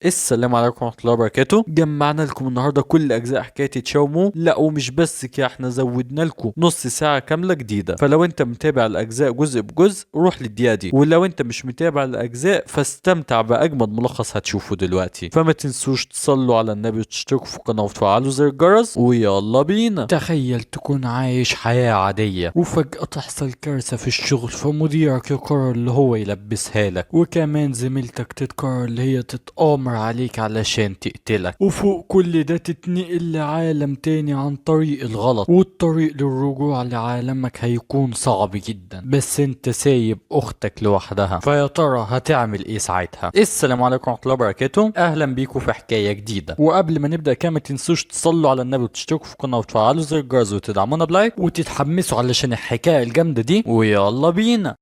السلام عليكم ورحمة الله وبركاته. جمعنا لكم النهاردة كل أجزاء حكاية تشاومو. لا ومش بس كده، احنا زودنا لكم نص ساعة كاملة جديدة. فلو انت متابع الأجزاء جزء بجزء روح للدقيقة دي، ولو انت مش متابع الأجزاء فاستمتع بأجمد ملخص هتشوفه دلوقتي. فما تنسوش تصلوا على النبي وتشتركوا في القناة وتفعلوا زر الجرس، ويلا بينا. تخيل تكون عايش حياة عادية وفجأة تحصل كارثة في الشغل، فمديرك يقرر اللي هو يلبسها لك، وكمان زميلتك تتقرر اللي هي تتآمر عليك علشان تقتلك، وفوق كل ده تتنقل لعالم تاني عن طريق الغلط، والطريق للرجوع لعالمك هيكون صعب جدا، بس انت سايب اختك لوحدها. فيا ترى هتعمل ايه ساعتها؟ السلام عليكم ورحمة الله وبركاته، اهلا بيكم في حكاية جديدة. وقبل ما نبدأ كده ما تنسوش تصلوا على النبي وتشتركوا في القناة وتفعلوا زر الجرس وتدعمونا بلايك وتتحمسوا علشان الحكاية الجامدة دي، ويلا بينا.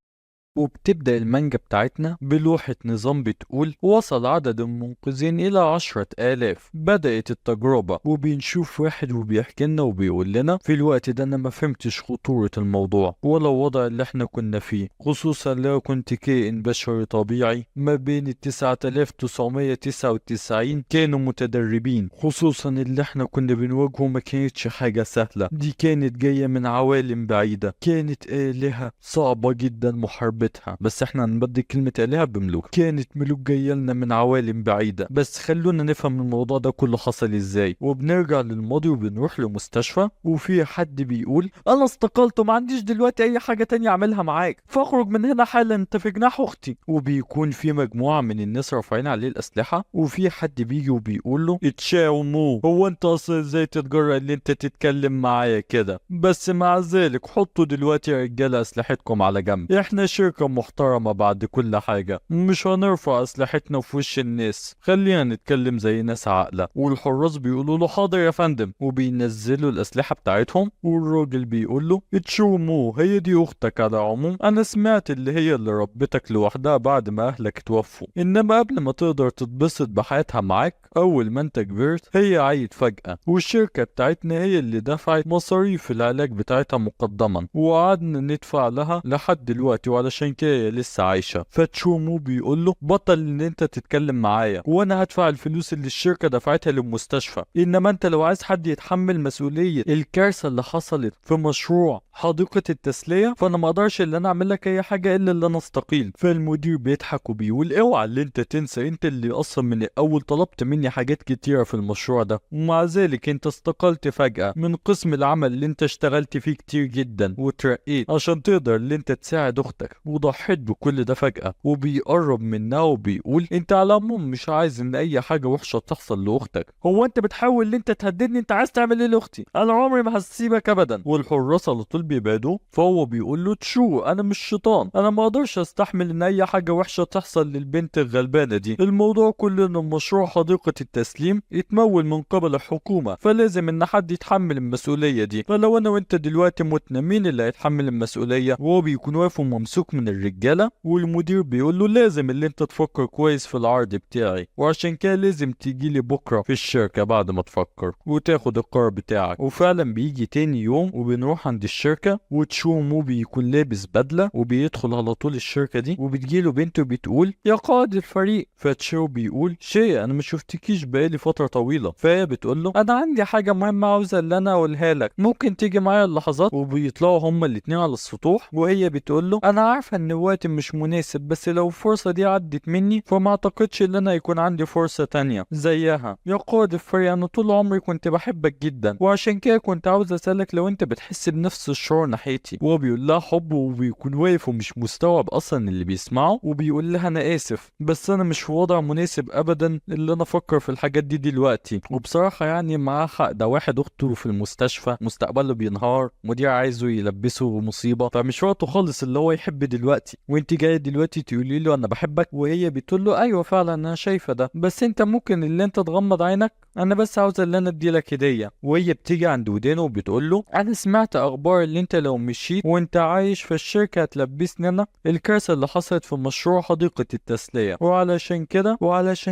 وبتبدأ المانجا بتاعتنا بلوحة نظام بتقول: وصل عدد المنقذين إلى 10,000. بدأت التجربة وبنشوف واحد وبيحكي لنا وبيقول لنا: في الوقت ده أنا ما فهمتش خطورة الموضوع ولا الوضع اللي احنا كنا فيه، خصوصا لو كنت كائن بشري طبيعي. ما بين 9999 كانوا متدربين، خصوصا اللي احنا كنا بنواجهه ما كانتش حاجة سهلة، دي كانت جاية من عوالم بعيدة، كانت آلهة صعبة جدا محاربتها. بس احنا هنبدل كلمة آلهة بملوك، كانت ملوك جاية لنا من عوالم بعيدة. بس خلونا نفهم الموضوع ده كله حصل ازاي. وبنرجع للماضي وبنروح لمستشفى، وفي حد بيقول: انا استقلت وما عنديش دلوقتي اي حاجة تانية اعملها معاك، فاخرج من هنا حالا، انت في جناح اختي. وبيكون في مجموعة من الناس رافعين عليه الاسلحة، وفي حد بيجي وبيقول له: اتشاومو، هو انت اصلا ازاي تتجرأ ان انت تتكلم معايا كده؟ بس مع ذلك حطوا دلوقتي يا رجالة اسلحتكم على جنب، احنا شركة محترمة بعد كل حاجة، مش هنرفع اسلحتنا في وش الناس، خلينا نتكلم زي ناس عاقلة. والحراس بيقولوا له: حاضر يا فندم، وبينزلوا الاسلحة بتاعتهم. والراجل بيقول له: اتشومو، هي دي اختك على العموم، انا سمعت اللي هي اللي ربتك لوحدها بعد ما اهلك توفوا، انما قبل ما تقدر تتبسط بحياتها معاك اول ما انت كبرت هي عيت فجأة، والشركة بتاعتنا هي اللي دفعت مصاريف العلاج بتاعتها مقدما، وقعدنا ندفع لها لحد دلوقتي، وعلشان كده هي لسه عايشة. فتشومو بيقول له: بطل ان انت تتكلم معايا، وانا هدفع الفلوس اللي الشركة دفعتها للمستشفى، انما انت لو عايز حد يتحمل مسؤولية الكارثة اللي حصلت في مشروع حديقة التسلية، فانا ما اقدرش ان انا اعمل لك اي حاجة الا ان انا استقيل. فالمدير بيضحك وبيقول: اوعى اللي انت تنسى، انت اللي اصلا من الاول طلبت مني حاجات كتيرة في المشروع ده، ومع ذلك انت استقلت فجأة من قسم العمل اللي انت اشتغلت فيه كتير جدا وترقيت عشان تقدر اللي انت تساعد اختك، وضحيت بكل ده فجأة. وبيقرب منها وبيقول: انت على العموم مش عايز ان اي حاجة وحشة تحصل لاختك، هو انت بتحاول ان انت تهددني؟ انت عايز تعمل ايه لاختي؟ انا عمري ما هسيبك ابدا. والحراس على طول بيبعدوا، فهو بيقول له: تشو، انا مش شيطان، انا ما اقدرش استحمل ان اي حاجة وحشة تحصل للبنت الغلبانة دي. الموضوع كله ان مشروع حديقة التسليم يتمول من قبل الحكومة، فلازم ان حد يتحمل المسؤولية دي، فلو انا وانت دلوقتي متنا مين اللي هيتحمل المسؤولية؟ وهو بيكون واقف وممسوك من الرجالة. والمدير بيقول له: لازم اللي انت تفكر كويس في العرض بتاعي، وعشان كده لازم تيجي لي بكرة في الشركة بعد ما تفكر وتاخد القرار بتاعك. وفعلا بيجي تاني يوم وبنروح عند الشركة، وتشومو بيكون لابس بدلة وبيدخل على طول الشركة دي، وبتجيله بنته بتقول: يا قائد الفريق. فتشو بيقول: شيء انا ما شفتكيش بقالي فترة طويلة. فهي بتقول له: انا عندي حاجة مهمة عاوزة اللي انا اقولها لك، ممكن تيجي معايا اللحظات؟ وبيطلعوا هما الاتنين على السطوح، وهي بتقول له: انا عارفة ان وقتي مش مناسب، بس لو الفرصة دي عدت مني فما اعتقدش ان انا يكون عندي فرصة تانية زيها. يا قائد الفريق، انا طول عمري كنت بحبك جدا، وعشان كده كنت عاوز اسألك لو انت بتحس بنفس الشعور ناحيتي. وهو بيقول لها حب، وبيكون واقف ومش مستوعب اصلا اللي بيسمعه، وبيقول لها: انا اسف بس انا مش في وضع مناسب ابدا اللي انا افكر في الحاجات دي دلوقتي. وبصراحة يعني معاه حق، ده واحد اخته في المستشفى مستقبله بينهار، مدير عايزه يلبسه مصيبة، فمش وقته خالص اللي هو يحب دلوقتي. وانت جاية دلوقتي تقولي له انا بحبك؟ وهي بتقول له: ايوه فعلا انا شايفة ده، بس انت ممكن اللي انت تغمض عينك، انا بس عاوز اللي انا اديلك هدية. وهي بتيجي عند ودانه وبتقول له: انا سمعت اخبار اللي انت لو مشيت وانت عايش في الشركة هتلبسني انا الكارثة اللي حصلت في مشروع حديقة التسلية، وعلشان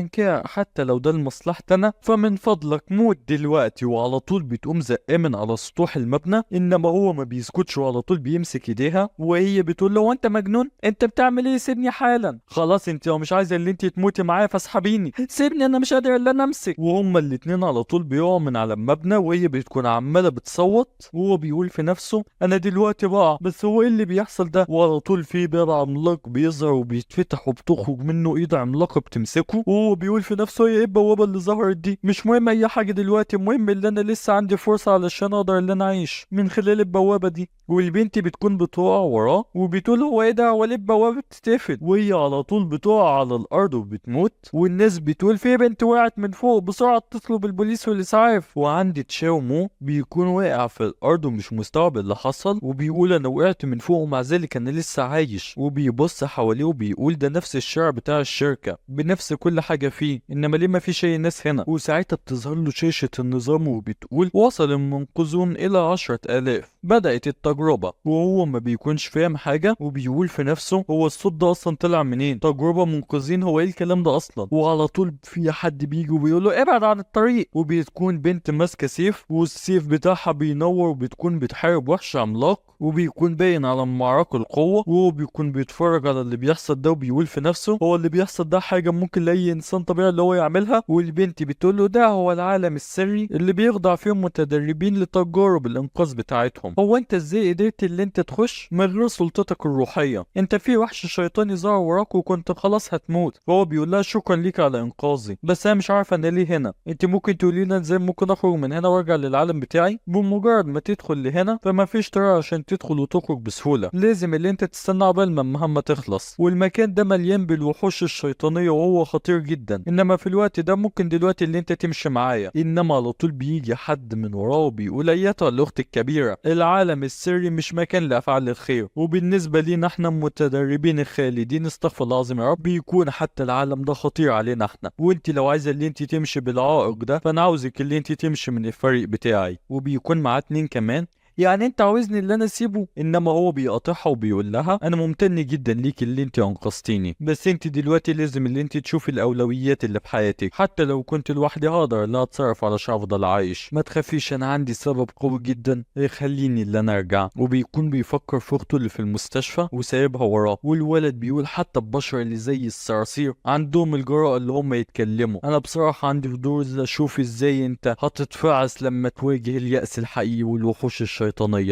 كده حتى لو ده لمصلحتنا فمن فضلك موت دلوقتي. وعلى طول بتقوم زقاه من على سطوح المبنى، انما هو ما بيسكتش وعلى طول بيمسك ايديها. وهي بتقول له: وانت مجنون؟ انت بتعمل ايه؟ سيبني حالا. خلاص انت لو مش عايزه اللي انت تموتي معايا فاسحبيني. سيبني انا مش قادر الا انا امسك. وهما الاتنين على طول بيقعوا من على المبنى وهي بتكون عماله بتصوت وهو بيقول في نفسه انا دلوقتي بقع. بس هو ايه اللي بيحصل ده؟ وعلى طول في باب عملاق بيظهر وبيتفتح وبتخرج منه ايد عملاقه بتمسكه وهو بيقول في نفسه ايه البوابه اللي ظهرت دي؟ مش مهم اي حاجه دلوقتي، المهم ان انا لسه عندي فرصه علشان اقدر ان انا اعيش من خلال البوابه دي. والبنت بتكون بتقع وراه وبتقول هو ايه ده؟ وليه البوابه بتتقفل؟ وهي على طول بتقع على الارض وبتموت. والناس بتقول في بنت وقعت من فوق، بسرعه اتصلوا بالبوليس والاسعاف. وعند تشاو مو بيكون واقع في الارض ومش مستوعب اللي حصل وبيقول انا وقعت من فوق ومع ذلك انا لسه عايش. وبيبص حواليه وبيقول ده نفس الشارع بتاع الشركه بنفس كل حاجه فيه، انما ليه ما فيش اي ناس هنا؟ وساعتها بتظهر له شاشه النظام وبتقول وصل المنقذون الى 10,000. بدأت التجربة وهو ما بيكونش فاهم حاجة وبيقول في نفسه هو الصوت ده اصلا طلع منين؟ تجربة منقذين، هو ايه الكلام ده اصلا؟ وعلى طول في حد بيجي وبيقول له ابعد عن الطريق. وبتكون بنت ماسكة سيف والسيف بتاعها بينور وبتكون بتحارب وحش عملاق وبيكون باين على معركة القوة. وهو بيكون بيتفرج على اللي بيحصل ده وبيقول في نفسه هو اللي بيحصل ده حاجة ممكن لأي إنسان طبيعي اللي هو يعملها. والبنت بتقول له ده هو العالم السري اللي بيخضع فيه متدربين لتجارب الإنقاذ بتاعتهم. هو أنت إزاي قدرت اللي أنت تخش من غير سلطتك الروحية؟ أنت في وحش شيطاني ظهر وراك وكنت خلاص هتموت. فهو بيقول لها شكرا ليك على إنقاذي، بس أنا مش عارف أنا ليه هنا. أنت ممكن تقولي لنا إزاي ممكن أخرج من هنا وأرجع للعالم بتاعي؟ بمجرد ما تدخل لهنا فما فيش طريقة عشان تدخل وتخرج بسهولة، لازم اللي انت تستنى عقبال ما المهمة تخلص. والمكان ده مليان بالوحوش الشيطانية وهو خطير جدا، انما في الوقت ده ممكن دلوقتي اللي انت تمشي معايا. انما على طول بيجي حد من وراه وبيقول ايتها الاخت الكبيرة، العالم السري مش مكان لافعال الخير، وبالنسبة لينا احنا متدربين الخالدين استغفر الله العظيم يا رب بيكون حتى العالم ده خطير علينا احنا. وانت لو عايزة اللي انت تمشي بالعائق ده فانا عاوزك اللي انت تمشي من الفريق بتاعي. وبيكون معاه 2 كمان. يعني انت عاوزني اللي انا اسيبه؟ انما هو بيقاطعها وبيقول لها انا ممتن جدا ليك اللي انت انقذتيني، بس انت دلوقتي لازم اللي انت تشوفي الاولويات اللي في حياتك. حتى لو كنت لوحدي هقدر لا اتصرف علشان افضل عايش. ما تخافيش انا عندي سبب قوي جدا يخليني اللي انا ارجع. وبيكون بيفكر في اخته اللي في المستشفى وسايبها وراه. والولد بيقول حتى البشر اللي زي الصراصير عندهم الجرأة اللي هم يتكلموا. انا بصراحة عندي فضول اشوف ازاي انت هتتفعس لما تواجه اليأس الحقيقي والوحوش الشيطانية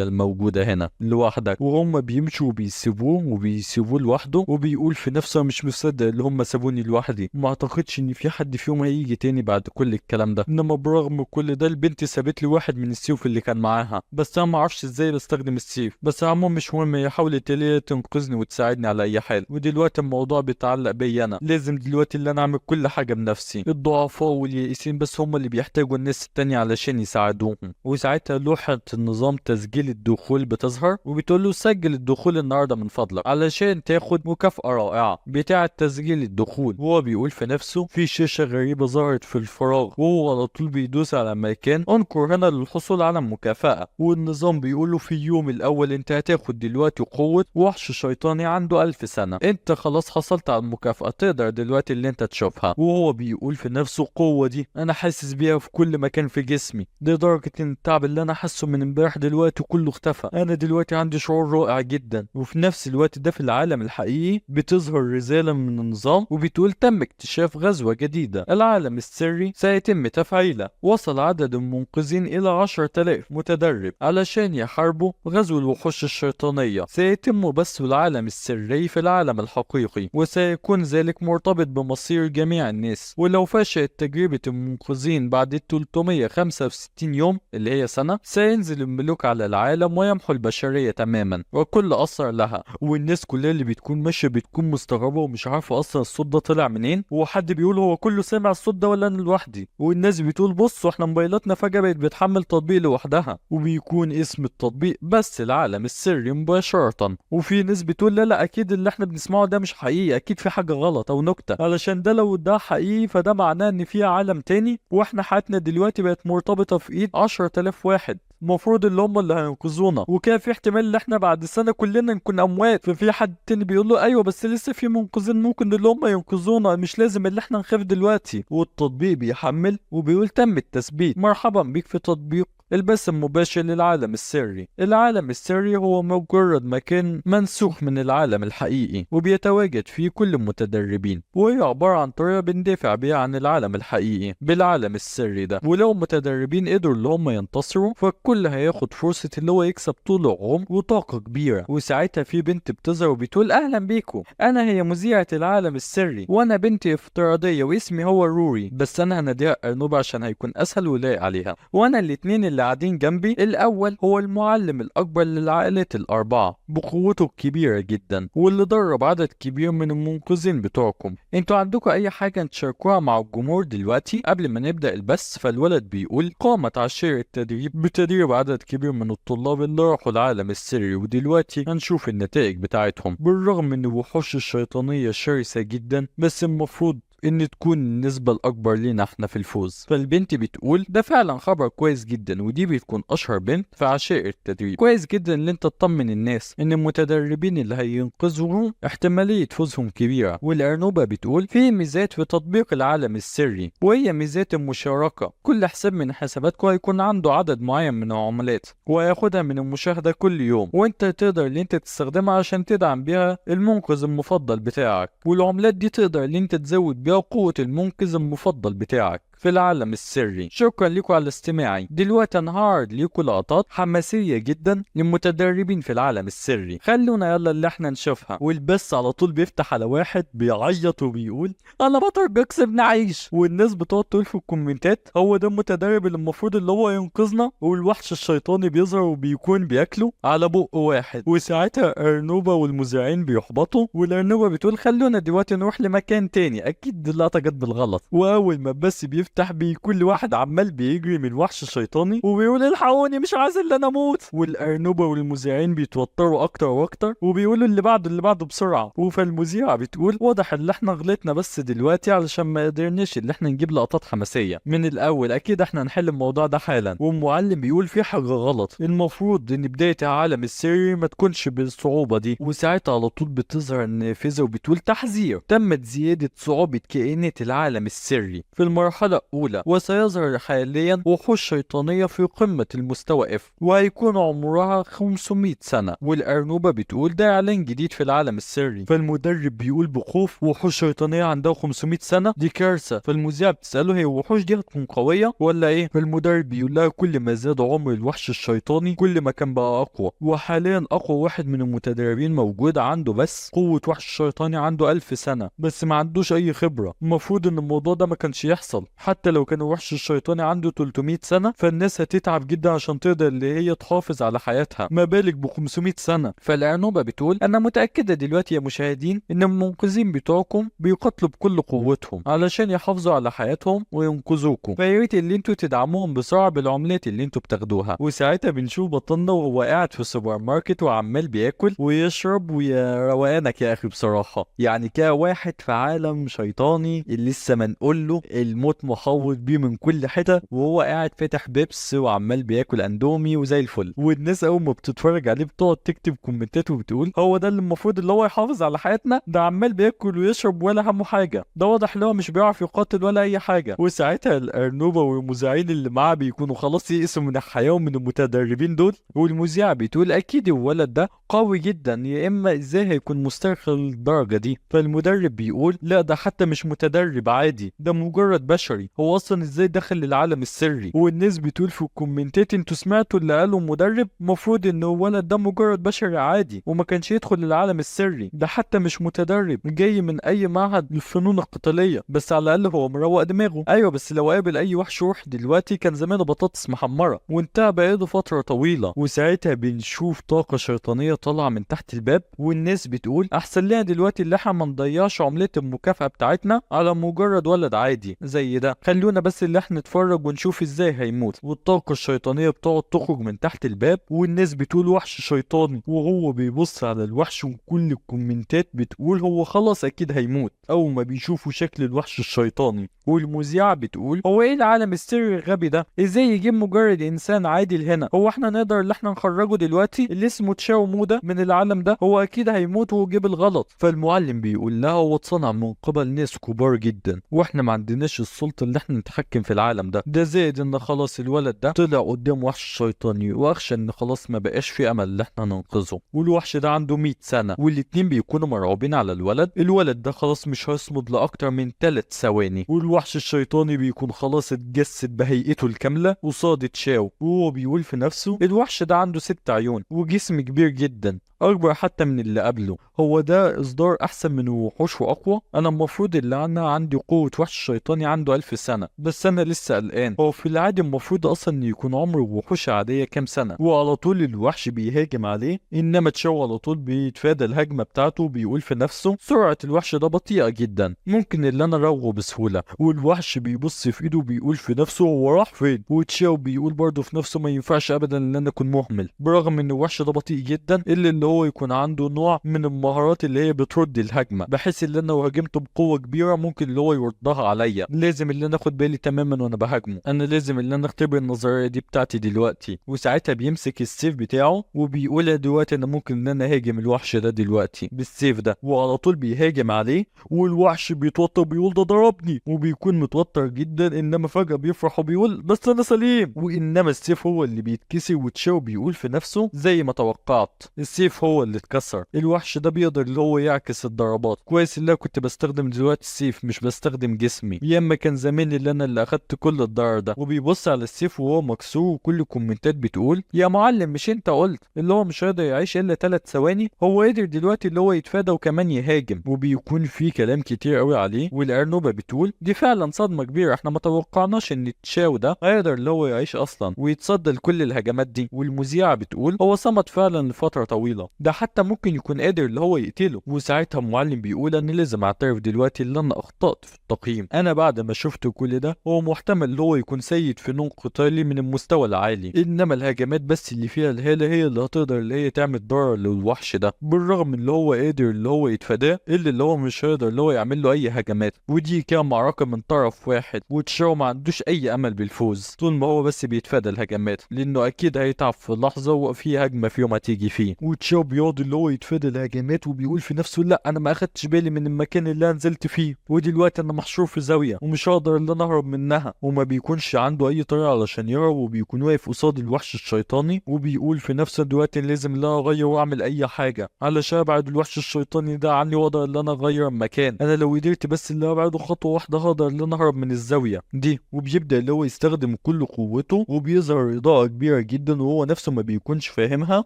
الموجودة هنا لوحدك. وهم بيمشوا وبيسيبوه لوحده وبيقول في نفسه مش مصدق اللي هم سابوني لوحدي، ما اعتقدش ان في حد فيهم هيجي تاني بعد كل الكلام ده. انما برغم كل ده البنت سابت لي واحد من السيوف اللي كان معاها، بس انا ما اعرفش ازاي بستخدم السيف. بس عموما مش مهم، هي حاولت اللي تنقذني وتساعدني على اي حال. ودلوقتي الموضوع بيتعلق بيا انا، لازم دلوقتي اللي انا اعمل كل حاجة بنفسي. الضعفاء واليائسين بس هم اللي بيحتاجوا الناس التانية علشان يساعدوهم. وساعتها لوحة النظام تسجيل الدخول بتظهر وبتقول له سجل الدخول النهارده من فضلك علشان تاخد مكافأة رائعة بتاعة تسجيل الدخول. وهو بيقول في نفسه في شاشة غريبة ظهرت في الفراغ وهو على طول بيدوس على مكان انقر هنا للحصول على مكافأة. والنظام بيقول له في اليوم الاول انت هتاخد دلوقتي قوة وحش شيطاني عنده 1000 سنة. انت خلاص حصلت على المكافأة، تقدر دلوقتي اللي انت تشوفها. وهو بيقول في نفسه القوة دي انا حاسس بيها في كل مكان في جسمي، لدرجة ان التعب اللي انا حاسه من امبارح دلوقتي كله اختفى. انا دلوقتي عندي شعور رائع جدا. وفي نفس الوقت ده في العالم الحقيقي بتظهر رسالة من النظام وبتقول تم اكتشاف غزوة جديدة، العالم السري سيتم تفعيله. وصل عدد المنقذين الى 10,000 متدرب علشان يحاربوا غزو الوحوش الشيطانية. سيتم بث العالم السري في العالم الحقيقي وسيكون ذلك مرتبط بمصير جميع الناس. ولو فشلت تجربة المنقذين بعد 365 يوم اللي هي سنة سينزل الملوك على العالم ويمحو البشرية تماما وكل أثر لها. والناس كلها اللي بتكون ماشية بتكون مستغربة ومش عارفة أصلا الصوت ده طلع منين. وحد بيقول هو كله سمع الصوت ده ولا أنا لوحدي؟ والناس بتقول بصوا احنا موبايلاتنا فجأة بقت بتحمل تطبيق لوحدها، وبيكون اسم التطبيق بس العالم السري مباشرة. وفي ناس بتقول لا أكيد اللي احنا بنسمعه ده مش حقيقي، أكيد في حاجة غلط أو نكتة، علشان ده لو ده حقيقي فده معناه إن في عالم تاني واحنا حياتنا دلوقتي بقت مرتبطة في إيد 10,000 واحد المفروض اللي هم اللي هينقذونا، وكان في احتمال ان احنا بعد سنة كلنا نكون اموات. ففي حد تاني بيقول له ايوه بس لسه في منقذين ممكن اللي هم ينقذونا، مش لازم اللي احنا نخاف دلوقتي. والتطبيق بيحمل وبيقول تم التثبيت، مرحبا بيك في تطبيق البث المباشر للعالم السري. العالم السري هو مجرد مكان منسوخ من العالم الحقيقي وبيتواجد فيه كل المتدربين، وهي عبارة عن طريقة بندافع بيها عن العالم الحقيقي بالعالم السري ده. ولو المتدربين قدروا اللي هم ينتصروا فالكل هياخد فرصة اللي هو يكسب طول العمر وطاقة كبيرة. وساعتها في بنت بتظهر وبتقول اهلا بيكم، انا هي مذيعة العالم السري وانا بنتي افتراضية واسمي هو روري، بس انا هناديها ارنوبة عشان هيكون اسهل ولايق عليها. وانا الاتنين اللي قاعدين جنبي، الاول هو المعلم الاكبر للعائلات الاربعة بقوته الكبيرة جدا، واللي درب عدد كبير من المنقذين بتوعكم. انتوا عندكم اي حاجة تشاركوها مع الجمهور دلوقتي قبل ما نبدأ البث؟ فالولد بيقول قامت عشيرة التدريب بتدريب عدد كبير من الطلاب اللي راحوا العالم السري، ودلوقتي هنشوف النتائج بتاعتهم. بالرغم من الوحوش الشيطانية شرسة جدا، بس المفروض ان تكون النسبة الاكبر لينا احنا في الفوز. فالبنت بتقول ده فعلا خبر كويس جدا، ودي بتكون اشهر بنت في عشائر التدريب. كويس جدا ان انت تطمن الناس ان المتدربين اللي هينقذوهم احتمالية فوزهم كبيرة. والارنوبة بتقول في ميزات في تطبيق العالم السري، وهي ميزات المشاركة. كل حساب من حساباتكم هيكون عنده عدد معين من العملات وهياخدها من المشاهدة كل يوم، وانت تقدر ان انت تستخدمها عشان تدعم بيها المنقذ المفضل بتاعك. والعملات دي تقدر ان انت تزود بيها قوة المنقذ المفضل بتاعك في العالم السري. شكرا لكم على استماعي. دلوقتي انا هعرض لكم لقطات حماسية جدا للمتدربين في العالم السري، خلونا يلا اللي احنا نشوفها. والبث على طول بيفتح على واحد بيعيط وبيقول انا بترجى كسبنا عيش، والناس بتقعد تقول في الكومنتات هو ده المتدرب اللي المفروض اللي هو ينقذنا. والوحش الشيطاني بيظهر وبيكون بياكله على بق واحد، وساعتها ارنوبة والمذيعين بيحبطوا، والارنوبة بتقول خلونا دلوقتي نروح لمكان تاني. اكيد اللقطة جت بالغلط. واول ما البث بيفتح كل واحد عمال بيجري من وحش شيطاني وبيقول الحقوني مش عايز الا انا اموت. والارنوبة والمذيعين بيتوتروا اكتر واكتر وبيقولوا اللي بعده اللي بعده بسرعة. فالمذيعة بتقول واضح ان احنا غلطنا بس دلوقتي علشان ما قدرناش ان احنا نجيب لقطات حماسية من الاول، اكيد احنا هنحل الموضوع ده حالا. والمعلم بيقول في حاجة غلط، المفروض ان بداية العالم السري ما تكونش بالصعوبة دي. وساعتها على طول بتظهر النافذة وبتقول تحذير، تمت زيادة صعوبة كائنات العالم السري في المرحلة الأولى، وسيظهر حاليا وحوش شيطانية في قمة المستوى F وهيكون عمرها 500 سنة. والأرنوبة بتقول ده إعلان جديد في العالم السري. فالمدرب بيقول بخوف وحوش شيطانية عندها 500 سنة دي كارثة. فالمذيعة بتسأله هي الوحوش دي هتكون قوية ولا إيه؟ فالمدرب بيقول لها كل ما زاد عمر الوحش الشيطاني كل ما كان بقى أقوى، وحاليا أقوى واحد من المتدربين موجود عنده بس قوة وحش شيطاني عنده 1000 سنة بس ما عندوش أي خبرة. المفروض إن الموضوع ده ما كانش يحصل، حتى لو كان الوحش الشيطاني عنده 300 سنة فالناس هتتعب جدا عشان تقدر اللي هي تحافظ على حياتها، ما بالك ب 500 سنة. فالأرنوبة بتقول أنا متأكدة دلوقتي يا مشاهدين إن المنقذين بتوعكم بيقاتلوا بكل قوتهم علشان يحافظوا على حياتهم وينقذوكم، فياريت اللي انتوا تدعموهم بسرعة بالعملات اللي انتوا بتاخدوها. وساعتها بنشوف بطلنا وهو قاعد في السوبر ماركت وعمال بياكل ويشرب، ويا روقانك يا أخي بصراحة. يعني كده واحد في عالم شيطاني اللي لسه ما نقول له الموت محوط بيه من كل حتة، وهو قاعد فاتح بيبس وعمال بياكل اندومي وزي الفل. والناس اول ما بتتفرج عليه بتقعد تكتب كومنتات وبتقول هو ده اللي المفروض اللي هو يحافظ على حياتنا؟ ده عمال بياكل ويشرب ولا همه حاجة، ده واضح ان هو مش بيعرف يقاتل ولا اي حاجة. وساعتها الارنوبة والمذيعين اللي معاه بيكونوا خلاص يئسوا من الحياة ومن المتدربين دول. والمذيعة بتقول اكيد الولد ده قوي جدا، يا اما ازاي هيكون مسترخي للدرجة دي؟ فالمدرب بيقول لا ده حتى مش متدرب عادي، ده مجرد بشري، هو اصلا ازاي دخل للعالم السري؟ والناس بتقول في الكومنتات انتوا سمعتوا اللي قاله مدرب؟ المفروض ان الولد ده مجرد بشري عادي وما كانش يدخل للعالم السري، ده حتى مش متدرب جاي من اي معهد للفنون القتالية، بس على الاقل هو مروق دماغه. ايوه بس لو قابل اي وحش روح دلوقتي كان زمانه بطاطس محمرة وانتهى بقاله فترة طويلة. وساعتها بنشوف طاقة شيطانية طالعة من تحت الباب، والناس بتقول احسن لنا دلوقتي اللي احنا ما نضيعش عملة المكافأة بتاعتنا على مجرد ولد عادي زي ده، خلونا بس اللي احنا نتفرج ونشوف ازاي هيموت. والطاقة الشيطانية بتقعد تخرج من تحت الباب، والناس بتقول وحش شيطاني، وهو بيبص على الوحش وكل الكومنتات بتقول هو خلاص اكيد هيموت اول ما بيشوفوا شكل الوحش الشيطاني. والمذيعة بتقول هو ايه العالم السري الغبي ده؟ ازاي يجيب مجرد انسان عادي لهنا؟ هو احنا نقدر اللي احنا نخرجه دلوقتي اللي اسمه تشاو مو ده من العالم ده؟ هو اكيد هيموت ويجيب الغلط. فالمعلم بيقول لها هو اتصنع من قبل ناس كبار جدا واحنا ما عندناش السلطة اللي احنا نتحكم في العالم ده زائد ان خلاص الولد ده طلع قدام وحش شيطاني واخشى ان خلاص ما بقاش في امل ان احنا ننقذه، والوحش ده عنده 100 سنة والاتنين بيكونوا مرعوبين على الولد ده خلاص مش هيصمد لاكتر من 3 ثواني، والوحش الشيطاني بيكون خلاص اتجسد بهيئته الكاملة قصاد تشاو، وهو بيقول في نفسه الوحش ده عنده 6 عيون وجسم كبير جدا اكبر حتى من اللي قبله. هو ده اصدار احسن من وحوش واقوى؟ انا المفروض اللي انا عندي قوة وحش شيطاني عنده 1000 سنة بس انا لسه قلقان. هو في العادي المفروض اصلا ان يكون عمر وحوش عادية كام سنة وعلى طول الوحش بيهاجم عليه، انما تشاو على طول بيتفادى الهجمة بتاعته وبيقول في نفسه سرعة الوحش ده بطيئة جدا ممكن اللي انا اراوغه بسهولة. والوحش بيبص في ايده بيقول في نفسه هو راح فين، وتشاو بيقول برضه في نفسه ما ينفعش ابدا ان انا اكون مهمل برغم ان الوحش ده بطيء جدا الا اللي هو يكون عنده نوع من المهارات اللي هي بترد الهجمة بحيث ان انا لو هاجمته بقوة كبيرة ممكن اللي هو يردها عليا. لازم اللي انا اخد بالي تماما وانا بهاجمه، انا لازم اللي انا اختبر النظرية دي بتاعتي دلوقتي. وساعتها بيمسك السيف بتاعه وبيقول دلوقتي انا ممكن ان انا هاجم الوحش ده دلوقتي بالسيف ده، وعلى طول بيهاجم عليه والوحش بيتوتر بيقول ده ضربني وبيكون متوتر جدا، انما فجأة بيفرح وبيقول بس انا سليم، وانما السيف هو اللي بيتكسر وتشاو بيقول في نفسه زي ما توقعت السيف هو اللي اتكسر. الوحش ده بيقدر اللي هو يعكس الضربات كويس اللي انا كنت بستخدم دلوقتي السيف مش بستخدم جسمي، ياما كان زمان اللي انا اللي اخدت كل الضرر ده. وبيبص على السيف وهو مكسور وكل الكومنتات بتقول يا معلم مش انت قلت اللي هو مش هيقدر يعيش الا 3 ثواني؟ هو قدر دلوقتي اللي هو يتفادى وكمان يهاجم. وبيكون في كلام كتير قوي عليه، والارنوبه بتقول دي فعلا صدمه كبيره، احنا ما توقعناش ان تشاو ده هيقدر اللي هو يعيش اصلا ويتصدى لكل الهجمات دي. والمذيعه بتقول هو صمد فعلا لفتره طويله، ده حتى ممكن يكون قادر اللي هو يقتله. وساعتها المعلم بيقول انا لازم اعترف دلوقتي ان انا اخطأت في التقييم، انا بعد ما شفت كل ده هو محتمل اللي هو يكون سيد فنون قتالي من المستوى العالي، انما الهجمات بس اللي فيها الهالة هي اللي هتقدر اللي هي تعمل ضرر للوحش ده بالرغم من اللي هو قادر اللي هو يتفاداه الا اللي هو مش هيقدر اللي هو يعمل له اي هجمات. ودي كان معركة من طرف واحد وتشاو ما عندوش اي امل بالفوز طول ما هو بس بيتفادى الهجمات لانه اكيد هيتعب في لحظة وفي هجمة في يوم هتيجي فيه. وتشاو بيقعد اللي هو يتفادى الهجمات وبيقول في نفسه لا انا ما اخدتش بالي من المكان اللي انا نزلت فيه ودلوقتي انا محشور في زاوية ومش هقدر ان انا اهرب منها، وما بيكونش عنده اي طريقة علشان يهرب وبيكون واقف قصاد الوحش الشيطاني وبيقول في نفسه دلوقتي لازم لا اغير واعمل اي حاجة علشان ابعد الوحش الشيطاني ده عني واقدر ان انا اغير المكان. انا لو قدرت بس اللي ابعده خطوة واحدة هقدر ان انا اهرب من الزاوية دي. وبيبدأ اللي هو يستخدم كل قوته وبيظهر اضاءة كبيرة جدا وهو نفسه ما بيكونش فاهمها،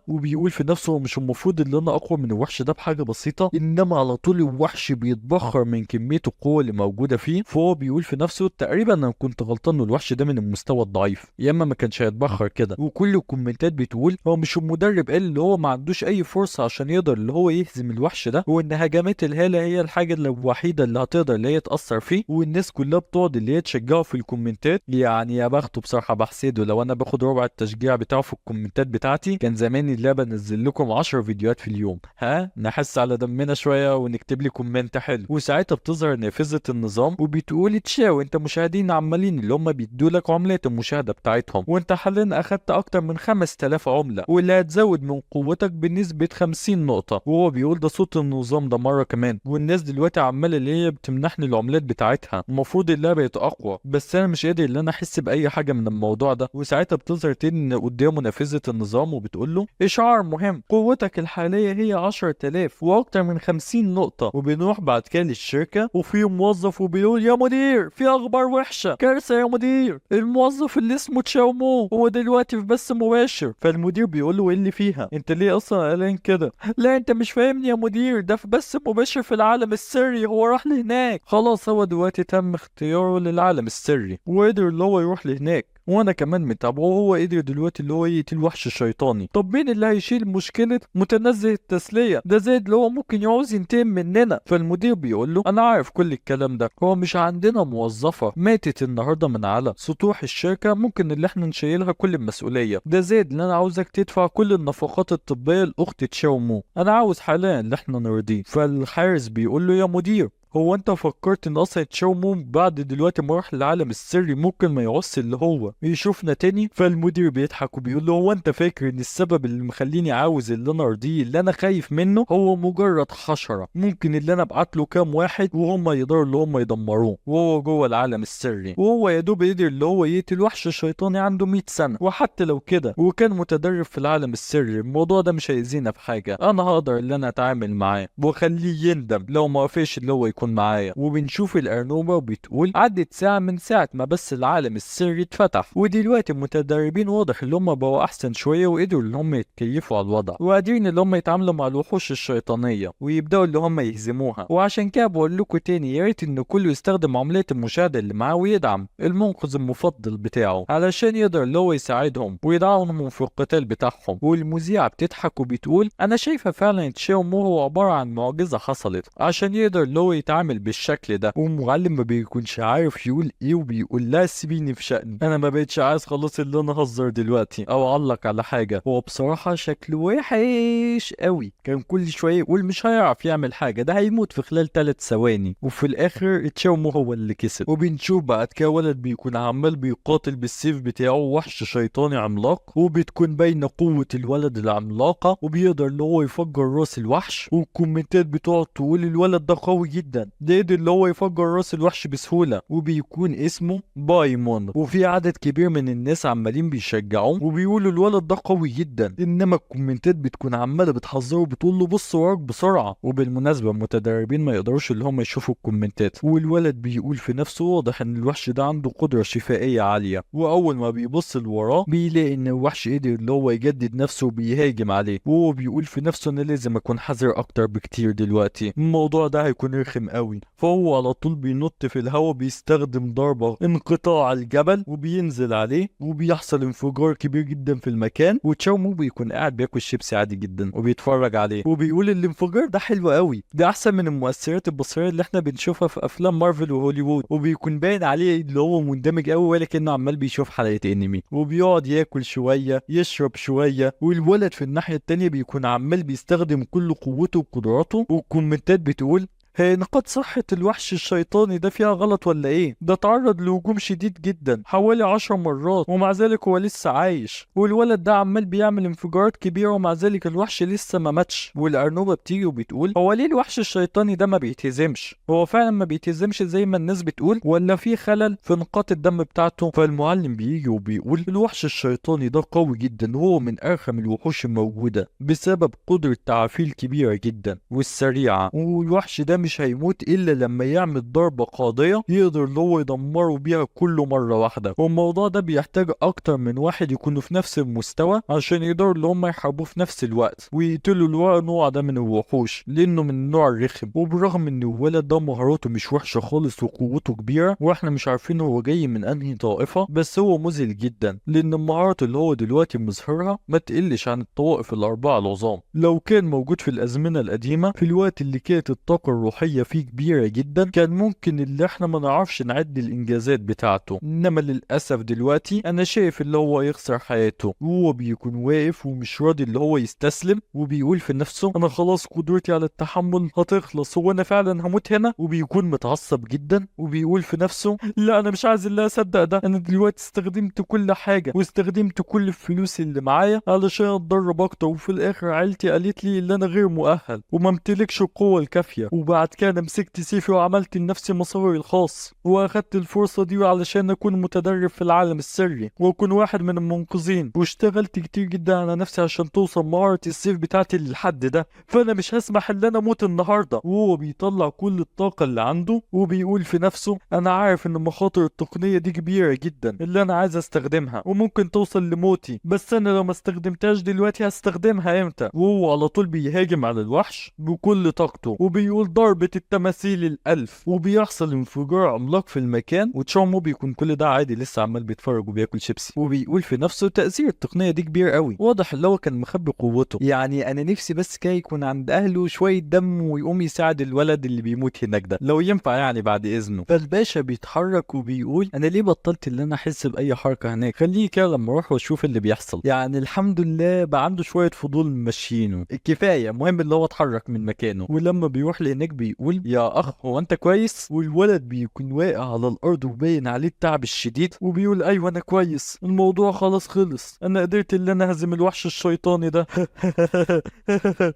وبيقول في نفسه هو مش المفروض ان انا اقوى من الوحش ده بحاجة بسيطة، انما على طول الوحش بيتبخر من كمية القوة اللي موجودة فيه. فهو بيقول في نفسه تقريبا انا كنت غلطان ان الوحش ده من المستوى الضعيف يا اما ما كانش هيتبخر كده. وكل الكومنتات بتقول هو مش المدرب قال اللي هو ما عندوش اي فرصة عشان يقدر اللي هو يهزم الوحش ده، وان هجمات الهالة هي الحاجة الوحيدة اللي هتقدر اللي هي تأثر فيه. والناس كلها بتقعد اللي هي تشجعه في الكومنتات، يعني يا بخته بصراحة بحسده لو انا باخد ربع التشجيع بتاعه في الكومنتات بتاعتي كان زمان اللعبة نزل لكم 10 فيديوهات في اليوم. ها نحس على دمنا شوية ونكتب لي كومنت حلو. وساعتها بتظهر نافذة النظام وبتقول تشاو انت مشاهدين عمالين اللي هم بيدوا لك عملات المشاهدة بتاعتهم وانت حاليا اخدت اكتر من 5000 عملة واللي هتزود من قوتك بنسبة 50 نقطة. وهو بيقول ده صوت النظام ده مرة كمان، والناس دلوقتي عمالة اللي هي بتمنحني العملات بتاعتها، المفروض اللعبة بقت اقوى بس انا مش قادر ان انا احس باي حاجة من الموضوع ده. وساعتها بتظهر تاني قدامه نافذة النظام وبتقول له اشعار مهم قوتك الحالية هي 10000 واكتر من 50 نقطة. وبنروح بعد كده للشركة وفي موظف وبيقول يا مدير في اخبار وحشة كارثة يا مدير، الموظف اللي اسمه تشاومو هو دلوقتي في بث مباشر. فالمدير بيقول له ايه اللي فيها انت ليه اصلا قلقان كده؟ لا انت مش فاهمني يا مدير، ده في بث مباشر في العالم السري، هو راح لهناك خلاص، هو دلوقتي تم اختياره للعالم السري وقدر اللي هو يروح لهناك وانا كمان متابعه وهو قدر دلوقتي اللي هو يقتل وحش الشيطاني. طب مين اللي هيشيل مشكله متنزه التسليه ده زائد اللي هو ممكن يعوز ينتقم مننا؟ فالمدير بيقول له انا عارف كل الكلام ده، هو مش عندنا موظفه ماتت النهارده من على سطوح الشركه ممكن اللي احنا نشيلها كل المسؤوليه، ده زائد ان انا عاوزك تدفع كل النفقات الطبيه لاخت تشاومو، انا عاوز حاليا اللي احنا نرضيه. فالحارس بيقول له يا مدير هو انت فكرت ان اصلا تشاو مون بعد دلوقتي ما راح للعالم السري ممكن ما يعوز اللي هو يشوفنا تاني؟ فالمدير بيضحك وبيقول له هو انت فاكر ان السبب اللي مخليني عاوز اللي انا ارضيه اللي انا خايف منه هو مجرد حشرة ممكن اللي انا ابعت له كام واحد وهم يقدروا اللي هم يدمروه وهو جوه العالم السري، وهو يا دوب قدر اللي هو يقتل وحش شيطاني عنده 100 سنة. وحتى لو كده وكان متدرب في العالم السري الموضوع ده مش هيأذينا في حاجة، انا هقدر اللي انا اتعامل معاه واخليه يندم لو ما وافقش اللي هو يكون معايا. وبنشوف الارنوبة وبتقول عدت ساعة من ساعة ما بس العالم السري اتفتح، ودلوقتي المتدربين واضح اللي هم بقوا احسن شوية وقدروا اللي هم يتكيفوا على الوضع وقادرين اللي هم يتعاملوا مع الوحوش الشيطانية ويبدأوا اللي هم يهزموها. وعشان كده بقول لكم تاني يا ريت ان كله يستخدم عملية المشاهدة اللي معاه ويدعم المنقذ المفضل بتاعه علشان يقدر اللي هو يساعدهم ويدعمهم في القتال بتاعهم. والمذيعة بتضحك وبتقول انا شايفة فعلا تشاو مو هو عبارة عن معجزة حصلت عشان يقدر اللي هو يتعامل بالشكل ده، والمعلم ما بيكونش عارف يقول ايه وبيقول لا سيبيني في شأني، انا ما بقتش عايز خلاص اللي انا اهزر دلوقتي او اعلق على حاجة. هو بصراحة شكله وحش قوي، كان كل شوية يقول مش هيعرف يعمل حاجة ده هيموت في خلال 3 ثواني، وفي الاخر تشاومو هو اللي كسب. وبنشوف بعد كده ولد بيكون عمال بيقاتل بالسيف بتاعه وحش شيطاني عملاق، وبتكون باينة قوة الولد العملاقة وبيقدر اللي هو يفجر راس الوحش، والكومنتات بتقعد تقول الولد ده قوي جدا ده قدر اللي هو يفجر راس الوحش بسهولة وبيكون اسمه بايمون. وفي عدد كبير من الناس عمالين بيشجعوه وبيقولوا الولد ده قوي جدا، انما الكومنتات بتكون عمالة بتحذره وبتقول له بص وراك بسرعة. وبالمناسبة المتدربين ما يقدروش اللي هم يشوفوا الكومنتات، والولد بيقول في نفسه واضح ان الوحش ده عنده قدرة شفائية عالية، واول ما بيبص لوراه بيلاقي ان الوحش قدر اللي هو يجدد نفسه وبيهاجم عليه، وهو بيقول في نفسه انا لازم اكون حذر اكتر بكتير دلوقتي، الموضوع ده هيكون رخم قوي. فهو على طول بينط في الهواء بيستخدم ضربة انقطاع الجبل وبينزل عليه وبيحصل انفجار كبير جدا في المكان، وتشاومو بيكون قاعد بياكل شيبسي عادي جدا وبيتفرج عليه وبيقول الانفجار ده حلو قوي، ده احسن من المؤثرات البصرية اللي احنا بنشوفها في افلام مارفل وهوليوود، وبيكون باين عليه اللي هو مندمج قوي ولكنه عمال بيشوف حلقة انمي، وبيقعد ياكل شوية يشرب شوية. والولد في الناحية التانية بيكون عمال بيستخدم كل قوته وقدراته، والكومنتات بتقول هي نقاط صحة الوحش الشيطاني ده فيها غلط ولا ايه؟ ده تعرض لهجوم شديد جدا حوالي 10 مرات ومع ذلك هو لسه عايش، والولد ده عمال بيعمل انفجارات كبيرة ومع ذلك الوحش لسه ما ماتش. والأرنوبة بتيجي وبتقول هو ليه الوحش الشيطاني ده ما بيتهزمش؟ هو فعلا ما بيتهزمش زي ما الناس بتقول ولا في خلل في نقاط الدم بتاعته؟ فالمعلم بيجي وبيقول الوحش الشيطاني ده قوي جدا وهو من أرخم الوحوش الموجودة بسبب قدرة تعافيه الكبيرة جدا والسريعة، والوحش ده مش هيموت الا لما يعمل ضربة قاضية يقدر اللي هو يدمره بيها كله مرة واحدة. والموضوع ده بيحتاج اكتر من واحد يكونوا في نفس المستوى عشان يقدروا اللي هم يحاربوه في نفس الوقت ويقتلوا النوع ده من الوحوش لانه من النوع الرخم. وبرغم ان الولد ده مهاراته مش وحشة خالص وقوته كبيرة واحنا مش عارفين هو جاي من انهي طائفة، بس هو مذهل جدا لان المهارات اللي هو دلوقتي مظهرها ما تقلش عن الطوائف الاربعة العظام. لو كان موجود في الازمنة القديمة في الوقت اللي كانت الطاقة الروحية فيه كبيرة جدا كان ممكن اللي احنا ما نعرفش نعد الانجازات بتاعته، انما للاسف دلوقتي انا شايف اللي هو يخسر حياته وهو بيكون واقف ومش راضي اللي هو يستسلم، وبيقول في نفسه انا خلاص قدرتي على التحمل هتخلص، هو انا فعلا هموت هنا؟ وبيكون متعصب جدا وبيقول في نفسه لا انا مش عايز اللي اصدق ده، انا دلوقتي استخدمت كل حاجة واستخدمت كل الفلوس اللي معايا علشان اتدرب اكتر، وفي الاخر عيلتي قالت لي ان انا غير مؤهل وما امتلكش القوة الكافية، وبعد كده مسكت سيفي وعملت لنفسي مساري الخاص واخدت الفرصة دي علشان اكون متدرب في العالم السري واكون واحد من المنقذين، واشتغلت كتير جدا على نفسي عشان توصل مهارة السيف بتاعتي للحد ده، فانا مش هسمح ان انا اموت النهاردة. وهو بيطلع كل الطاقة اللي عنده وبيقول في نفسه انا عارف ان مخاطر التقنية دي كبيرة جدا اللي انا عايز استخدمها وممكن توصل لموتي، بس انا لو ما استخدمتهاش دلوقتي هستخدمها امتى؟ وهو على طول بيهاجم على الوحش بكل طاقته وبيقول ضربة التماثيل ال1000، وبيحصل انفجار عملاق في المكان، وتشاومو بيكون كل ده عادي لسه عمال بيتفرج وبياكل شيبسي، وبيقول في نفسه تأثير التقنية دي كبير قوي، واضح اللي هو كان مخبي قوته، يعني انا نفسي بس كده يكون عند اهله شوية دم ويقوم يساعد الولد اللي بيموت هناك ده لو ينفع يعني بعد اذنه. فالباشا بيتحرك وبيقول انا ليه بطلت اللي انا احس باي حركة هناك، خليني كده لما اروح واشوف اللي بيحصل، يعني الحمد لله بقى عنده شوية فضول ماشيينه الكفاية، المهم اللي هو اتحرك من مكانه. ولما بيروح لهناك بيقول يا اخ هو انت كويس؟ والولد بيكون واقع على الارض وباين عليه التعب الشديد وبيقول ايوه انا كويس، الموضوع خلاص خلص، انا قدرت ان انا اهزم الوحش الشيطاني ده.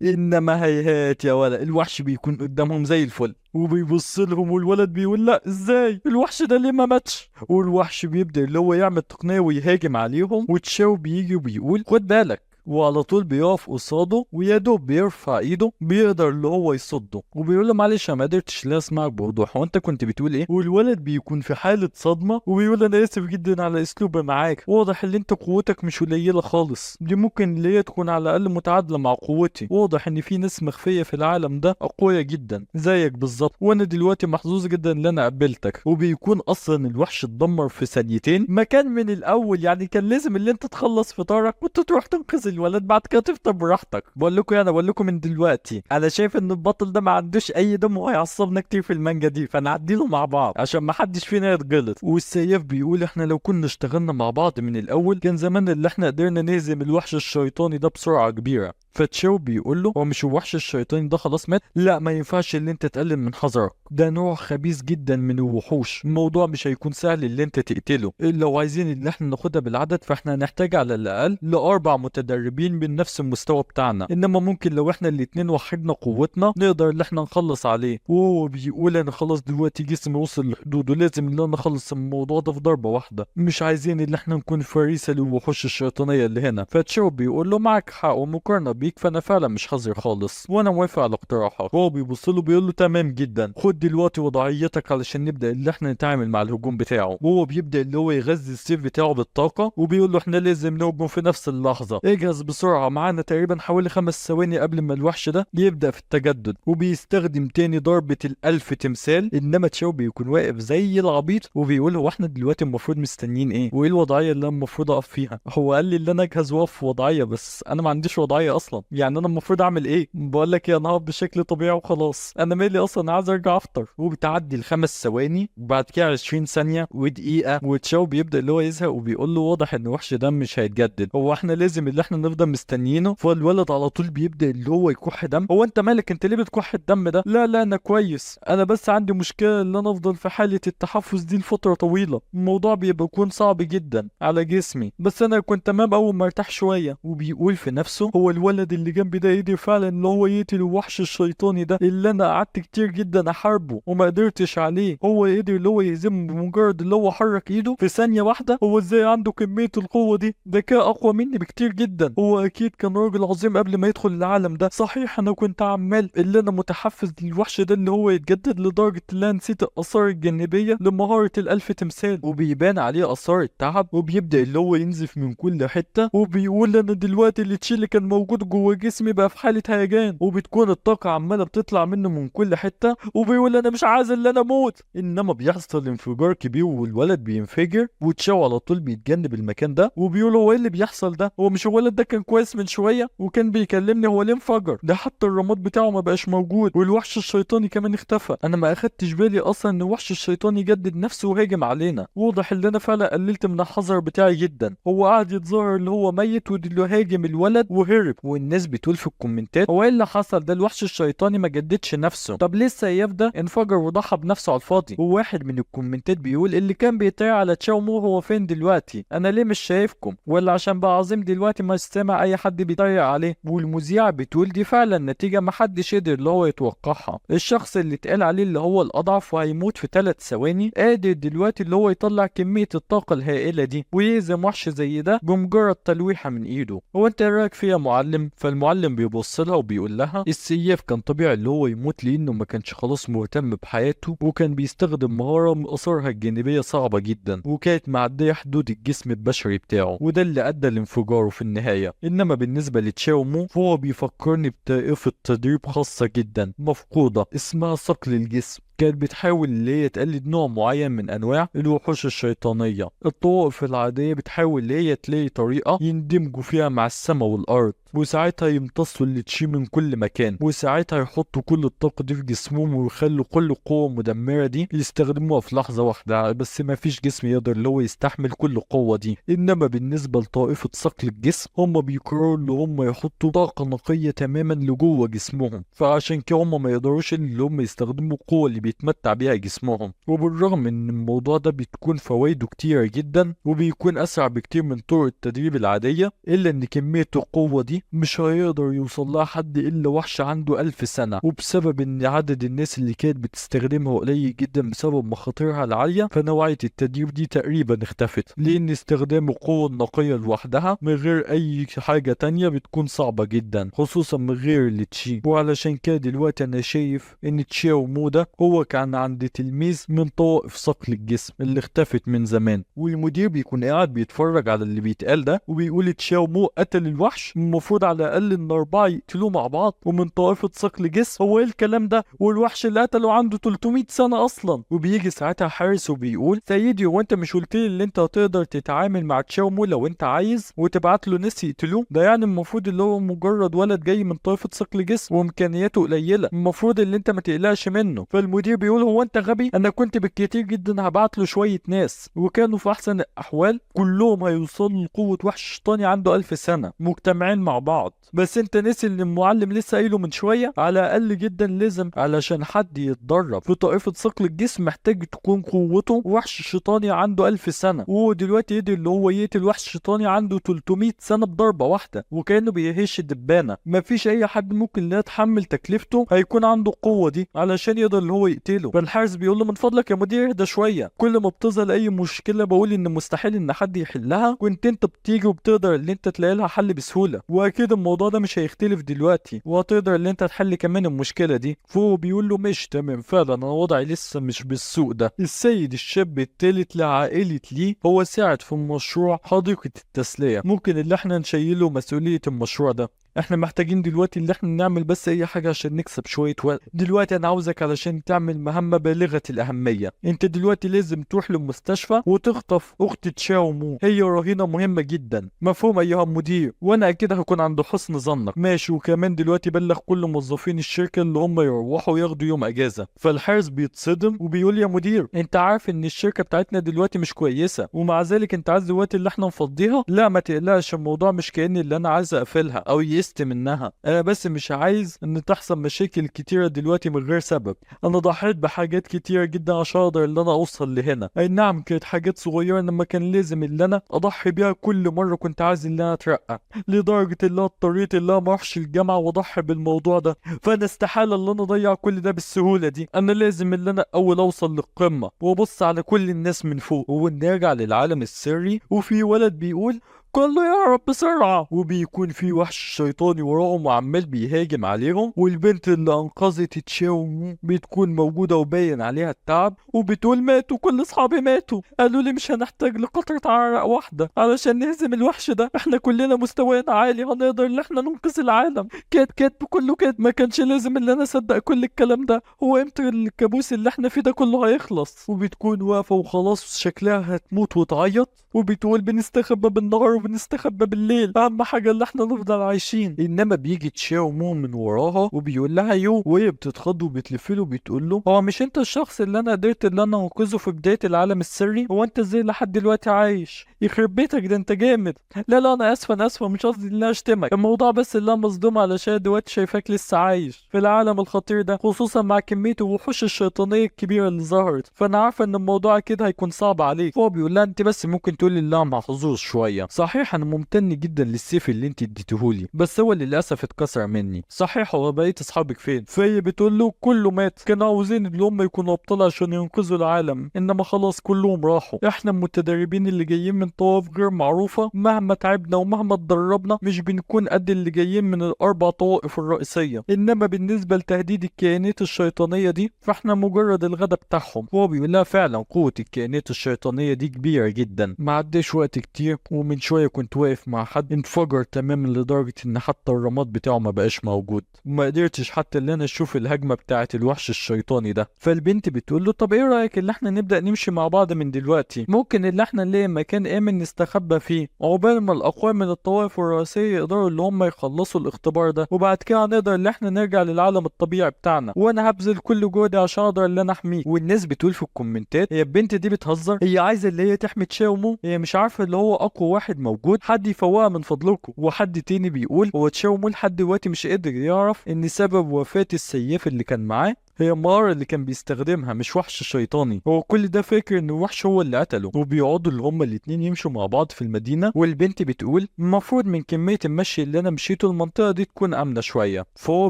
انما هيهات يا ولد، الوحش بيكون قدامهم زي الفل وبيبص لهم، والولد بيقول لا ازاي الوحش ده ليه ما ماتش؟ والوحش بيبدأ اللي هو يعمل تقنية ويهاجم عليهم، وتشاو بيجي وبيقول خد بالك، وعلى طول بيقف قصاده ويا دوب بيرفع ايده بيقدر اللي هو يصده، وبيقول له معلش انا ما قدرتش لا اسمعك بوضوح، هو انت كنت بتقول ايه؟ والولد بيكون في حالة صدمة وبيقول انا اسف جدا على اسلوبي معاك، واضح ان انت قوتك مش قليلة خالص، دي ممكن اللي هي تكون على الاقل متعادلة مع قوتي، واضح ان في ناس مخفية في العالم ده اقوياء جدا زيك بالظبط، وانا دلوقتي محظوظ جدا ان انا قابلتك. وبيكون اصلا الوحش اتدمر في ثانيتين مكان من الاول، يعني كان لازم اللي انت تخلص فطارك وانت تروح تنقذ الولد بعد كده تفطر براحتك. بقول لكم انا بقول لكم من دلوقتي انا شايف ان البطل ده ما عندوش اي دم وهيعصبنا كتير في المانجا دي، فنعديله مع بعض عشان ما حدش فينا يتغلط. والسيف بيقول احنا لو كنا اشتغلنا مع بعض من الاول كان زمان اللي احنا قدرنا نهزم الوحش الشيطاني ده بسرعة كبيرة. فتشاو بيقول له هو مش الوحش الشيطاني ده خلاص مات؟ لا ما ينفعش اللي انت تقلل من حذرك، ده نوع خبيث جدا من الوحوش، الموضوع مش هيكون سهل اللي انت تقتله، لو عايزين اللي احنا ناخدها بالعدد فاحنا هنحتاج على الاقل ل4 متدربين من نفس المستوى بتاعنا، انما ممكن لو احنا الاتنين وحدنا قوتنا نقدر اللي احنا نخلص عليه. وهو بيقول انا خلاص دلوقتي جسمي وصل لحدوده، لازم ان انا اخلص الموضوع ده في ضربة واحدة، مش عايزين اللي احنا نكون فريسة للوحوش الشيطانية اللي هنا. فتشاو بيقول له معك حق، ومقارنة بيك فانا فعلا مش حذر خالص وانا موافق على اقتراحك. هو بيبص له بيقول له تمام جدا، خد دلوقتي وضعيتك علشان نبدا اللي احنا نتعامل مع الهجوم بتاعه. وهو بيبدا اللي هو يغذي السيف بتاعه بالطاقه وبيقول له احنا لازم نهجم في نفس اللحظه، اجهز بسرعه، معانا تقريبا حوالي 5 ثواني قبل ما الوحش ده يبدا في التجدد. وبيستخدم تاني ضربه ال1000 تمثال، انما تشاو بيكون واقف زي العبيط وبيقول هو احنا دلوقتي المفروض مستنيين ايه؟ وايه الوضعيه اللي انا المفروض اقف فيها؟ هو قال لي ان انا اجهز واقف في وضعيه، بس انا ما عنديش وضعيه اصلا، يعني انا المفروض اعمل ايه؟ بقول لك يا نهار بشكل طبيعي وخلاص، انا مالي اصلا، عايز ارجع افطر. وبتعدي ال5 ثواني وبعد كده 20 ثانيه ودقيقه، وتشاو بيبدا اللي هو يزهق وبيقول له واضح ان وحش دم مش هيتجدد، هو احنا لازم اللي احنا نفضل مستنيينه؟ فالولد على طول بيبدا اللي هو يكح دم. هو انت مالك، انت ليه بتكح الدم ده؟ لا لا انا كويس، انا بس عندي مشكله ان انا افضل في حاله التحفز دي لفتره طويله، الموضوع بيكون صعب جدا على جسمي، بس انا كنت تمام اول ما ارتاح شويه. وبيقول في نفسه هو الولد اللي جنبي ده قدر فعلا اللي هو يقتل الوحش الشيطاني ده اللي انا قعدت كتير جدا احاربه وما قدرتش عليه، هو قدر اللي هو يهزمه بمجرد اللي هو حرك ايده في ثانيه واحده. هو ازاي عنده كميه القوه دي؟ ده كان اقوى مني بكتير جدا، هو اكيد كان راجل عظيم قبل ما يدخل العالم ده. صحيح انا كنت عمال اللي انا متحفز للوحش ده اللي هو يتجدد لدرجه اللي انا نسيت الاثار الجانبيه لمهاره ال1000 تمثال، وبيبان عليه اثار التعب وبيبدا اللي هو ينزف من كل حته. وبيقول انا دلوقتي اللي اللي كان موجود جوه جسمي بقى في حاله هيجان، وبتكون الطاقه عماله بتطلع منه من كل حته. وبيقول انا مش عايز ان انا اموت، انما بيحصل انفجار كبير والولد بينفجر، وتشاو على طول بيتجنب المكان ده وبيقول هو ايه اللي بيحصل ده؟ هو مش الولد ده كان كويس من شويه وكان بيكلمني، هو ليه انفجر؟ ده حتى الرماد بتاعه ما بقاش موجود، والوحش الشيطاني كمان اختفى، انا ما اخدتش بالي اصلا ان الوحش الشيطاني جدد نفسه وهاجم علينا، واضح ان انا فعلا قللت من الحذر بتاعي جدا. هو قاعد يتظاهر اللي هو ميت ودلو هاجم الولد وهرب، والناس بتقول في الكومنتات هو ايه اللي حصل ده؟ الوحش الشيطاني ما جددش نفسه، طب ليه السياف ده انفجر وضحى بنفسه على الفاضي؟ وواحد من الكومنتات بيقول اللي كان بيتريق على تشاو مو هو فين دلوقتي؟ انا ليه مش شايفكم؟ ولا عشان بقى عظيم دلوقتي ما سامع اي حد بيتريق عليه؟ والمذيعه بتقول دي فعلا نتيجه ما حدش قدر اللي هو يتوقعها، الشخص اللي اتقال عليه اللي هو الاضعف وهيموت في 3 ثواني قادر دلوقتي اللي هو يطلع كميه الطاقه الهائله دي ويهزم وحش زي ده بمجرد تلويحه من ايده. هو انت رايك فيها يا معلم؟ فالمعلم بيبص لها وبيقول لها السياف كان طبيعي اللي هو يموت لانه ما كانش خلاص مهتم بحياته، وكان بيستخدم مهاره من اثارها الجانبيه صعبه جدا وكانت معديه حدود الجسم البشري بتاعه، وده اللي ادى لانفجاره في النهايه. انما بالنسبه لتشاو مو فهو بيفكرني بطائفه تدريب خاصه جدا مفقوده اسمها صقل الجسم، كانت بتحاول اللي هي تقلد نوع معين من انواع الوحوش الشيطانية. الطوائف العادية بتحاول اللي هي تلاقي طريقة يندمجوا فيها مع السماء والارض، وساعتها يمتصوا اللي تشي من كل مكان، وساعتها يحطوا كل الطاقة دي في جسمهم ويخلوا كل القوة المدمرة دي يستخدموها في لحظة واحدة. بس ما فيش جسم يقدر اللي هو يستحمل كل القوة دي. انما بالنسبة لطائفة صقل الجسم، هم بيقرروا اللي هم يحطوا طاقة نقية تماما لجوه جسمهم، فعشان كده هم ما يقدروش اللي هم يستخدموا القوة اللي بيتمتع بيها جسمهم. وبالرغم ان الموضوع ده بتكون فوائده كتيرة جدا وبيكون اسرع بكتير من طرق التدريب العادية، الا ان كمية القوة دي مش هيقدر يوصل لها حد الا وحش عنده 1000 سنة. وبسبب ان عدد الناس اللي كانت بتستخدمها قليل جدا بسبب مخاطرها العالية، فنوعية التدريب دي تقريبا اختفت، لان استخدام القوة النقية لوحدها من غير اي حاجة تانية بتكون صعبة جدا، خصوصا من غير التشي. وعلشان كده دلوقتي انا شايف ان تشياو مو ده هو كان عند تلميذ من طوائف صقل الجسم اللي اختفت من زمان، والمدير بيكون قاعد بيتفرج على اللي بيتقال ده وبيقول تشياو مو قتل الوحش، المفروض على الاقل ان 4 يقتلوه مع بعض ومن طائفة صقل جسم. هو ايه الكلام ده؟ والوحش اللي قتله عنده 300 سنة اصلا. وبيجي ساعتها حارس وبيقول سيدي، هو انت مش قلت لي ان انت هتقدر تتعامل مع تشاو مو لو انت عايز وتبعت له ناس يقتلوه؟ ده يعني المفروض اللي هو مجرد ولد جاي من طائفة صقل جسم وامكانياته قليلة، المفروض اللي انت ما تقلقش منه. فالمدير بيقول هو انت غبي؟ انا كنت بالكتير جدا هبعت له شوية ناس وكانوا في احسن الاحوال كلهم هيوصلوا لقوة وحش شيطاني عنده 1000 سنة مجتمعين مع بعض. بس انت نسي اللي المعلم لسه قايله من شوية، على اقل جدا لازم علشان حد يتدرب في طائفة صقل الجسم محتاج تكون قوته وحش شيطاني عنده 1000 سنة، وهو دلوقتي يقدر اللي هو يقتل وحش شيطاني عنده 300 سنة بضربة واحدة وكأنه بيهش دبانة. مفيش اي حد ممكن لا يتحمل تكلفته هيكون عنده القوة دي علشان يقدر اللي هو يقتله. فالحارس بيقول له من فضلك يا مدير اهدى شوية، كل ما بتظهر اي مشكلة بقول ان مستحيل ان حد يحلها، وانت بتيجي وبتقدر ان انت تلاقي لها حل بسهولة، واكيد الموضوع ده مش هيختلف دلوقتي وهتقدر ان انت تحل كمان المشكلة دي. فهو بيقول له مش تمام فعلا، انا وضعي لسه مش بالسوء ده. السيد الشاب التالت لعائلة لي هو ساعد في مشروع حديقة التسلية، ممكن اللي احنا نشيله مسؤولية المشروع ده. احنا محتاجين دلوقتي اللي احنا نعمل بس اي حاجة عشان نكسب شوية وقت. دلوقتي انا عاوزك علشان تعمل مهمة بالغة الاهمية. انت دلوقتي لازم تروح للمستشفى وتخطف اخت تشاو مو، هي رهينة مهمة جدا. مفهوم ايها المدير؟ وانا اكيد هكون عند حسن ظنك. ماشي. وكمان دلوقتي بلغ كل موظفين الشركة اللي هم يروحوا ياخدوا يوم اجازة. فالحارس بيتصدم وبيقول يا مدير، انت عارف ان الشركة بتاعتنا دلوقتي مش كويسة ومع ذلك انت عايز دلوقتي اللي احنا نفضيها؟ لا ما تقلقش، الموضوع مش كأن اللي انا عايز اقفلها او منها، انا بس مش عايز ان تحصل مشاكل كتيرة دلوقتي من غير سبب. انا ضحيت بحاجات كتيرة جدا عشان اقدر ان انا اوصل لهنا. اي نعم كانت حاجات صغيرة انما كان لازم ان انا اضحي بيها كل مرة كنت عايز ان انا اترقى، لدرجة ان انا اضطريت ان انا ما اروحش الجامعة واضحي بالموضوع ده. فانا استحالة ان انا اضيع كل ده بالسهولة دي. انا لازم ان انا اول اوصل للقمة وابص على كل الناس من فوق ونرجع للعالم السري. وفي ولد بيقول كله يهرب بسرعة، وبيكون في وحش شيطاني وراهم وعمال بيهاجم عليهم. والبنت اللي انقذت تشاو بتكون موجودة وباين عليها التعب وبتقول ماتوا كل اصحابي ماتوا، قالوا لي مش هنحتاج لقطرة عرق واحدة علشان نهزم الوحش ده، احنا كلنا مستوانا عالي هنقدر ان احنا ننقذ العالم. كات بكله كات، ما كانش لازم ان انا اصدق كل الكلام ده. هو امتى الكابوس اللي احنا فيه ده كله هيخلص؟ وبتكون واقفة وخلاص شكلها هتموت وتعيط وبتقول بنستخبى بالنهار وبنستخبى بالليل، اهم حاجه اللي احنا نفضل عايشين. انما بيجي تشاو مو من وراها وبيقول لها يو، وهي بتتخض وبتلف له وبتقول له هو مش انت الشخص اللي انا قدرت ان انا انقذه في بدايه العالم السري؟ هو انت ازاي لحد دلوقتي عايش؟ يخرب بيتك ده انت جامد. لا انا اسفه مش قصدي ان انا اشتمك، الموضوع بس اللي انا مصدوم علشان دلوقتي شايفاك لسه عايش في العالم الخطير ده، خصوصا مع كميه الوحوش الشيطانيه الكبيره اللي ظهرت، فانا عارفه ان الموضوع كده هيكون صعب عليك. فهو بيقول لها انت بس ممكن تقولي لا محظوظ شويه. صحيح انا ممتن جدا للسيف اللي انت اديتهولي بس هو للاسف اتكسر مني. صحيح هو بقيت اصحابك فين؟ فهي بتقول له كله مات، كانوا عاوزين اللي هم يكونوا ابطال عشان ينقذوا العالم انما خلاص كلهم راحوا. احنا المتدربين اللي جايين من طوائف غير معروفه مهما تعبنا ومهما اتدربنا مش بنكون قد اللي جايين من الاربع طوائف الرئيسيه. انما بالنسبه لتهديد الكائنات الشيطانيه دي فاحنا مجرد الغدا بتاعهم. هو بيقول لها فعلا قوه الكائنات الشيطانيه دي كبيره جدا. ما عداش وقت كتير ومن شويه شويه كنت واقف مع حد انفجر تماما لدرجه ان حتى الرماد بتاعه ما بقاش موجود، وما قدرتش حتى ان انا اشوف الهجمه بتاعه الوحش الشيطاني ده. فالبنت بتقول له طب ايه رايك ان احنا نبدا نمشي مع بعض من دلوقتي؟ ممكن ان احنا نلاقي مكان امن نستخبى فيه عقبال ما الاقوام من الطوائف الرئيسيه يقدروا اللي هم يخلصوا الاختبار ده، وبعد كده نقدر ان احنا نرجع للعالم الطبيعي بتاعنا، وانا هبذل كل جهدي عشان اقدر ان انا احميه. والناس بتقول في الكومنتات هي البنت دي بتهزر، هي عايزه اللي هي تحمي تشاومو، هي مش عارفه اللي هو اقوى واحد موجود، حد يفوقها من فضلكم. وحد تاني بيقول هو تشاومو لحد دلوقتي مش قادر يعرف ان سبب وفاه السياف اللي كان معاه هي المهارة اللي كان بيستخدمها، مش وحش شيطاني. هو كل ده فاكر ان الوحش هو اللي قتله. وبيقعدوا اللي هما الاتنين يمشوا مع بعض في المدينة، والبنت بتقول المفروض من كمية المشي اللي انا مشيته المنطقة دي تكون امنة شوية. فهو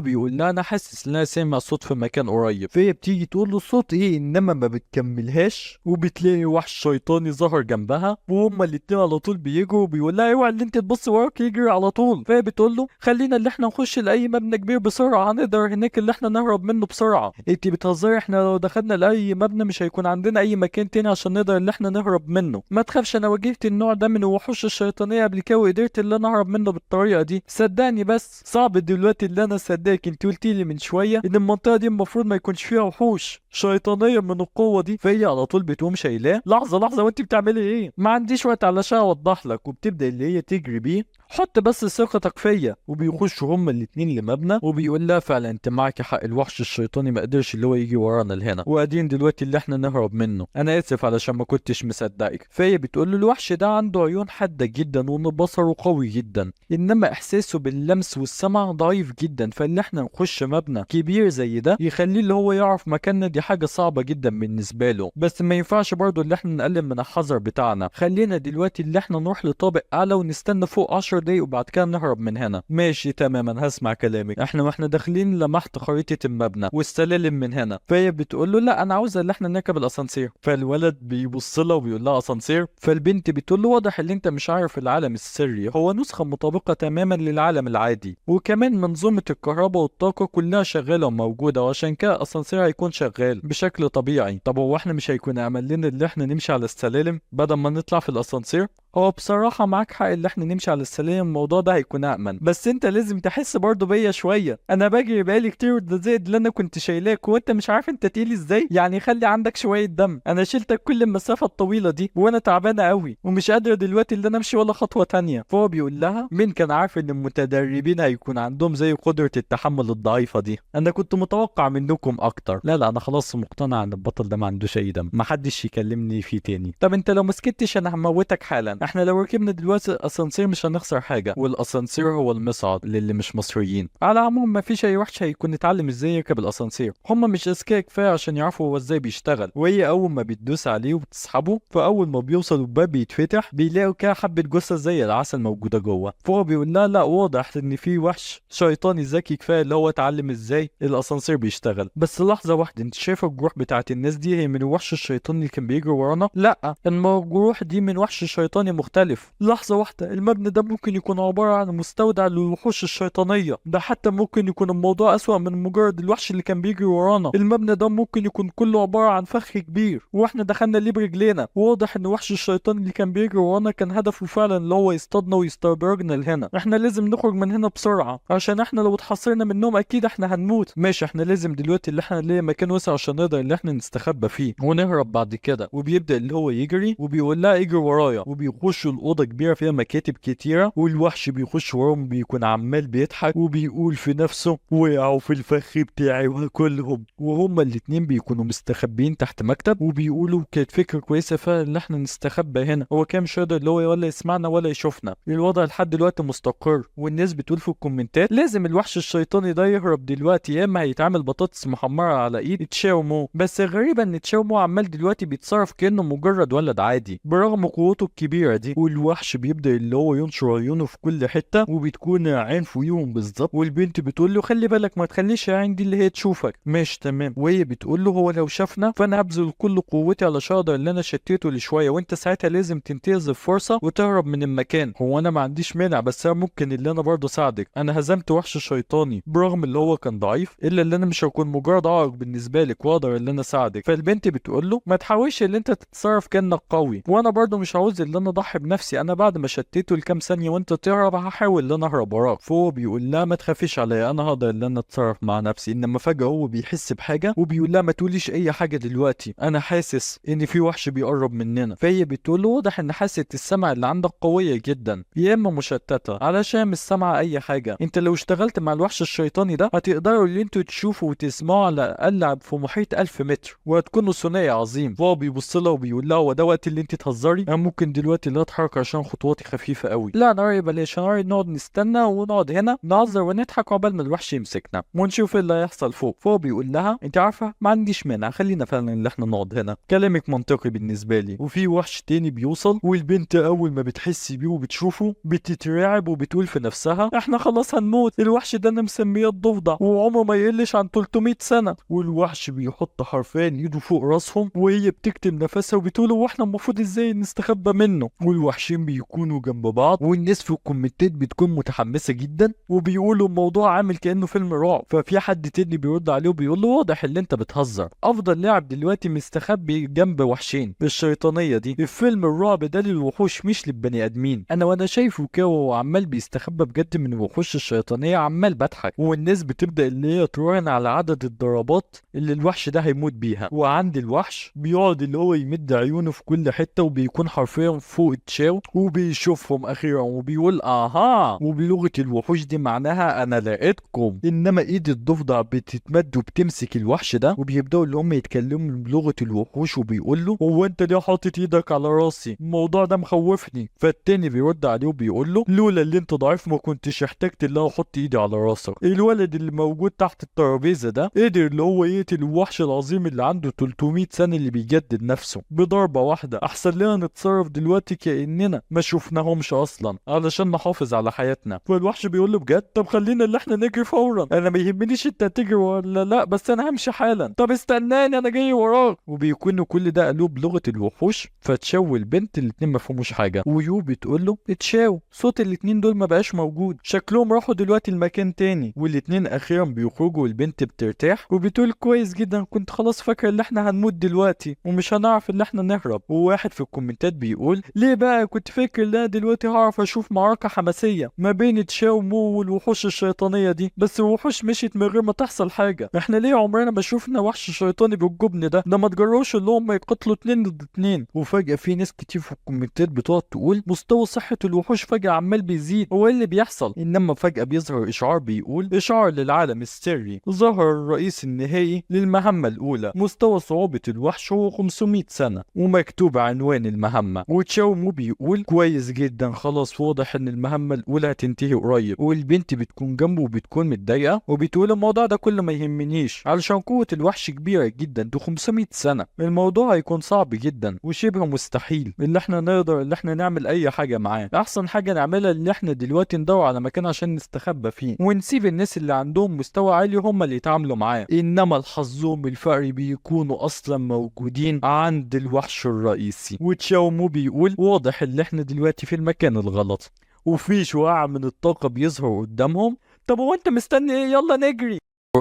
بيقول لها انا حاسس ان انا سامع صوت في مكان قريب. فهي بتيجي تقول له صوت ايه، انما ما بتكملهاش، وبتلاقي وحش شيطاني ظهر جنبها، وهما الاتنين على طول بيجروا، وبيقول لها اوعى اللي انت تبص وراك يجري على طول. فهي بتقول له خلينا اللي احنا نخش لاي مبنى كبير بسرعة، هنقدر هناك اللي احنا نهرب منه بسرعة. انتي بتهزري، احنا لو دخلنا لاي مبنى مش هيكون عندنا اي مكان تاني عشان نقدر ان احنا نهرب منه. ما تخافش، انا واجهت النوع ده من الوحوش الشيطانيه قبل كده وقدرت ان انا اهرب منه بالطريقه دي، صدقني. بس صعب دلوقتي اللي انا اصدقك، انت قلتي لي من شويه ان المنطقه دي المفروض ما يكونش فيها وحوش شيطانيه من القوه دي. فهي على طول بتقوم شايلاه. لحظه لحظه، وانت بتعملي ايه؟ ما عنديش وقت علشان اوضح لك. وبتبدا اللي هي تجري بيه، حط بس ثقتك فيا. وبيخشوا هما الاتنين لمبنى، وبيقول لها فعلا انت معاكي حق، الوحش الشيطاني ما قدرش اللي هو يجي ورانا لهنا، وقاعدين دلوقتي اللي احنا نهرب منه. انا اسف علشان ما كنتش مصدقك. فهي بتقول له الوحش ده عنده عيون حاده جدا وان بصره قوي جدا، انما احساسه باللمس والسمع ضعيف جدا، فاللي احنا نخش مبنى كبير زي ده يخليه اللي هو يعرف مكاننا دي حاجه صعبه جدا بالنسبه له. بس ما ينفعش برضه اللي احنا نقلل من الحذر بتاعنا. خلينا دلوقتي اللي احنا نروح لطابق اعلى ونستنى فوق 10 دقايق وبعد كده نهرب من هنا. ماشي تماما، هسمع كلامك. واحنا داخلين لمحت خريطه المبنى والسلالم من هنا. فهي بتقول له لا انا عاوزه اللي احنا نركب الاسانسير. فالولد بيبص لها وبيقول لها اسانسير. فالبنت بتقول له واضح ان انت مش عارف العالم السري هو نسخه مطابقه تماما للعالم العادي، وكمان منظومه الكهرباء والطاقه كلها شغاله وموجوده، وعشان كده الاسانسير هيكون شغال بشكل طبيعي. طب هو احنا مش هيكون امل لنا اللي احنا نمشي على السلالم بدل ما نطلع في الاسانسير؟ هو بصراحة معاك حق اللي احنا نمشي على السلالم، الموضوع ده هيكون أأمن، بس انت لازم تحس برضه بيا شوية. انا بجري بقالي كتير وده زائد اللي انا كنت شايلاك، وانت مش عارف انت تقيل ازاي، يعني خلي عندك شوية دم. انا شلتك كل المسافة الطويلة دي وانا تعبانة قوي ومش قادرة دلوقتي اللي انا امشي ولا خطوة تانية. فهو بيقول لها مين كان عارف ان المتدربين هيكون عندهم زي قدرة التحمل الضعيفة دي؟ انا كنت متوقع منكم اكتر. لا انا خلاص مقتنع ان البطل ده ما عندوش اي دم، محدش يكلمني فيه تاني. طب انت لو مسكتش انا هموتك حالا. احنا لو ركبنا دلوقتي الاسانسير مش هنخسر حاجه، والاسانسير هو المصعد للي مش مصريين. على العموم مفيش اي وحش هيكون اتعلم ازاي يركب الاسانسير، هم مش اذكياء كفايه عشان يعرفوا هو ازاي بيشتغل. وهي اول ما بتدوس عليه وبتسحبه، فاول ما بيوصل الباب بيتفتح بيلاقوا كده حبه جثه زي العسل موجوده جوه. فهو بيقول لها لا واضح ان في وحش شيطاني ذكي كفايه اللي هو اتعلم ازاي الاسانسير بيشتغل. بس لحظه واحده، انت شايفه الجروح بتاعت الناس دي هي من الوحش الشيطاني اللي كان بيجري ورانا؟ لا، الجروح دي من وحش شيطاني مختلف. لحظة واحدة، المبنى ده ممكن يكون عبارة عن مستودع للوحوش الشيطانية. ده حتى ممكن يكون الموضوع أسوأ من مجرد الوحش اللي كان بيجري ورانا. المبنى ده ممكن يكون كله عبارة عن فخ كبير واحنا دخلنا ليه برجلينا. واضح ان وحش الشيطان اللي كان بيجري ورانا كان هدفه فعلا اللي هو يصطادنا ويستدرجنا لهنا. احنا لازم نخرج من هنا بسرعة عشان احنا لو اتحصرنا منهم اكيد احنا هنموت. ماشي، احنا لازم دلوقتي اللي احنا نلاقي مكان واسع عشان نقدر اللي احنا نستخبى فيه ونهرب بعد كده. وبيبدأ اللي هو يجري وبيقول لها اجري ورايا، وبيخشوا الأوضة كبيرة فيها مكاتب كتيرة، والوحش بيخش وراهم بيكون عمال بيضحك وبيقول في نفسه وقعوا في الفخ بتاعي وهاكلهم. وهما الاتنين بيكونوا مستخبيين تحت مكتب وبيقولوا كانت فكرة كويسة فعلا ان احنا نستخبى هنا. هو كان مش قادر اللي هو ولا يسمعنا ولا يشوفنا. الوضع لحد دلوقتي مستقر، والناس بتقول في الكومنتات لازم الوحش الشيطاني ده يهرب دلوقتي يا اما هيتعمل بطاطس محمرة على ايد تشاومو. بس غريبة ان تشاومو عمال دلوقتي بيتصرف كأنه مجرد ولد عادي برغم قوته الكبيرة دي. والوحش بيبدأ اللي هو ينشر عيونه في كل حتة وبتكون عين فوقيهم بالظبط. والبنت بتقول له خلي بالك ما تخليش العين دي اللي هي تشوفك. ماشي تمام. وهي بتقول له هو لو شافنا فانا هبذل كل قوتي علشان اقدر اللي انا شتيته لشويه، وانت ساعتها لازم تنتهز الفرصه وتهرب من المكان. هو انا ما عنديش مانع، بس انا ممكن اللي انا برضه اساعدك. انا هزمت وحش شيطاني برغم اللي هو كان ضعيف، الا اللي انا مش هكون مجرد عائق بالنسبه لك واقدر اللي انا اساعدك. فالبنت بتقول له ما تحاولش اللي انت تتصرف كانك قوي، وانا برضه مش عاوز اللي انا اضحي بنفسي، انا بعد ما شتيته لكام ثانيه وانت تهرب هحاول ان انا اهرب وراك. فهو بيقول لها ما تخافيش عليا، انا هقدر ان انا اتصرف مع نفسي. انما فجاه هو بيحس بحاجه وبيقول لها ما تقوليش اي حاجه دلوقتي، انا حاسس ان في وحش بيقرب مننا. فهي بتقول له واضح ان حاسه السمع اللي عندك قويه جدا يا اما مشتته، علشان مش سامعه اي حاجه. انت لو اشتغلت مع الوحش الشيطاني ده هتقدروا اللي انتوا تشوفوا وتسمعوا على الاقل في محيط 1000 متر وهتكونوا ثنائي عظيم. فهو بيبص لها وبيقول لها هو ده وقت اللي انت تهزري؟ انا ممكن دلوقتي لا اتحرك عشان خطواتي خفيفه قوي. لا انا رايي بلاش، انا رايي نقعد نستنى ونقعد هنا نهزر ونضحك عقبال ما الوحش يمسكنا ونشوف ايه اللي هيحصل فوق. فهو بيقول لها انت عارفه ما عنديش مانع، خلينا فعلا اللي احنا نقعد هنا، كلامك منطقي بالنسبه لي. وفي وحش تاني بيوصل والبنت اول ما بتحس بيه وبتشوفه بتترعب وبتقول في نفسها احنا خلاص هنموت، الوحش ده انا مسميه الضفدع وعمره ما يقلش عن 300 سنه. والوحش بيحط حرفيا ايده فوق راسهم وهي بتكتم نفسها وبتقول هو احنا المفروض ازاي نستخبى منه. والوحشين بيكونوا جنب بعض والناس في الكومنتات بتكون متحمسه جدا وبيقولوا الموضوع عامل كانه فيلم رعب. ففي حد تاني بيرد عليه وبيقول له واضح ان انت بتهزر، افضل لاعب دلوقتي مستخبي جنب وحشين بالشيطانيه دي، الفيلم الرعب ده للوحوش مش للبني ادمين. وانا شايفه كده وهو عمال بيستخبى بجد من الوحوش الشيطانيه عمال بضحك. والناس بتبدا اللي هي تراهن على عدد الضربات اللي الوحش ده هيموت بيها. وعند الوحش بيقعد اللي هو يمد عيونه في كل حته وبيكون حرفيا فوق تشاو وبيشوفهم اخيرا وبيقول اها، وبلغه الوحوش دي معناها انا لقيتكم. انما ايد الضفدع بتتمد وبتمسك الوحش ده وبيبداوا اللي هم يتكلموا بلغه الوحوش وبيقول له هو انت ليه حاطط ايدك على راسي؟ الموضوع ده مخوفني. فالتاني بيرد عليه وبيقول له لولا اللي انت ضعيف ما كنتش احتجت اللي هو احط ايدي على راسك. الولد اللي موجود تحت الترابيزه ده قدر اللي هو يقتل الوحش العظيم اللي عنده 300 سنه اللي بيجدد نفسه بضربه واحده. احسن لنا نتصرف دلوقتي كاننا ما شفناهمش اصلا علشان نحافظ على حياتنا. فالوحش بيقول له بجد؟ طب خلينا اللي احنا نجري فورا، انا ما يهمنيش انت هتجري ولا لا بس انا همشي حالا. طب استناني انا جاي وراك. وبيكونوا كل ده قالوه بلغه الوحوش. فتشاو البنت الاتنين ما فهموش حاجه ويو بتقول له اتشاو صوت الاتنين دول ما بقاش موجود، شكلهم راحوا دلوقتي المكان تاني. والاتنين اخيرا بيخرجوا والبنت بترتاح وبتقول كويس جدا، كنت خلاص فاكر ان احنا هنموت دلوقتي ومش هنعرف ان احنا نهرب. وواحد في الكومنتات بيقول ليه بقى كنت فاكر ان انا دلوقتي هعرف اشوف معركه حماسيه ما بين تشاو مو والوحوش الشيطانيه دي، بس الوحوش مشيت من غير ما تحصل حاجه. احنا ليه عمرنا ما شفنا وحش شيطاني بالجبن ده ما تجروش اللي هم يقتلوا 2 ضد 2. وفجاه في ناس كتير في الكومنتات بتقعد تقول مستوى صحه الوحوش فجاه عمال بيزيد، هو ايه اللي بيحصل؟ انما فجاه بيظهر اشعار بيقول اشعار للعالم السري، ظهر الرئيس النهائي للمهمه الاولى، مستوى صعوبه الوحش هو 500 سنه، ومكتوب عنوان المهمه. وتشاو مو بيقول كويس جدا خلاص واضح ان المهمه الاولى هتنتهي قريب. والبنت بتكون جنبه وبتكون متضايقه وبتقول الموضوع ده كله ما يهمنيش علشان قوه الوحش كبيره جدا، ده 500 سنه، الموضوع هيكون صعب جدا وشبه مستحيل اللي احنا نقدر اللي احنا نعمل اي حاجه معاه. احسن حاجه نعملها اللي احنا دلوقتي ندور على مكان عشان نستخبى فيه ونسيب الناس اللي عندهم مستوى عالي هم اللي يتعاملوا معاه. انما الحظوم الفقري بيكونوا اصلا موجودين عند الوحش الرئيسي. وتشاو مو بيقول واضح ان احنا دلوقتي في المكان الغلط. وفي شعاع من الطاقه بيظهر قدامهم. طب هو انت مستني ايه؟ يلا نجري.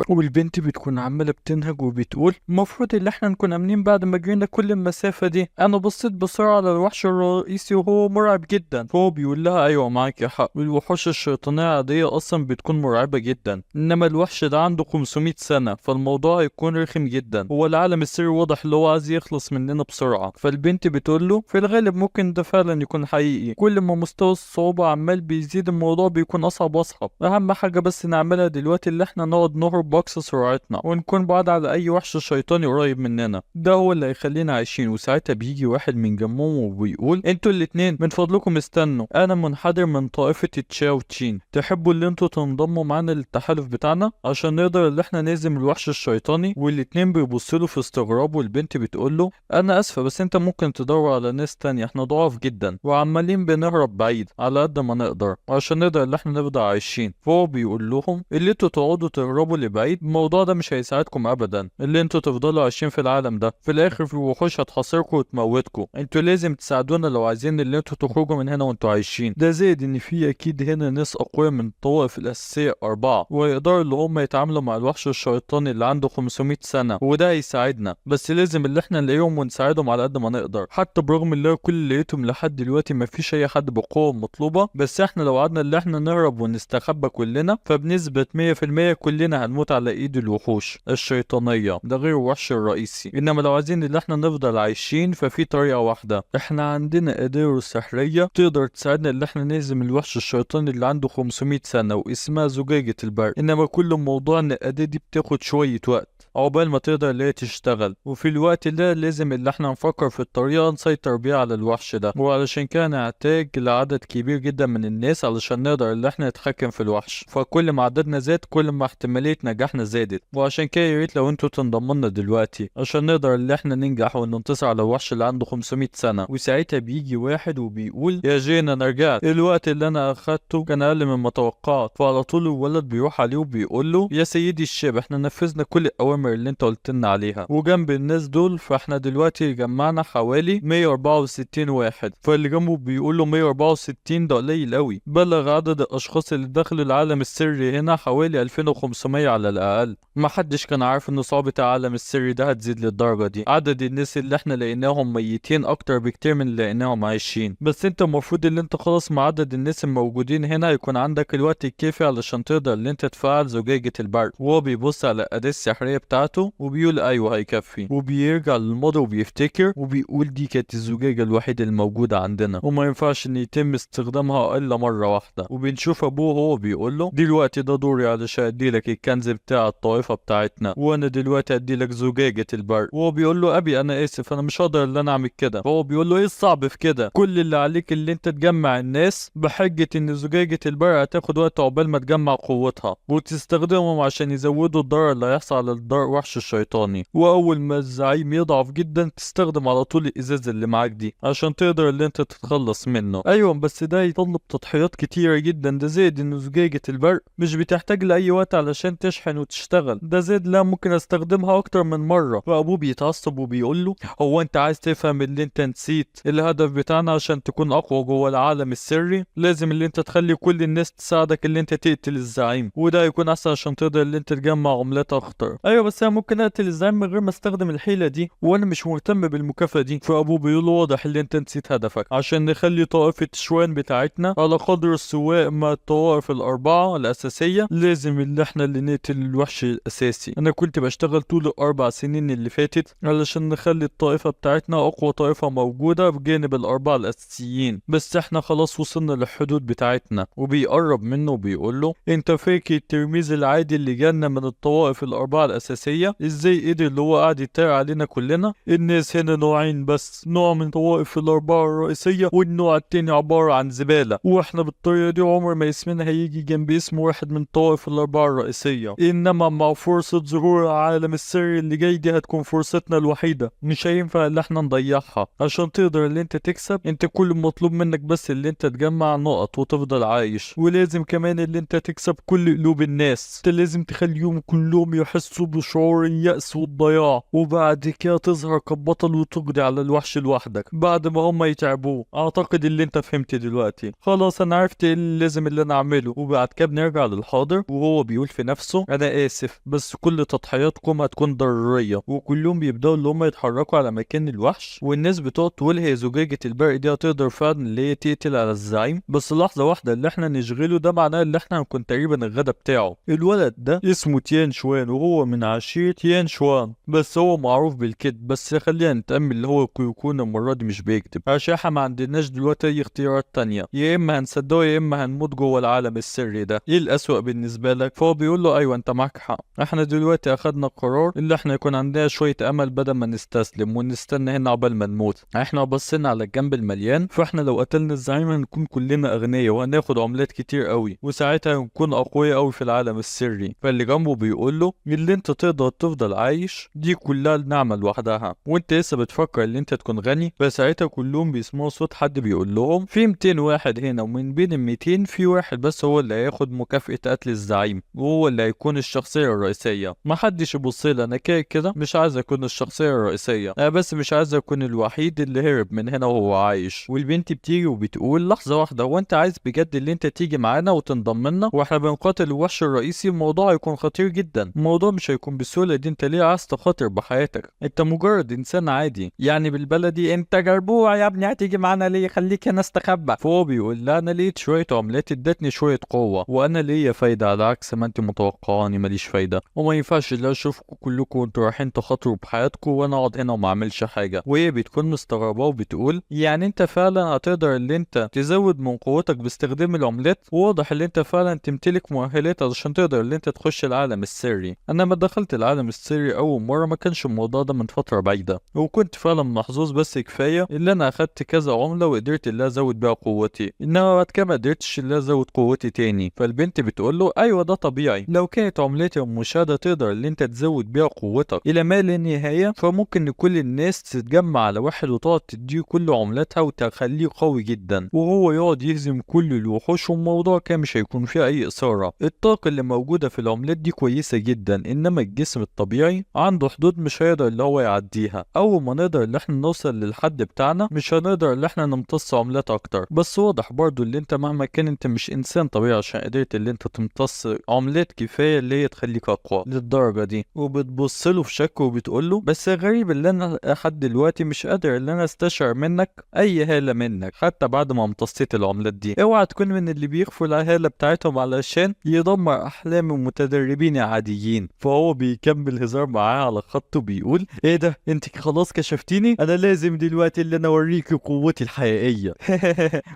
والبنت بتكون عمالة بتنهج وبتقول المفروض اللي احنا نكون امنين بعد ما جرينا كل المسافة دي. انا بصيت بسرعة على الوحش الرئيسي وهو مرعب جدا. فهو بيقول لها ايوه معاك يا حق، والوحوش الشيطانية العادية اصلا بتكون مرعبة جدا، انما الوحش ده عنده 500 سنة فالموضوع هيكون رخم جدا. هو العالم السري واضح اللي هو عايز يخلص مننا بسرعة. فالبنت بتقول له في الغالب ممكن ده فعلا يكون حقيقي، كل ما مستوى الصعوبة عمال بيزيد الموضوع بيكون اصعب واصعب. اهم حاجة بس نعملها دلوقتي اللي احنا نقعد نهرب بأقصى سرعتنا ونكون بعاد على اي وحش شيطاني قريب مننا، ده هو اللي هيخلينا عايشين. وساعتها بيجي واحد من جنبهم وبيقول انتوا الاتنين من فضلكم استنوا، انا منحدر من طائفة تشاو تشين، تحبوا اللي انتوا تنضموا معانا للتحالف بتاعنا عشان نقدر اللي احنا نهزم الوحش الشيطاني؟ والاتنين بيبصوا له في استغراب. والبنت بتقول له انا اسفة بس انت ممكن تدور على ناس تانية، احنا ضعاف جدا وعمالين بنهرب بعيد على قد ما نقدر عشان نقدر اللي احنا نفضل عايشين. فهو بيقول لهم اللي انتوا تقعدوا تهربوا بعيد، الموضوع ده مش هيساعدكم ابدا اللي انتوا تفضلوا عايشين في العالم ده. في الاخر في وحوش هتحاصركم وتموتكم. انتوا لازم تساعدونا لو عايزين اللي انتوا تخرجوا من هنا وانتوا عايشين. ده زائد ان في اكيد هنا ناس اقوياء من الطوائف الاساسيه 4 ويقدروا اللي هم يتعاملوا مع الوحش الشيطاني اللي عنده 500 سنه، وده هيساعدنا. بس لازم اللي احنا نلاقيهم ونساعدهم على قد ما نقدر، حتى برغم اللي كل اللي لقيتهم لحد دلوقتي مفيش اي حد بقوه مطلوبه. بس احنا لو قعدنا اللي احنا نهرب ونستخبى كلنا فبنسبه 100% كلنا هنموت على ايد الوحوش الشيطانيه، ده غير الوحش الرئيسي. انما لو عايزين اللي احنا نفضل عايشين ففي طريقه واحده، احنا عندنا قدر سحريه تقدر تساعدنا اللي احنا نهزم الوحش الشيطاني اللي عنده 500 سنه واسمها زجاجه البرق. انما كل موضوع ان الاداه دي بتاخد شويه وقت عقبال ما تقدر اللي هي تشتغل، وفي الوقت ده لازم اللي احنا نفكر في الطريقة نسيطر بيها على الوحش ده، وعلشان كده نحتاج لعدد كبير جدا من الناس علشان نقدر اللي احنا نتحكم في الوحش. فكل ما عددنا زاد كل ما احتمالية نجاحنا زادت، وعشان كده ياريت لو انتوا تنضموا لنا دلوقتي عشان نقدر اللي احنا ننجح وننتصر على الوحش اللي عنده 500 سنة. وساعتها بيجي واحد وبيقول يا جين انا رجعت، الوقت اللي انا اخدته كان اقل مما توقعت. فعلى طول الولد بيروح عليه وبيقول له يا سيدي الشاب احنا نفذنا كل الاوامر اللي انت قلت لنا عليها، وجنب الناس دول فاحنا دلوقتي جمعنا حوالي 164 واحد. فاللي جنبه بيقول له 164 ده قليل قوي، بلغ عدد الاشخاص اللي دخلوا العالم السري هنا حوالي 2500 على الاقل. ما حدش كان عارف ان صعوبة العالم السري ده هتزيد للدرجة دي. عدد الناس اللي احنا لقيناهم ميتين اكتر بكتير من اللي لقيناهم عايشين. بس انت المفروض ان انت خلاص مع عدد الناس الموجودين هنا يكون عندك الوقت الكافي علشان تقدر ان انت تفعل زجاجة البرق. وهو بيبص على الاداة السحرية بتاعته وبيقول ايوه هيكفي، وبيرجع للماضي وبيفتكر وبيقول دي كانت الزجاجة الوحيدة الموجودة عندنا وما ينفعش ان يتم استخدامها الا مرة واحدة. وبنشوف ابوه هو بيقول له دلوقتي ده دوري علشان اديلك الكنز بتاع الطائفة بتاعتنا، وانا دلوقتي اديلك زجاجة البرق. وهو بيقول له ابي انا اسف انا مش هقدر ان انا اعمل كده. فهو بيقول له ايه الصعب في كده؟ كل اللي عليك اللي انت تجمع الناس بحجة ان زجاجة البرق هتاخد وقت عقبال ما تجمع قوتها، وتستخدمهم عشان يزودوا الضرر اللي هيحصل على الوحش الشيطاني. واول ما الزعيم يضعف جدا تستخدم على طول الازاز اللي معاك دي عشان تقدر اللي انت تتخلص منه. ايوه بس ده يطلب تضحيات كتيرة جدا، ده زائد ان زجاجة البرق مش بتحتاج لاي وقت علشان تشحن وتشتغل، ده زائد لا ممكن استخدمها اكتر من مرة. فابوه بيتعصب وبيقول له هو انت عايز تفهم اللي انت نسيت الهدف بتاعنا عشان تكون اقوى جوه العالم السري؟ لازم اللي انت تخلي كل الناس تساعدك اللي انت تقتل الزعيم، وده يكون احسن عشان تقدر اللي انت تجمع عملات اخطر. ايوه بس انا ممكن اقتل الزعيم من غير ما استخدم الحيلة دي وانا مش مهتم بالمكافأة دي. فابوه بيقول له واضح اللي انت نسيت هدفك، عشان نخلي طائفة شوان بتاعتنا على قدر السواء مع الطوائف الاربعة الاساسية لازم اللي احنا اللي نقتل الوحش الاساسي. انا كنت بشتغل طول الاربع سنين اللي فاتت علشان نخلي الطائفة بتاعتنا اقوى طائفة موجودة بجانب الاربعة الاساسيين، بس احنا خلاص وصلنا للحدود بتاعتنا. وبيقرب منه وبيقول له انت فاكر الترميز العادي اللي جالنا من الطوائف الاربعة الاساسية ازاي قدر اللي هو قاعد يتريق علينا كلنا؟ الناس هنا نوعين بس، نوع من طوائف الاربعة الرئيسية والنوع التاني عبارة عن زبالة، واحنا بالطريقة دي عمر ما اسمنا هيجي جنب اسم واحد من طوائف الاربعة الرئيسية. انما مع فرصة ظهور العالم السري اللي جاي دي هتكون فرصتنا الوحيدة، مش هينفع اللي احنا نضيعها. عشان تقدر اللي انت تكسب انت كل المطلوب منك بس اللي انت تجمع نقط وتفضل عايش، ولازم كمان اللي انت تكسب كل قلوب الناس. انت لازم تخليهم كلهم يحسوا بشعور اليأس والضياع، وبعد كده تظهر كبطل وتقضي على الوحش لوحدك بعد ما هم يتعبوه. اعتقد اللي انت فهمت دلوقتي. خلاص انا عرفت ايه اللي لازم اللي انا اعمله. وبعد كده بنرجع للحاضر وهو بيقول في نفسه انا اسف بس كل تضحياتكم هتكون ضرورية. وكلهم بيبداوا اللي هم يتحركوا على مكان الوحش، والناس بتقعد تقول هي زجاجة البرق دي هتقدر فعلا اللي هي تقتل على الزعيم. بس لحظة واحدة اللي احنا نشغله ده معناه اللي احنا هنكون تقريبا الغدا بتاعه. الولد ده اسمه تيان شوان وهو من عشيرة تيان شوان، بس هو معروف بالكذب. بس خلينا نتأمل اللي هو يكون المرة دي مش بيكذب عشان احنا ما عندناش دلوقتي اي اختيارات تانية، يا اما هنصدقه يا اما هنموت جوه العالم السري ده. ايه الأسوأ بالنسبة لك؟ فهو بيقول له ايوه انت معاك حق، احنا دلوقتي اخدنا قرار اللي احنا يكون عندنا شوية امل بدل ما نستسلم ونستنى هنا عقبال ما نموت. احنا بصينا على الجنب المليان، فاحنا لو قتلنا الزعيم هنكون كلنا اغنياء وهناخد عملات كتير قوي، وساعتها هنكون اقوياء قوي في العالم السري. فاللي جنبه بيقول له اللي انت تقدر تقدر تفضل عايش دي كلها نعمة لوحدها، وانت لسه بتفكر ان انت تكون غني. فساعتها كلهم بيسمعوا صوت حد بيقول لهم في 200 واحد هنا، ومن بين ال 200 في واحد بس هو اللي هياخد مكافأة قتل الزعيم، وهو اللي هيكون الشخصية الرئيسية. محدش يبص لي، انا كده مش عايز اكون الشخصية الرئيسية، انا بس مش عايز اكون الوحيد اللي هرب من هنا وهو عايش. والبنت بتيجي وبتقول لحظة واحدة، هو انت عايز بجد اللي انت تيجي معانا وتنضم لنا واحنا بنقاتل الوحش الرئيسي؟ الموضوع هيكون خطير جدا، الموضوع مش هيكون بالسهولة دي. انت ليه عايز تخاطر بحياتك؟ انت مجرد انسان عادي، يعني بالبلدي انت جربوع يا ابني، هتيجي معانا ليه؟ خليك هنا استخبى. فهو بيقول لا، انا لقيت شوية عملات ادتني شوية قوة، وانا ليا فايدة على عكس ما انت متوقعاني ماليش فايدة، وما ينفعش اللي اشوفكم كلكم وانتوا رايحين تخاطروا بحياتكم وانا اقعد هنا وما اعملش حاجة. وهي بتكون مستغربة وبتقول يعني انت فعلا هتقدر اللي انت تزود من قوتك باستخدام العملات؟ واضح اللي انت فعلا تمتلك مؤهلات علشان تقدر اللي انت تخش العالم السري. انا ما دخلت العالم السري اول مرة ما كانش الموضوع ده من فترة بعيدة، وكنت فعلا محظوظ، بس كفاية اللي انا اخدت كذا عملة وقدرت اللي ازود بيها قوتي، انما بعد كده ما قدرتش اللي ازود قوتي تاني. فالبنت بتقول له ايوه ده طبيعي، لو كانت عملتي المشاهدة تقدر اللي انت تزود بيها قوتك الى ما لا نهاية، فممكن ان كل الناس تتجمع على واحد وتقعد تديه كل عملاتها وتخليه قوي جدا، وهو يقعد يهزم كل الوحوش، والموضوع كان مش هيكون فيه اي اثارة. الطاقة اللي موجودة في العملات دي كويسة جدا، انما الجسم الطبيعي عنده حدود مش هيقدر اللي هو يعديها. اول ما نقدر اللي احنا نوصل للحد بتاعنا مش هنقدر اللي احنا نمتص عملات اكتر. بس واضح برضو اللي انت مهما كان انت مش انسان طبيعي عشان قدرت اللي انت تمتص عملات كفاية اللي هي تخليك اقوى للدرجة دي. وبتبص له في شك وبتقول له بس غريب اللي انا لحد دلوقتي مش قادر اللي انا استشعر منك اي هالة منك حتى بعد ما امتصيت العملات دي. اوعى تكون من اللي بيخفوا الهالة بتاعتهم علشان يدمر احلام المتدربين العاديين. فهو بيكمل هزار معاه على خطه بيقول ايه ده، انت خلاص كشفتيني، انا لازم دلوقتي اللي انا اوريكي قوتي الحقيقية.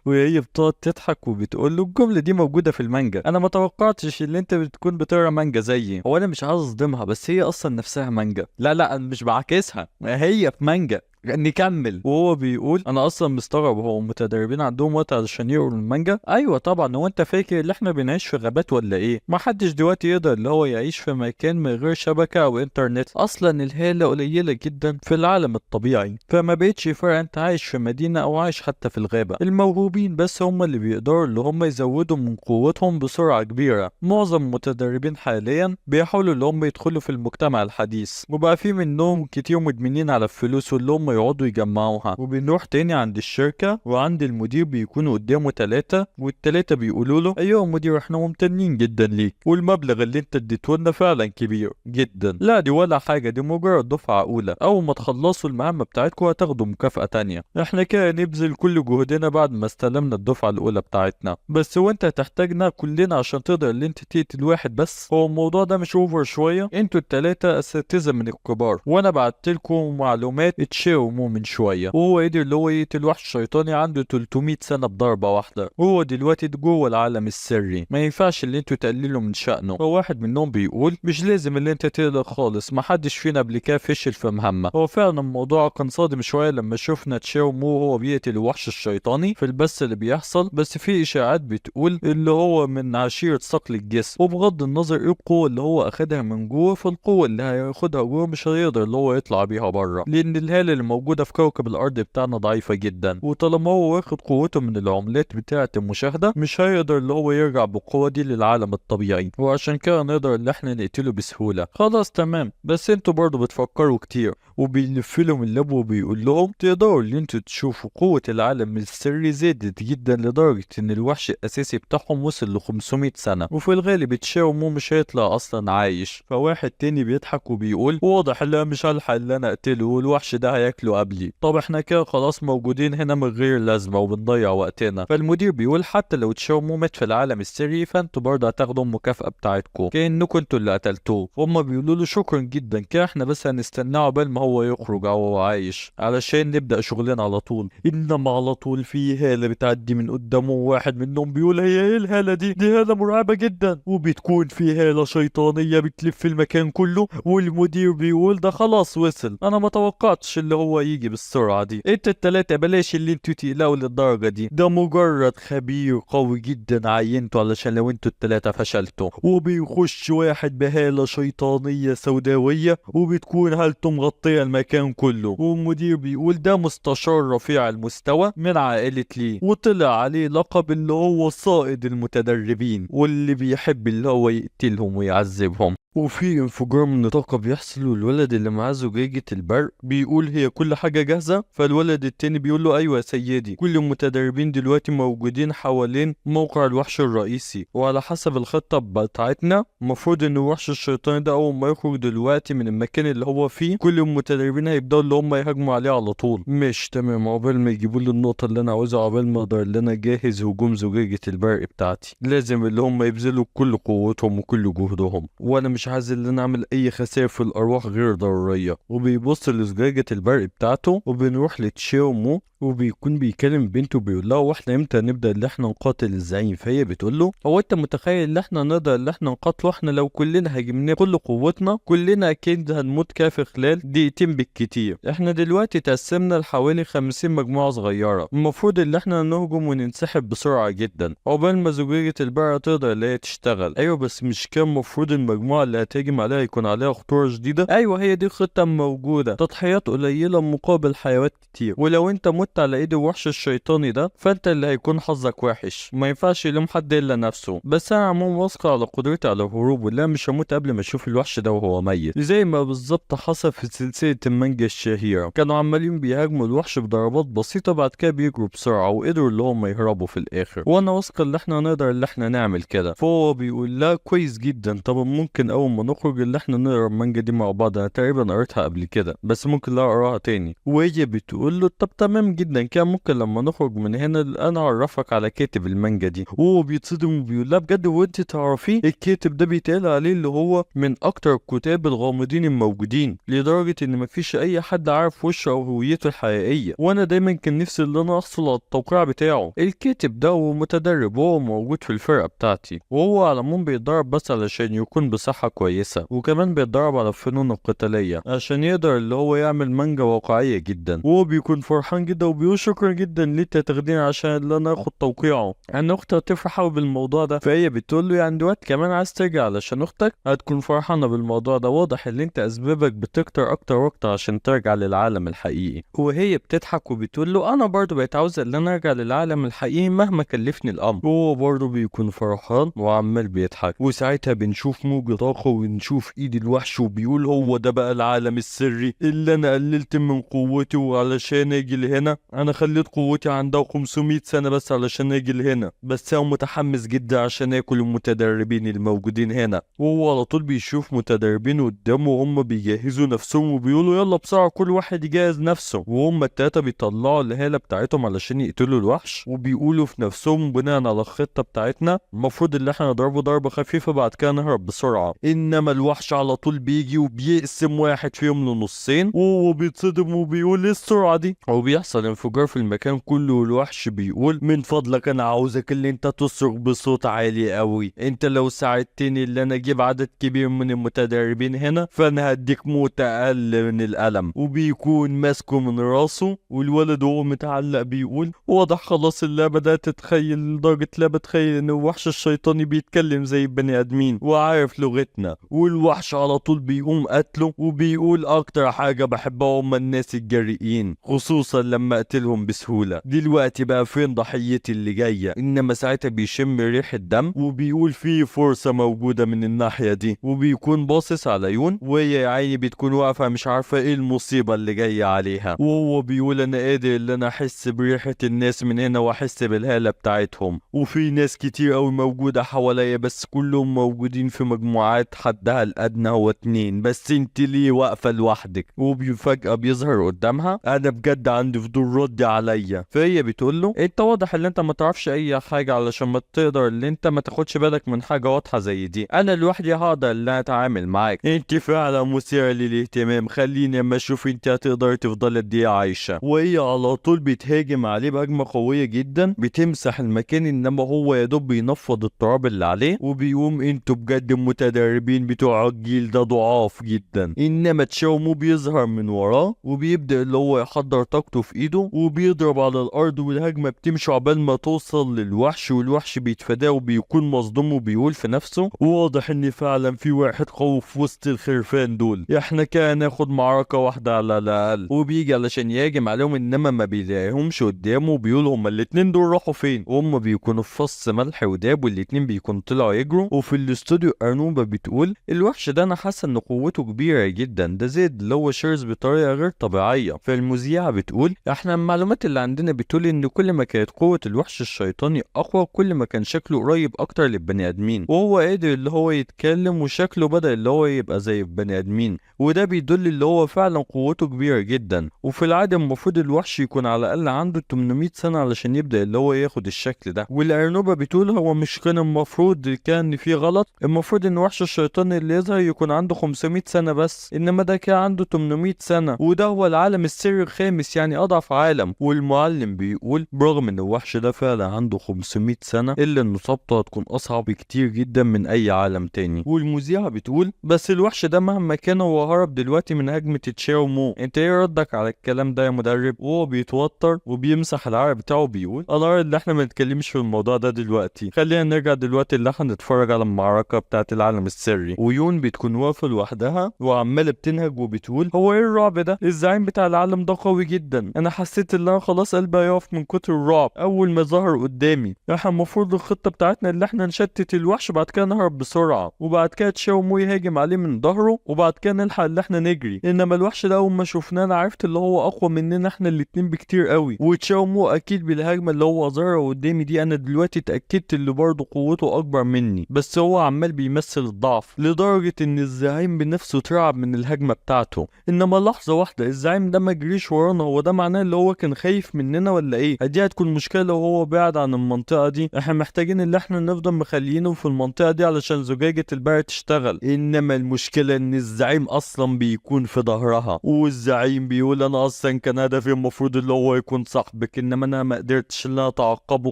وهي بتقعد تضحك وبتقول له الجملة دي موجودة في المانجا، انا ما توقعتش اللي انت بتكون بتقرا مانجا زيي. هو انا مش عاوز اصدمها بس هي اصلا نفسها مانجا. لا لا انا مش بعكسها، هي في مانجا. نكمل. وهو بيقول انا اصلا مستغرب، هو المتدربين عندهم وقت علشان يقروا المانجا؟ ايوه طبعا، هو انت فاكر ان احنا بنعيش في غابات ولا ايه؟ ما حدش دلوقتي يقدر اللي هو يعيش في مكان من غير شبكه او انترنت، اصلا الهاله قليله جدا في العالم الطبيعي، فما بقتش فرق انت عايش في مدينه او عايش حتى في الغابه. الموهوبين بس هم اللي بيقدروا اللي هم يزودوا من قوتهم بسرعه كبيره. معظم المتدربين حاليا بيحاولوا اللي هم يدخلوا في المجتمع الحديث، وبقى في منهم كتير مدمنين على الفلوس واللي هم يقعدوا يجمعوها. وبنروح تاني عند الشركة وعند المدير بيكونوا قدامه 3، والتلاتة بيقولوا له ايوه مدير احنا ممتنين جدا ليك، والمبلغ اللي انت اديته لنا فعلا كبير جدا. لا دي ولا حاجة، دي مجرد دفعة اولى، اول ما تخلصوا المهمة بتاعتكم هتاخدوا مكافأة تانية. احنا كده نبذل كل جهدنا بعد ما استلمنا الدفعة الاولى بتاعتنا، بس هو انت هتحتاجنا كلنا عشان تقدر اللي انت تقتل واحد بس؟ هو الموضوع ده مش اوفر شوية؟ انتوا التلاتة اساتذة من الكبار، وانا بعت لكم معلومات اتشاو من شويه، وهو قدر اللي هو يقتل وحش شيطاني عنده 300 سنه بضربه واحده، وهو دلوقتي جوه العالم السري، ما ينفعش اللي انتوا تقللوا من شأنه. فواحد منهم بيقول مش لازم اللي انت تقدر خالص، ما حدش فينا قبل كده فشل في مهمه. هو فعلا الموضوع كان صادم شويه لما شفنا تشاو مو وهو بيقتل الوحش الشيطاني في البث اللي بيحصل، بس في اشاعات بتقول اللي هو من عشيره صقل الجسم، وبغض النظر ايه القوه اللي هو اخدها من جوه، فالقوه اللي هياخدها جوه مش هيقدر اللي هو يطلع بيها بره، لان الهاله اللي موجوده في كوكب الارض بتاعنا ضعيفه جدا، وطالما هو واخد قوته من العملات بتاعه المشاهده مش هيقدر اللي هو يرجع بالقوه دي للعالم الطبيعي، وعشان كده نقدر ان احنا نقتله بسهوله. خلاص تمام، بس انتوا برضو بتفكروا كتير. وبيلف لهم اللب وبيقول لهم تقدروا ان انتوا تشوفوا قوه العالم السري زادت جدا لدرجه ان الوحش الاساسي بتاعهم وصل ل 500 سنه، وفي الغالب تشاو مو مش هيطلع اصلا عايش. فواحد تاني بيضحك وبيقول واضح لا مش هلحق اللي انا اقتله، والوحش ده هياكله قبلي. طب احنا كده خلاص موجودين هنا من غير لازمه وبنضيع وقتنا. فالمدير بيقول حتى لو تشاو مو مات في العالم السري فانتوا برضه هتاخدوا المكافاه بتاعتكم كانكم انتوا اللي قتلتوه. هما بيقولوا له شكرا جدا، كده احنا بس هنستناه عقبال ما هو يخرج او هو عايش علشان نبدا شغلنا على طول. انما على طول في هاله بتعدي من قدامه، واحد منهم بيقول هي ايه الهاله دي هاله مرعبه جدا، وبتكون في هاله شيطانيه بتلف المكان كله. والمدير بيقول ده خلاص وصل، انا ما توقعتش اللي هو يجي بالسرعة دي. انت التلاتة بلاش اللي انتوا تقلقوا للدرجة دي، ده مجرد خبير قوي جدا عينته علشان لو انتوا التلاتة فشلتوا. وبيخش واحد بهالة شيطانية سوداوية وبتكون هالته مغطية المكان كله، والمدير بيقول ده مستشار رفيع المستوى من عائلة لي، وطلع عليه لقب اللي هو صائد المتدربين، واللي بيحب اللي هو يقتلهم ويعذبهم. وفي انفجار من الطاقة بيحصل، والولد اللي معاه زجاجة البرق بيقول هي كل حاجة جاهزة؟ فالولد التاني بيقول له ايوه يا سيدي، كل المتدربين دلوقتي موجودين حوالين موقع الوحش الرئيسي، وعلى حسب الخطة بتاعتنا المفروض ان الوحش الشيطاني ده اول ما يخرج دلوقتي من المكان اللي هو فيه كل المتدربين هيبدأوا اللي هم يهاجموا عليه على طول. مش تمام، عقبال ما يجيبوا لي النقطة اللي انا عاوزها، عقبال ما اقدر اللي انا جاهز هجوم زجاجة البرق بتاعتي، لازم اللي هم يبذلوا كل قوتهم وكل جهدهم، وانا مش عايز اللي انا اعمل اي خسائر في الارواح غير ضرورية. وبيبص لزجاجة البرق بتاعته وبنروح لتشيومو، وبيكون بيكلم بنته بيقول لها واحنا امتى نبدا اللي احنا نقاتل الزعيم؟ فهي بتقول له هو انت متخيل ان احنا نقدر اللي احنا نقاتله؟ احنا لو كلنا هاجمناه بكل قوتنا كلنا اكيد هنموت كده في خلال دقيقتين بالكتير. احنا دلوقتي تقسمنا لحوالي 50 مجموعه صغيره، المفروض ان احنا نهجم وننسحب بسرعه جدا عقبال ما زجاجه البرق تقدر اللي هي تشتغل. ايوه بس مش كان المفروض المجموعه اللي هتهاجم عليها يكون عليها خطوره شديده؟ ايوه هي دي خطه موجوده، تضحيات قليله مقابل حيوات كتير، ولو انت مت على ايد الوحش الشيطاني ده فانت اللي هيكون حظك وحش، ما ينفعش يلوم حد الا نفسه. بس انا عموما واثقه على قدرتي على الهروب، ولا مش هموت قبل ما اشوف الوحش ده وهو ميت، زي ما بالظبط حصل في سلسله المانجا الشهيره، كانوا عمالين بيهاجموا الوحش بضربات بسيطه بعد كده بيجروا بسرعه وقدروا اللي هم يهربوا في الاخر، وانا واثقه ان احنا نقدر اللي احنا نعمل كده. فهو بيقول لا كويس جدا، طب ممكن اول ما نخرج اللي احنا نقرا المانجا دي مع بعض، انا تقريبا قريتها قبل كده بس ممكن لا اقراها تاني. وهي بتقول له طب تمام جدا كده، ممكن لما نخرج من هنا انا اعرفك على كاتب المانجا دي. وهو بيتصدم وبيقول لا بجد وانت تعرفيه؟ الكاتب ده بيتقال عليه اللي هو من اكتر الكتاب الغامضين الموجودين، لدرجه ان مفيش اي حد عارف وشه او هويته الحقيقيه، وانا دايما كان نفسي ان انا احصل على التوقيع بتاعه. الكاتب ده هو متدرب وهو موجود في الفرقه بتاعتي، وهو على العموم بيتدرب بس علشان يكون بصحه كويسه، وكمان بيتدرب على الفنون القتاليه عشان يقدر اللي هو يعمل مانجا واقعيه جدا. وهو بيكون فرحان جدا وبيقول شكرا جدا اللي انت تاخديني عشان اللي انا اخد توقيعه. انا اختي هتفرح قوي بالموضوع ده. فهي بتقول له يعني دلوقتي كمان عايز ترجع علشان اختك هتكون فرحانه بالموضوع ده، واضح ان انت اسبابك بتكتر اكتر واكتر عشان ترجع للعالم الحقيقي. وهي بتضحك وبتقول له انا برضو بقيت عاوزه ان انا ارجع للعالم الحقيقي مهما كلفني الامر. وهو برضو بيكون فرحان وعمال بيضحك. وساعتها بنشوف موجة طاقه ونشوف ايد الوحش، وبيقول هو ده بقى العالم السري اللي انا قللت من قوتي وعلشان اجي لهنا، انا خليت قوتي عندها 500 سنة بس علشان اجي لهنا، بس هو متحمس جدا عشان ياكل المتدربين الموجودين هنا. وهو على طول بيشوف متدربين قدامه وهم بيجهزوا نفسهم وبيقولوا يلا بسرعة كل واحد يجهز نفسه، وهم التلاتة بيطلعوا الهالة بتاعتهم علشان يقتلوا الوحش، وبيقولوا في نفسهم بناء على الخطة بتاعتنا المفروض ان احنا نضربه ضربة خفيفة بعد كده نهرب بسرعة. انما الوحش على طول بيجي وبيقسم واحد فيهم لنصين، وهو بيتصدم وبيقول ايه السرعة دي، وبيحصل انفجار في المكان كله. والوحش بيقول من فضلك انا عاوزك اللي انت تصرخ بصوت عالي قوي، انت لو ساعدتني اللي انا اجيب عدد كبير من المتدربين هنا فانا هديك موت اقل من الالم. وبيكون ماسكه من راسه، والولد وهو متعلق بيقول واضح خلاص اللعبة بدأت تتخيل لدرجة لا بتخيل ان الوحش الشيطاني بيتكلم زي البني ادمين وعارف لغتنا. والوحش على طول بيقوم قتله وبيقول اكتر حاجة بحبها هم الناس الجريئين، خصوصا لما اقتلهم بسهولة. دلوقتي بقى فين ضحيتي اللي جاية؟ انما ساعتها بيشم ريحة دم وبيقول في فرصة موجودة من الناحية دي، وبيكون باصص على يون وهي يا عيني بتكون واقفة مش عارفة ايه المصيبة اللي جاية عليها. وهو بيقول انا قادر ان انا احس بريحة الناس من هنا واحس بالهالة بتاعتهم، وفي ناس كتير قوي موجودة حواليا بس كلهم موجودين في مجموعات حدها الادنى هو 2، بس انت ليه واقفة لوحدك؟ وفجأة بيظهر قدامها انا بجد عندي فضول بيقول رد عليا. فهي بتقول له انت واضح ان انت ما تعرفش اي حاجه علشان ما تقدر ان انت ما تاخدش بالك من حاجه واضحه زي دي. انا لوحدي هقدر ان انا اتعامل معاك، انت فعلا مثيره للاهتمام، خليني اما اشوف انت هتقدر تفضل قد ايه عايشه. وهي على طول بتهاجم عليه بهجمه قويه جدا، بتمسح المكان، انما هو يا دوب بينفض التراب اللي عليه وبيقوم انتوا بجد المتدربين بتوع الجيل ده ضعاف جدا. انما تشاومو بيظهر من وراه وبيبدأ اللي هو يحضر طاقته في ايده وبيضرب على الارض، والهجمة بتمشي عقبال ما توصل للوحش، والوحش بيتفاداه وبيكون مصدوم وبيقول في نفسه واضح ان فعلا في واحد قوي في وسط الخرفان دول، احنا كان ناخد معركة واحدة على الاقل. وبيجي علشان يهاجم عليهم انما ما بيلاقيهمش قدامه، وبيقول هما الاتنين دول راحوا فين، وهم بيكونوا في فص ملح وداب، والاتنين بيكونوا طلعوا يجروا. وفي الاستوديو ارنوبا بتقول الوحش ده انا حاسه ان قوته كبيره جدا، ده زيد اللي هو شرس بطريقه غير طبيعيه. فالمذيعه بتقول احنا المعلومات اللي عندنا بتقول ان كل ما كانت قوه الوحش الشيطاني اقوى كل ما كان شكله قريب اكتر للبني ادمين، وهو قادر اللي هو يتكلم وشكله بدا اللي هو يبقى زي البني ادمين، وده بيدل اللي هو فعلا قوته كبيره جدا. وفي العاده المفروض الوحش يكون على الاقل عنده 800 سنه علشان يبدا اللي هو ياخد الشكل ده. والارنوبه بتقول هو مش كان المفروض كان في غلط، المفروض ان وحش الشيطان اللي يظهر يكون عنده 500 سنة بس، انما ده كان عنده 800 سنة، وده هو العالم السري الخامس، يعني اضعف عالم. والمعلم بيقول برغم ان الوحش ده فعلا عنده 500 سنة الا ان اصابته هتكون اصعب كتير جدا من اي عالم تاني. والمذيعة بتقول بس الوحش ده مهما كان هو هرب دلوقتي من هجمة تشاومو، انت ايه ردك على الكلام ده يا مدرب؟ وهو بيتوتر وبيمسح العرق بتاعه بيقول انا رأيي ان احنا ما نتكلمش في الموضوع ده دلوقتي، خلينا نرجع دلوقتي اللي احنا نتفرج على المعركة بتاعت العالم السري. ويون بتكون واقفة لوحدها وعمالة بتنهج وبتقول هو ايه الرعب ده؟ الزعيم بتاع العالم ده قوي جدا، انا حسيت ان انا خلاص قلبي هيقف من كتر الرعب اول ما ظهر قدامي. احنا المفروض الخطة بتاعتنا اللي احنا نشتت الوحش وبعد كده نهرب بسرعة، وبعد كده تشاومو يهاجم عليه من ظهره، وبعد كده نلحق اللي احنا نجري. انما الوحش ده اول ما شفناه انا عرفت اللي هو اقوى مننا احنا الاتنين بكتير قوي، وتشاومو اكيد بالهجمة اللي هو ظهرها قدامي دي انا دلوقتي اتأكدت اللي برضه قوته اكبر مني، بس هو عمال بيمثل الضعف لدرجة ان الزعيم بنفسه اترعب من الهجمة بتاعته. انما لحظة واحدة الزعيم ده ما جريش ورانا، هو ده معناه اللي هو كان خايف مننا ولا ايه؟ دي هتكون مشكلة لو هو بعد عن المنطقة دي، احنا محتاجين اللي احنا نفضل مخلينه في المنطقة دي علشان زجاجة البرق تشتغل. انما المشكلة ان الزعيم اصلا بيكون في ظهرها، والزعيم بيقول انا اصلا كان هدفي المفروض اللي هو يكون صاحبك، انما انا ما قدرتش ان انا اتعقبه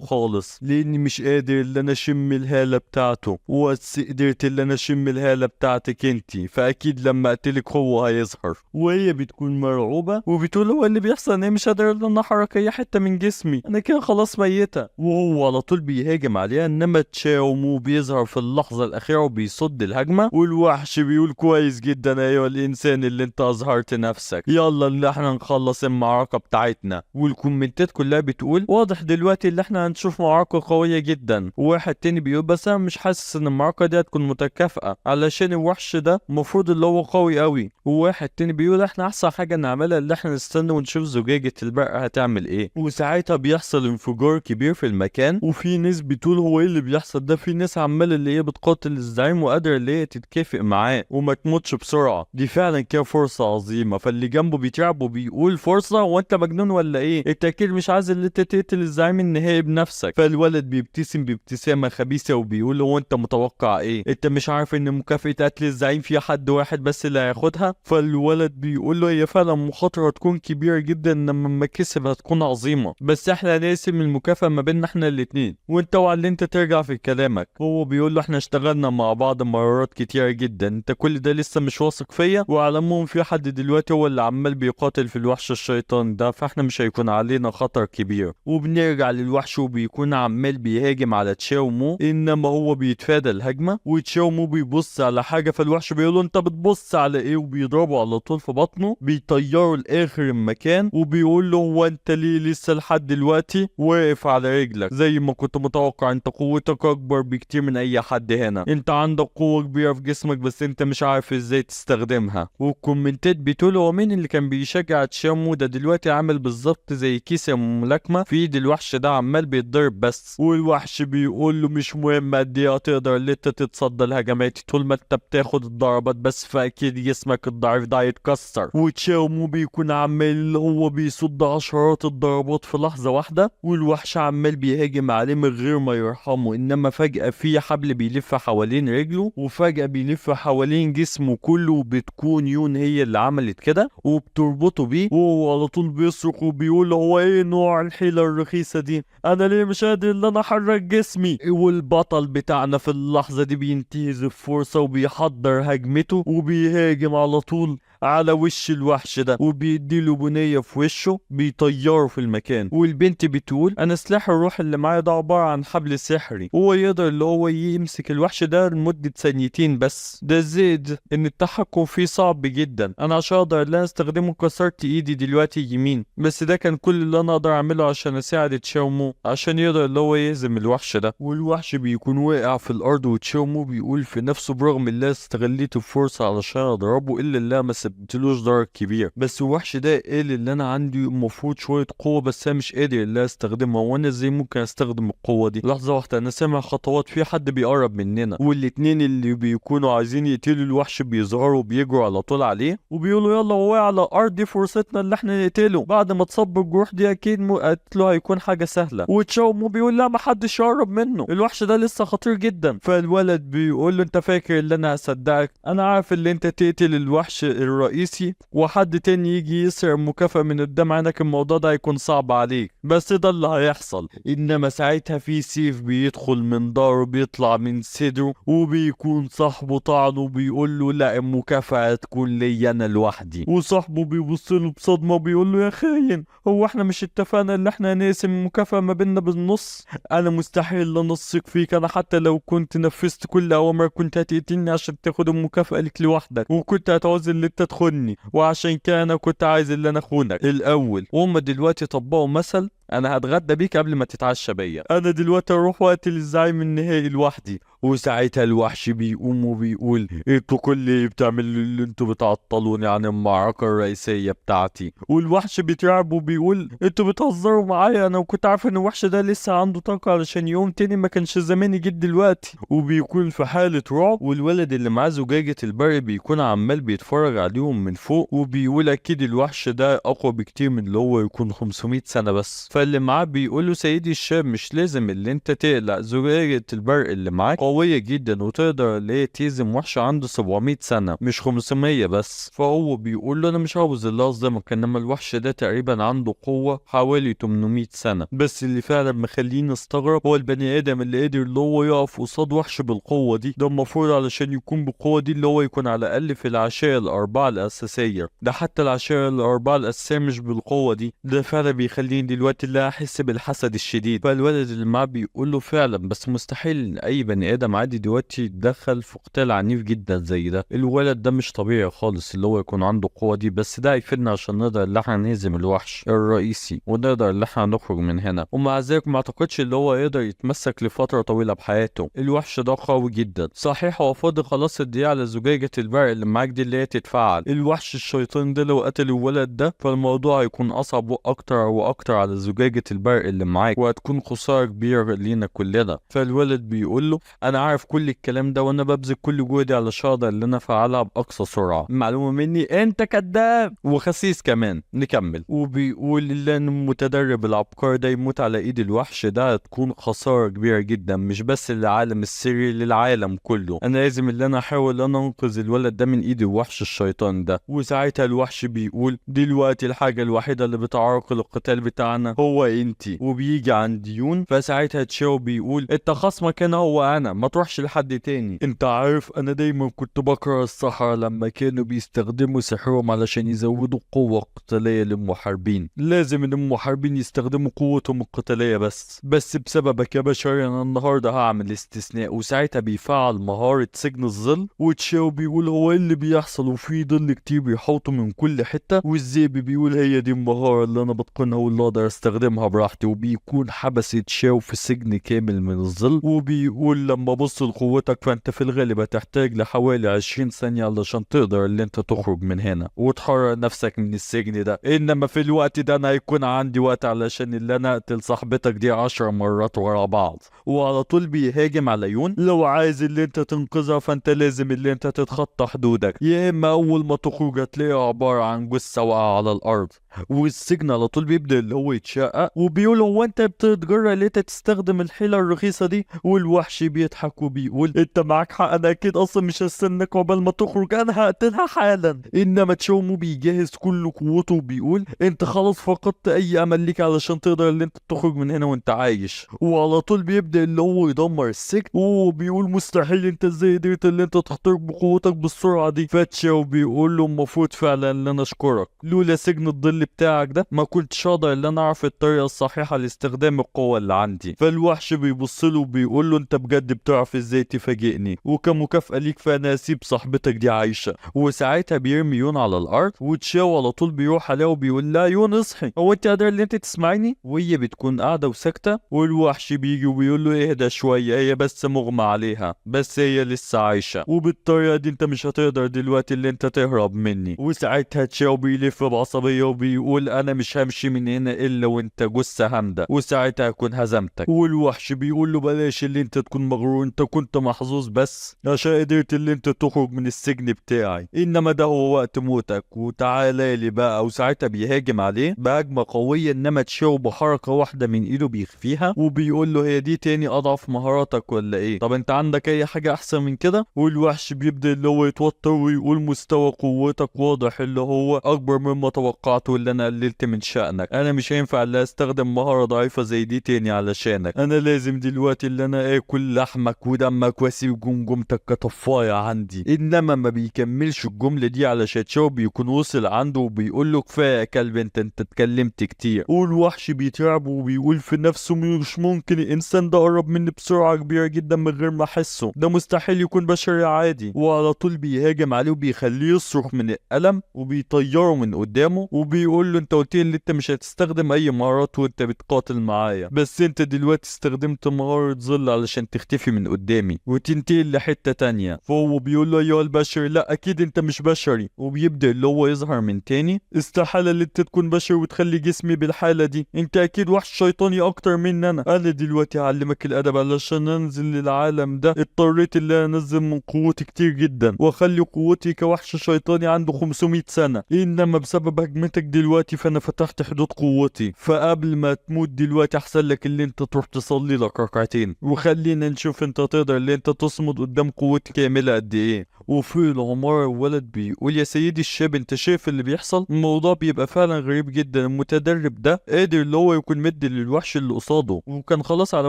خالص لاني مش قادر ان انا اشم الهالة بتاعته، بس قدرت ان انا اشم الهالة بتاعتك انتي، فاكيد لما اقتلك هو هيظهر. وهي بتكون مرعوبة وبتقول هو اللي بيحصل انا مش قادر ان انا احرك اي حتة من جسمي، انا كده خلاص ميتة. وهو على طول بيهاجم عليها، انما تشاومو بيظهر في اللحظة الاخيرة وبيصد الهجمة. والوحش بيقول كويس جدا ايها الانسان اللي انت اظهرت نفسك، يلا اللي احنا نخلص المعركة بتاعتنا. والكومنتات كلها بتقول واضح دلوقتي اللي احنا هنشوف معركة قوية جدا. وواحد تاني بيقول بس انا مش حاسس ان المعركة دي هتكون متكافئة علشان الوحش ده المفروض اللي هو قوي قوي. وواحد تاني بيقول احنا احسن حاجة نعملها اللي احنا نستنى ونشوف زجاجة البرق هتعمل ايه. وساعتها بيحصل انفجار كبير في المكان، وفي ناس بتقول هو ايه اللي بيحصل ده، في ناس عمالة اللي هي بتقاتل الزعيم وقادرة اللي هي تتكافئ معاه وما تموتش بسرعة. دي فعلا كده فرصة عظيمة. فاللي جنبه بيترعب وبيقول فرصة وانت مجنون ولا ايه؟ انت اكيد مش عايز اللي انت تقتل الزعيم النهائي بنفسك. فالولد بيبتسم بابتسامة خبيثة وبيقول هو انت متوقع ايه؟ انت مش عارف ان مكافأة قتل الزعيم فيها حد واحد بس اللي هياخدها؟ فالولد بيقول له هي فعلا مخاطرة تكون كبيرة جدا، لما كسب هتكون عظيمة، بس احنا نقسم المكافأة ما بيننا احنا الاتنين، وانت اوعى اللي انت ترجع في كلامك. هو بيقول له احنا اشتغلنا مع بعض مرات كتيرة جدا، انت كل ده لسه مش واثق فيا؟ وعلى العموم في حد دلوقتي هو اللي عمال بيقاتل في الوحش الشيطان ده، فاحنا مش هيكون علينا خطر كبير. وبنرجع للوحش وبيكون عمال بيهاجم على تشاومو، انما هو بيتفادى الهجمة. وتشاومو بيبص على حاجة، فالوحش بيقول له انت بتبص على ايه؟ وبيضربه على طول في بطنه، بيطيره لاخر المكان، وبيقول له هو انت ليه لسه لحد دلوقتي واقف على رجلك؟ زي ما كنت متوقع، انت قوتك اكبر بكتير من اي حد هنا، انت عندك قوة كبيرة في جسمك بس انت مش عارف ازاي تستخدمها. والكومنتات بتقول هو مين اللي كان بيشجع تشاومو ده؟ دلوقتي عامل بالظبط زي كيس الملاكمة في ايد الوحش ده عمال بيتضرب بس. والوحش بيقول له مش مهم قد ايه هتقدر اللي انت تتصدى لهجماتي، طول ما انت بتاخد الضربات بس فاكيد جسمك الضعيف ده هيتكسر. وتشاومو بيكون عمال هو بيصد بيصد عشرات الضربات في لحظة واحدة، والوحش عمال بيهاجم عليه من غير ما يرحمه. انما فجأة في حبل بيلف حوالين رجله، وفجأة بيلف حوالين جسمه كله، وبتكون يون هي اللي عملت كده وبتربطه بيه، وهو على طول بيصرخ وبيقول هو ايه نوع الحيلة الرخيصة دي؟ انا ليه مش قادر ان انا احرك جسمي؟ والبطل بتاعنا في اللحظة دي بينتهز الفرصة وبيحضر هجمته، وبيهاجم على طول على وش الوحش ده، وبيديله بنية في وشه بيطيره في المكان. والبنت بتقول انا سلاح الروح اللي معايا ده عبارة عن حبل سحري، هو يقدر اللي هو يمسك الوحش ده لمدة ثانيتين بس. ده زيد ان التحكم فيه صعب جدا، انا عشان اقدر ان انا استخدمه كسرت ايدي دلوقتي يمين، بس ده كان كل اللي انا اقدر اعمله عشان اساعد تشاومو عشان يقدر اللي هو يهزم الوحش ده. والوحش بيكون واقع في الارض، وتشاومو بيقول في نفسه برغم اللي استغليت الفرصة علشان اضربه الا اللي ما سبتلوش ضرر كبير. بس الوحش ده قال اللي انا عندي المفروض شوية قوة بس انا مش قادر اللي استخدمها، وانا ازاي ممكن استخدم القوة دي؟ لحظة واحدة انا سامع خطوات، في حد بيقرب مننا، والاتنين اللي بيكونوا عايزين يقتلوا الوحش بيظهروا وبيجروا على طول عليه وبيقولوا يلا هو على الارض دي فرصتنا اللي احنا نقتله، بعد ما تصب الجروح دي اكيد قتله هيكون حاجة سهلة. وتشاومو بيقول لا محدش يقرب منه، الوحش ده لسه خطير جدا. فالولد بيقول له انت فاكر اللي انا هصدقك؟ انا عارف اللي انت تقتل الوحش الرئيسي وحد تاني يجي يسرق مكافأة من قدام عينك، الموضوع ده هيكون صعب عليك، بس ده اللي هيحصل. انما ساعتها في سيف بيدخل من ظهره بيطلع من صدره، وبيكون صاحبه طعنه وبيقول له لا المكافأة تكون لي انا لوحدي. وصاحبه بيبص له بصدمة وبيقول له يا خاين، هو احنا مش اتفقنا ان احنا هنقسم المكافأة ما بيننا بالنص؟ انا مستحيل انصك فيك، انا حتى لو كنت نفذت كل اوامرك كنت هتقتلني عشان تاخد المكافأة لك لوحدك، وكنت هتعوز اللي انت تخوني، وعشان كده انا كنت عايز اللي انا اخونك الاول. وهم دلوقتي طبقوا مثل، انا هتغدى بيك قبل ما تتعشى بيا، انا دلوقتي اروح واقتل الزعيم النهائي لوحدي. وساعتها الوحش بيقوم وبيقول انتوا كل اللي بتعملوا اللي انتوا بتعطلوني عن المعركة الرئيسية بتاعتي. والوحش بيترعب وبيقول انتوا بتهزروا معايا، انا كنت عارف ان الوحش ده لسه عنده طاقة علشان يقوم تاني، ما كانش زماني جيت دلوقتي. وبيكون في حالة رعب، والولد اللي معاه زجاجة البرق بيكون عمال بيتفرج عليهم من فوق، وبيقول اكيد الوحش ده اقوى بكتير من اللي هو يكون 500 سنة بس. فاللي معاه بيقول له سيدي الشاب مش لازم اللي انت تقلق، زجاجة البرق اللي معاك قوية جدا وتقدر اللي هي تهزم وحش عنده 700 سنة مش 500 بس. فهو بيقول له انا مش عاوز اللي اصدمك، انما الوحش ده تقريبا عنده قوة حوالي 800 سنة بس. اللي فعلا مخليني استغرب هو البني ادم اللي قدر اللي هو يقف قصاد وحش بالقوة دي. ده المفروض علشان يكون بالقوة دي اللي هو يكون على الاقل في العشائر الاربعة الاساسية، ده حتى العشائر الاربعة الاساسية مش بالقوة دي. ده فعلا بيخليني دلوقتي لا احس بالحسد الشديد. فالولد اللي معاه بيقول له فعلا بس مستحيل ان اي بني ادم عادي دلوقتي يتدخل في قتال عنيف جدا زي ده. الولد ده مش طبيعي خالص اللي هو يكون عنده القوة دي، بس ده هيفيدنا عشان نقدر ان احنا نهزم الوحش الرئيسي ونقدر ان احنا نخرج من هنا. ومع ذلك ما اعتقدش اللي هو يقدر يتمسك لفترة طويلة بحياته، الوحش ده قوي جدا. صحيح هو فاضل خلاص الدقيقة على زجاجة البرق اللي معاك دي اللي هي تتفعل. الوحش الشيطان ده لو قتل الولد ده فالموضوع هيكون اصعب اكتر واكتر على زجاجة البرق اللي معاك، وهتكون خسارة كبيرة لينا كلنا. فالولد بيقول له انا عارف كل الكلام ده وانا ببذل كل جهدي علشان اقدر ان انا افعلها باقصى سرعة. معلومة مني انت كذاب وخسيس كمان. نكمل. وبيقول ان المتدرب العبقري ده يموت على ايد الوحش ده هتكون خسارة كبيرة جدا مش بس للعالم السري، للعالم كله. انا لازم ان انا احاول ان انا انقذ الولد ده من ايد الوحش الشيطان ده. وساعتها الوحش بيقول دلوقتي الحاجة الوحيدة اللي بتعرقل القتال بتاعنا هو انتي. وبيجي عند يون، فساعتها تشاو بيقول انت خصمك هنا هو انا، ما تروحش لحد تاني. انت عارف انا دايما كنت بكره السحرة لما كانوا بيستخدموا سحرهم علشان يزودوا قوة قتالية للمحاربين. لازم ان المحاربين يستخدموا قوتهم القتالية بس بسببك يا بشري انا النهارده هعمل استثناء. وساعتها بيفعل مهارة سجن الظل. وتشاو بيقول هو ايه اللي بيحصل وفي ظل كتير بيحوطوا من كل حتة؟ والزيب بيقول هي دي المهارة اللي انا بتقنها واللي اقدر استخدمها براحتي. وبيكون حبس تشاو في سجن كامل من الظل. وبيقول لما بص لقوتك فانت في الغالب هتحتاج لحوالي 20 ثانية علشان تقدر اللي انت تخرج من هنا وتحرر نفسك من السجن ده، انما في الوقت ده انا هيكون عندي وقت علشان اللي انا اقتل صاحبتك دي 10 مرات ورا بعض. وعلى طول بيهاجم على يون، لو عايز اللي انت تنقذها فانت لازم اللي انت تتخطى حدودك، يا اما اول ما تخرج هتلاقيها عبارة عن جثة واقعة على الارض. والسجن على طول بيبدأ اللي هو يتشقق، وبيقول هو انت بتتجرأ ليه تستخدم الحيلة الرخيصة دي؟ والوحش بيضحك وبيقول انت معاك حق، انا اكيد اصلا مش هستناك عقبال ما تخرج، انا هقتلها حالا. انما تشاومو بيجهز كل قوته وبيقول انت خلاص فقدت اي امل ليك علشان تقدر اللي انت تخرج من هنا وانت عايش. وعلى طول بيبدأ اللي هو يدمر السجن، وبيقول مستحيل، انت ازاي قدرت اللي انت تخترق بقوتك بالسرعة دي؟ فتشاو بيقول له المفروض فعلا ان انا اشكرك، لولا سجن الظل بتاعك ده ما كنتش اقدر ان انا اعرف الطريقة الصحيحة لاستخدام القوة اللي عندي. فالوحش بيبص له وبيقول له انت بجد بتعرف ازاي تفاجئني، وكمكافأة ليك فانا هسيب صاحبتك دي عايشة. وساعتها بيرمي يون على الارض، وتشاو على طول بيروح عليها وبيقول لها يون اصحي، هو انت قادرة ان انت تسمعيني؟ وهي بتكون قاعدة وساكتة، والوحش بيجي وبيقول له اهدى شوية، هي بس مغمى عليها، بس هي لسه عايشة، وبالطريقة دي انت مش هتقدر دلوقتي اللي انت تهرب مني. وساعتها تشاو بيلف بعصبية وبيقول انا مش همشي من هنا الا وانت جثة هامدة، وساعتها اكون هزمتك. والوحش بيقول له بلاش اللي انت تكون مغرور، انت كنت محظوظ بس عشان قدرت اللي انت تخرج من السجن بتاعي، انما ده هو وقت موتك، وتعالى لي بقى. وساعتها بيهاجم عليه بهجمة قوية، انما تشاو بحركة واحدة من ايده بيخفيها، وبيقول له هي دي تاني اضعف مهاراتك ولا ايه؟ طب انت عندك اي حاجة احسن من كده؟ والوحش بيبدأ اللي هو يتوتر ويقول مستوى قوتك واضح اللي هو اكبر مما توقعته، اللي انا قللت من شأنك، انا مش هينفع اللي استخدم مهارة ضعيفة زي دي تاني علشانك، انا لازم دلوقتي اللي انا اكل لحمك ودمك واسيب جمجمتك كطفاية عندي. انما ما بيكملش الجملة دي علشان تشاو بيكون وصل عنده وبيقول له كفاية يا كلب، انت اتكلمت كتير. والوحش بيترعب وبيقول في نفسه مش ممكن الانسان ده قرب مني بسرعة كبيرة جدا من غير ما احسه، ده مستحيل يكون بشري عادي. وعلى طول بيهاجم عليه وبيخليه يصرخ من الألم وبيطيره من قدامه، وبيقول له انت قلت لي ان انت مش هتستخدم اي مهارات وانت بتقاتل معايا، بس انت دلوقتي استخدمت مهارة ظل علشان تختفي من قدامي وتنتقل لحتة تانية. فهو بيقول له ايها البشري، لا اكيد انت مش بشري، وبيبدأ اللي هو يظهر من تاني، استحالة اللي انت تكون بشري وتخلي جسمي بالحالة دي، انت اكيد وحش شيطاني اكتر من انا دلوقتي هعلمك الادب، علشان انزل للعالم ده اضطريت اللي انا انزل من قوتي كتير جدا واخلي قوتي كوحش شيطاني عنده 500 سنة، انما بسبب هجمتك دلوقتي فانا فتحت حدود قوتي، فقبل ما تموت دلوقتي احسن لك اللي انت تروح تصلي لك ركعتين، وخلينا نشوف انت تقدر اللي انت تصمد قدام قوتي كاملة قد ايه. وفي العمارة الولد بيقول يا سيدي الشاب انت شايف اللي بيحصل؟ الموضوع بيبقى فعلا غريب جدا، المتدرب ده قادر اللي هو يكون مدي للوحش اللي قصاده وكان خلاص على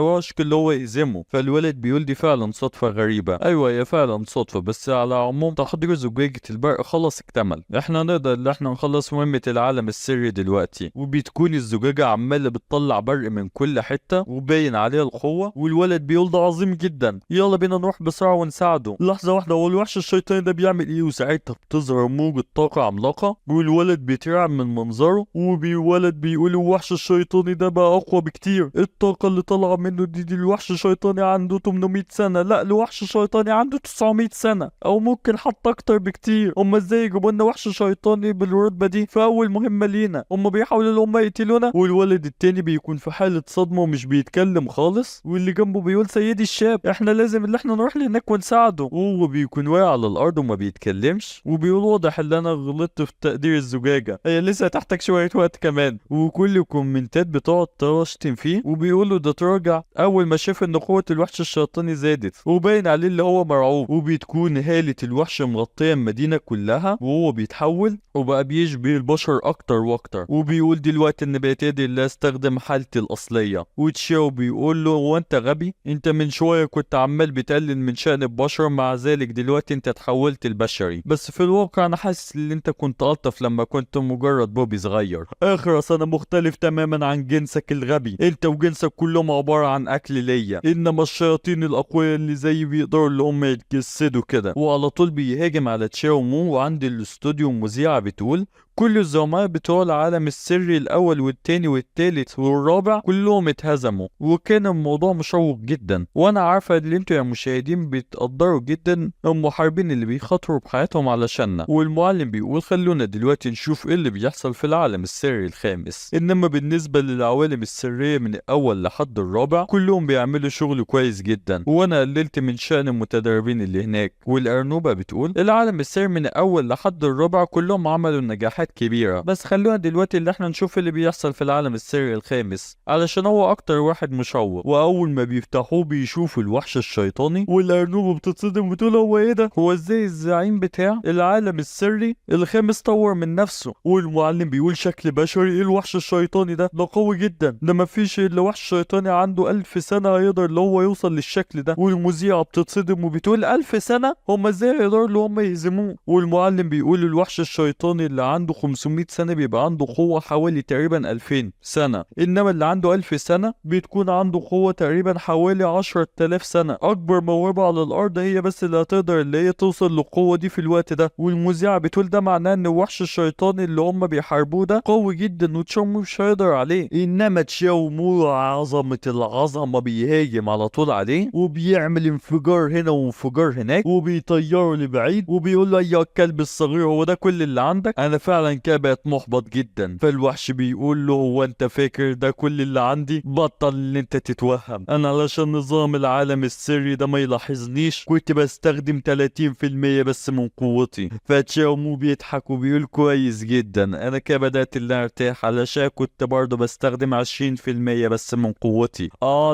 وشك اللي هو يهزمه. فالولد بيقول دي فعلا صدفة غريبة. ايوه هي فعلا صدفة، بس على عموم تحضير زجاجة البرق خلاص اكتمل، احنا نقدر ان احنا نخلص مهمة العالم السري دلوقتي. وبتكون الزجاجة عمالة بتطلع برق من كل حتة وباين عليها القوة، والولد بيقول ده عظيم جدا، يلا بينا نروح بسرعة ونساعده. لحظة واحدة، هو الوحش الشيطاني ده بيعمل ايه؟ وساعتها بتظهر موجة طاقة عملاقة، والولد بيترعب من منظره، والولد بيقول الوحش الشيطاني ده بقى اقوى بكتير، الطاقة اللي طالعة منه دي الوحش الشيطاني عنده 800 سنة، لا الوحش الشيطاني عنده 900 سنة او ممكن حتى اكتر بكتير. هما ازاي يجيبوا لنا وحش شيطاني بالرتبة دي في اول مهمة لينا؟ هما بيحاولوا ان هما يقتلونا. والولد التاني بيكون في حالة صدمة ومش بيتكلم خالص، واللي جنبه بيقول سيدي الشاب احنا لازم ان احنا نروح لهناك ونساعده، وهو بيكون واقع على الارض وما بيتكلمش، وبيقول واضح ان انا غلطت في تقدير الزجاجة، هي لسه هتحتاج شوية وقت كمان. وكل الكومنتات بتقعد تشتم فيه، وبيقولوا ده تراجع اول ما شاف ان قوة الوحش الشيطاني زادت، وباين عليه اللي هو مرعوب. وبتكون هالة الوحش مغطية المدينة كلها، وهو بيتحول وبقى بيشبه البشر اكتر واكتر، وبيقول دلوقتي ان بقيت قادر لا استخدم حالتي الاصلية. وتشاو بيقول له هو انت غبي؟ انت من شوية كنت عمال بتقلل من شأن البشر، مع ذلك دلوقتي انت اتحولت البشري، بس في الواقع انا حاسس ان انت كنت الطف لما كنت مجرد بوبي صغير. اخرس انا مختلف تماما عن جنسك الغبي، انت وجنسك كلهم عبارة عن اكل ليا، انما الشياطين الاقوياء اللي زي بيقدروا اللي هم يتجسدوا كده. وعلى طول بيهاجم على تشاو مو، وعند الاستوديو مذيعة بتقول كل الزعماء بتوع العالم السري الاول والتاني والتالت والرابع كلهم اتهزموا، وكان الموضوع مشوق جدا. وانا عارفه ان انتوا يا مشاهدين بتقدروا جدا المحاربين اللي بيخاطروا بحياتهم علشاننا. والمعلم بيقول خلونا دلوقتي نشوف ايه اللي بيحصل في العالم السري الخامس. انما بالنسبه للعوالم السريه من الاول لحد الرابع كلهم بيعملوا شغل كويس جدا، وانا قللت من شأن المتدربين اللي هناك. والارنوبه بتقول العالم السري من الاول لحد الرابع كلهم عملوا نجاحات مساحات كبيرة. بس خلونا دلوقتي اللي احنا نشوف اللي بيحصل في العالم السري الخامس، علشان هو اكتر واحد مشوق. واول ما بيفتحوه بيشوفوا الوحش الشيطاني، والارنوبة بتتصدم وتقول هو ايه ده؟ هو ازاي الزعيم بتاع العالم السري الخامس طور من نفسه؟ والمعلم بيقول شكل بشري؟ ايه الوحش الشيطاني ده قوي جدا، ده مفيش الا وحش شيطاني عنده 1000 سنة هيقدر اللي هو يوصل للشكل ده. والمذيعة بتتصدم وبتقول 1000 سنة؟ هما ازاي يقدروا اللي هما يهزموه؟ والمعلم بيقول الوحش الشيطاني اللي عنده 500 سنة بيبقى عنده قوة حوالي تقريبا 2000 سنة، انما اللي عنده 1000 سنة بتكون عنده قوة تقريبا حوالي 10,000 سنة. اكبر موهبة على الارض هي بس اللي هتقدر اللي هي توصل للقوة دي في الوقت ده. والمذيعة بتقول ده معناه ان الوحش الشيطاني اللي هم بيحاربوه ده قوي جدا وتشاومو مش هيقدر عليه. انما تشاومو عظمة العظمة بيهاجم على طول عليه وبيعمل انفجار هنا وانفجار هناك وبيطيره لبعيد وبيقول له يا الكلب الصغير هو ده كل اللي عندك؟ انا فعلا كده بقيت محبط جدا. فالوحش بيقول له هو انت فاكر ده كل اللي عندي؟ بطل اللي انت تتوهم، انا علشان نظام العالم السري ده ما يلاحظنيش كنت بستخدم 30% بس من قوتي. فتشاومو بيضحك وبيقول كويس جدا، انا كده بدأت اللي ارتاح علشان كنت برضه بستخدم 20% بس من قوتي.